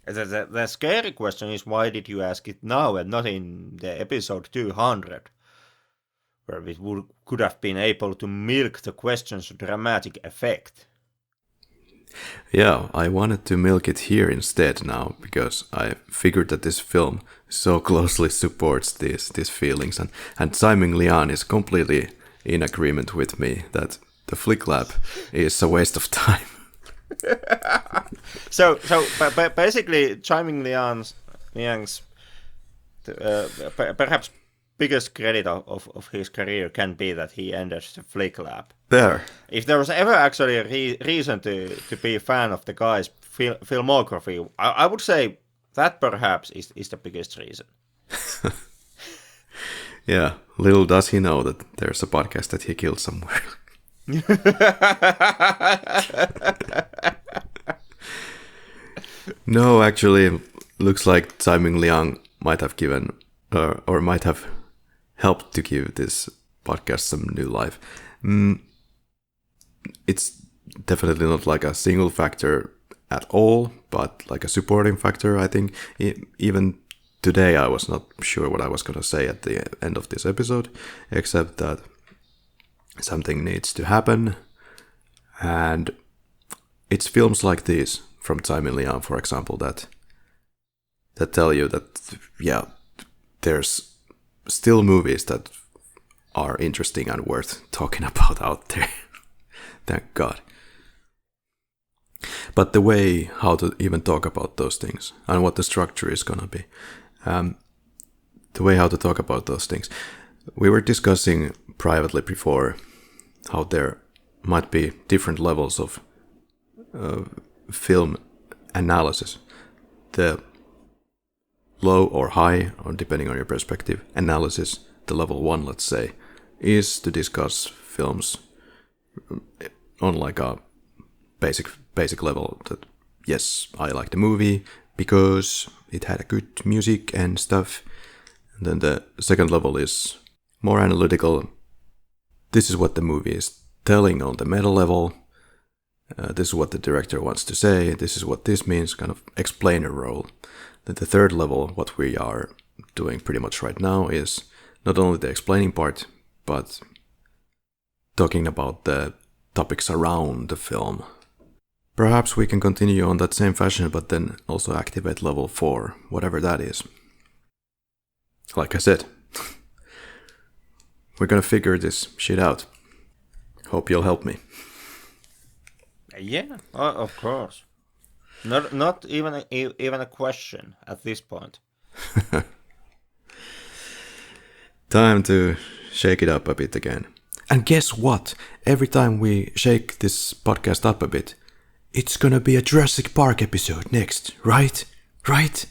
The scary question is, why did you ask it now and not in the episode 200? Where we could have been able to milk the question's dramatic effect. Yeah, I wanted to milk it here instead now, because I figured that this film so closely supports these feelings, and Tsai Ming-liang is completely in agreement with me that the Flick Lab is a waste of time. So basically, Tsai Ming-liang's perhaps biggest credit of his career can be that he ended the Flick Lab. There. If there was ever actually a reason to be a fan of the guy's filmography, I would say that perhaps is the biggest reason. Yeah, little does he know that there's a podcast that he killed somewhere. No, actually, looks like Tsai Ming-liang might have given, or might have helped to give this podcast some new life. It's definitely not like a single factor at all, but like a supporting factor, I think. Even today, I was not sure what I was going to say at the end of this episode, except that something needs to happen. And it's films like these from Tsai Ming-liang, for example, that tell you that, yeah, there's still movies that are interesting and worth talking about out there. Thank God. But the way how to even talk about those things and what the structure is gonna be, the way how to talk about those things, we were discussing privately before how there might be different levels of film analysis. The low or high, or depending on your perspective, analysis, the level 1, let's say, is to discuss films on like a basic level, that yes, I like the movie because it had a good music and stuff. And then the second level is more analytical. This is what the movie is telling on the meta level. This is what the director wants to say. This is what this means, kind of explainer role. Then the third level, what we are doing pretty much right now, is not only the explaining part, but talking about the topics around the film. Perhaps we can continue on that same fashion, but then also activate level 4, whatever that is. Like I said, we're gonna figure this shit out. Hope you'll help me. Yeah, of course. Not even a question at this point. Time to shake it up a bit again. And guess what? Every time we shake this podcast up a bit, it's gonna be a Jurassic Park episode next, right? Right?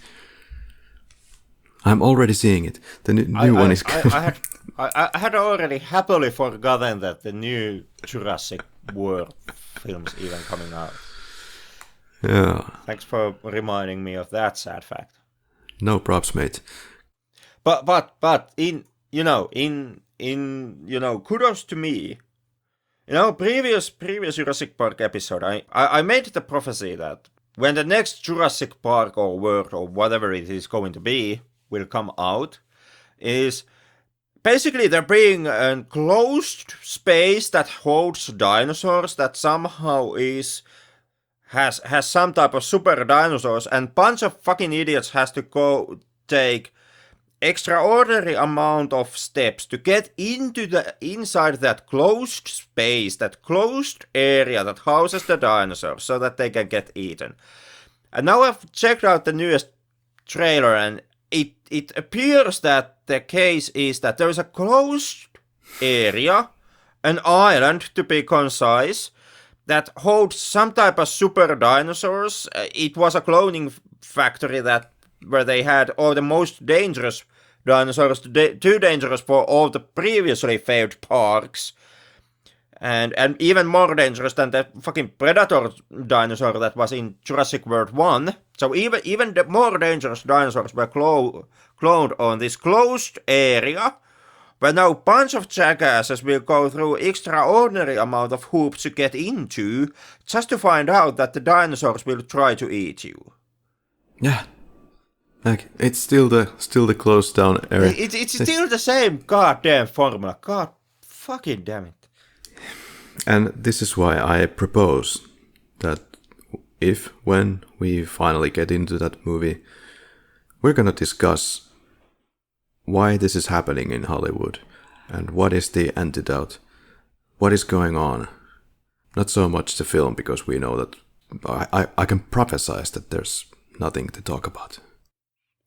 I'm already seeing it. The new one is coming. I had already happily forgotten that the new Jurassic World film's even coming out. Yeah. Thanks for reminding me of that sad fact. No props, mate. But in kudos to me. Previous Jurassic Park episode, I made the prophecy that when the next Jurassic Park or World or whatever it is going to be will come out, is basically there being a closed space that holds dinosaurs that somehow has some type of super dinosaurs, and bunch of fucking idiots has to go take extraordinary amount of steps to get inside that closed space, that closed area that houses the dinosaurs, so that they can get eaten. And now I've checked out the newest trailer, and it appears that the case is that there is a closed area, an island to be concise, that holds some type of super dinosaurs. It was a cloning factory where they had all the most dangerous dinosaurs, too dangerous for all the previously failed parks, and even more dangerous than the fucking Predator dinosaur that was in Jurassic World 1. So even the more dangerous dinosaurs were cloned on this closed area, where now a bunch of jackasses will go through extraordinary amount of hoops to get into, just to find out that the dinosaurs will try to eat you. Yeah. Like, it's still the closed down area. It's still the same goddamn formula. God fucking damn it. And this is why I propose that when we finally get into that movie, we're gonna discuss why this is happening in Hollywood and what is the antidote, what is going on. Not so much the film, because we know that I can prophesize that there's nothing to talk about.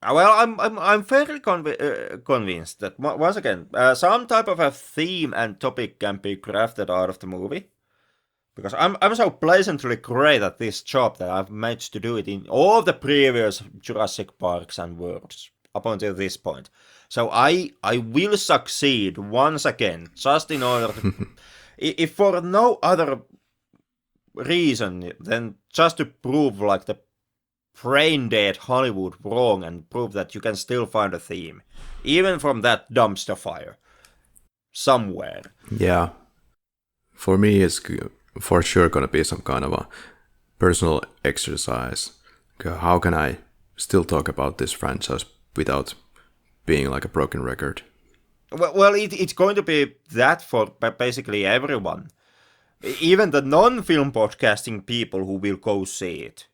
Well, I'm fairly convinced that once again, some type of a theme and topic can be crafted out of the movie. Because I'm so pleasantly great at this job that I've managed to do it in all the previous Jurassic Parks and worlds up until this point. So I will succeed once again, just in order to, if for no other reason than just to prove like the brain dead Hollywood wrong and prove that you can still find a theme, even from that dumpster fire somewhere. Yeah, for me it's for sure gonna be some kind of a personal exercise. How can I still talk about this franchise without being like a broken record? Well, it's going to be that for basically everyone, even the non-film podcasting people who will go see it.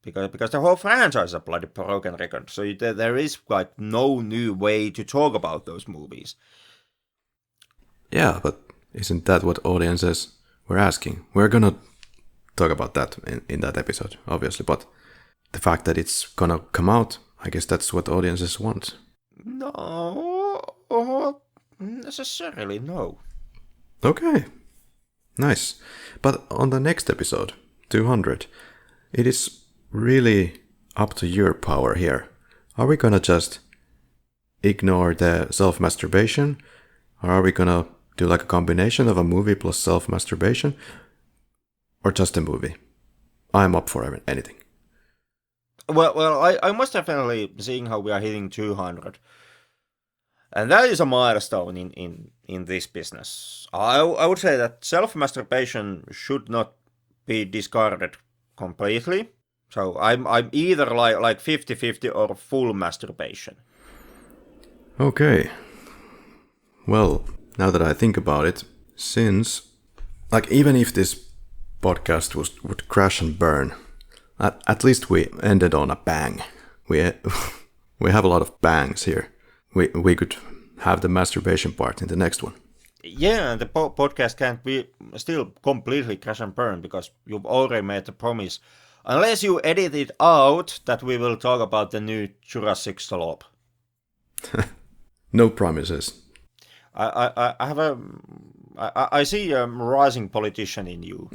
Because the whole franchise is a bloody broken record, so there is like no new way to talk about those movies. Yeah, but isn't that what audiences were asking? We're gonna talk about that in that episode, obviously, but the fact that it's gonna come out, I guess that's what audiences want. No, necessarily no. Okay, nice. But on the next episode, 200, it is really up to your power here. Are we gonna just ignore the self-masturbation? Or are we gonna do like a combination of a movie plus self-masturbation? Or just a movie? I'm up for anything. Well, I must definitely, seeing how we are hitting 200, and that is a milestone in this business. I would say that self-masturbation should not be discarded completely. So I'm either like 50-50 or full masturbation. Okay. Well, now that I think about it, since, like, even if this podcast would crash and burn, at least we ended on a bang. We have a lot of bangs here. We could have the masturbation part in the next one. Yeah, the podcast can't be still completely crash and burn because you've already made the promise. Unless you edit it out, that we will talk about the new Jurassic Slope. No promises. I see a rising politician in you.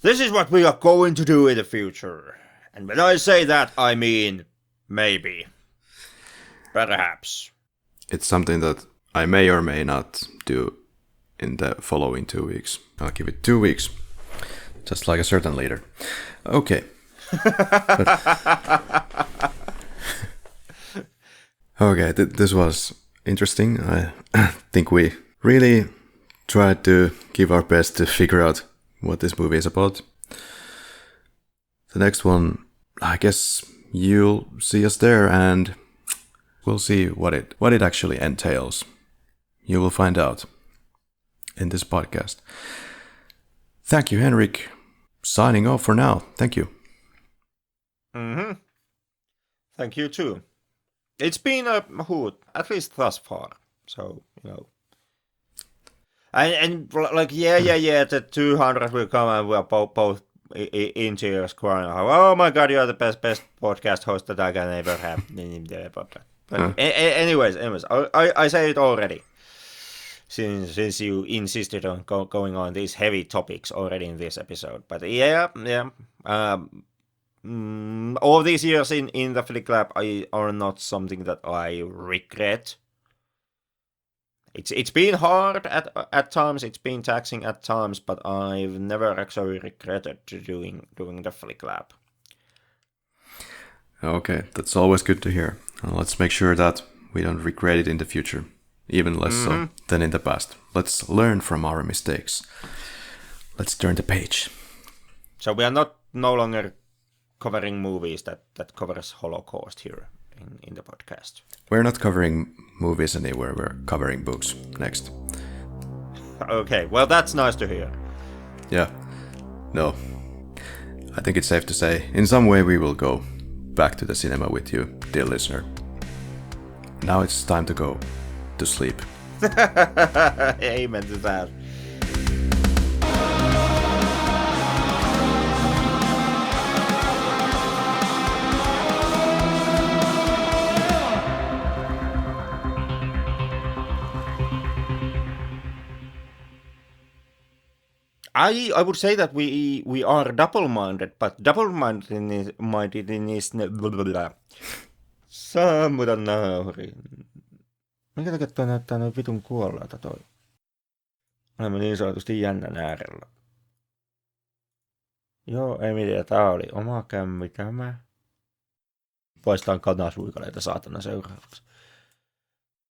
This is what we are going to do in the future. And when I say that, I mean maybe. Perhaps. It's something that I may or may not do in the following 2 weeks. I'll give it 2 weeks. Just like a certain leader. Okay. Okay, this was interesting. I think we really tried to give our best to figure out what this movie is about. The next one, I guess you'll see us there and we'll see what it actually entails. You will find out in this podcast. Thank you, Henrik. Signing off for now. Thank you. Mm-hmm. Thank you too. It's been a hoot, at least thus far. So, you know. And like, the 200 will come and we're both in tears crying. Oh my god, you are the best podcast host that I can ever have. But anyways, I say it already. Since you insisted on going on these heavy topics already in this episode. But all these years in the Flick Lab are not something that I regret. It's been hard at times, it's been taxing at times, but I've never actually regretted doing the Flick Lab. Okay, that's always good to hear. Let's make sure that we don't regret it in the future. Even less so than in the past. Let's learn from our mistakes. Let's turn the page. So we are no longer covering movies that covers Holocaust here in the podcast. We're not covering movies anywhere. We're covering books next. Okay, well that's nice to hear. Yeah. No. I think it's safe to say, in some way we will go back to the cinema with you, dear listener. Now it's time to go to sleep. Amen to that. I would say that we are double-minded, but double-mindedness... Sammuta nauri. Minkä takia toi näyttää noin vitun kuolleelta toi? Olemme niin sanotusti jännän äärellä. Joo, ei mitään. Tää oli oma kämmi tämä. Poistaan kanasuikaleita saatana seuraavaksi.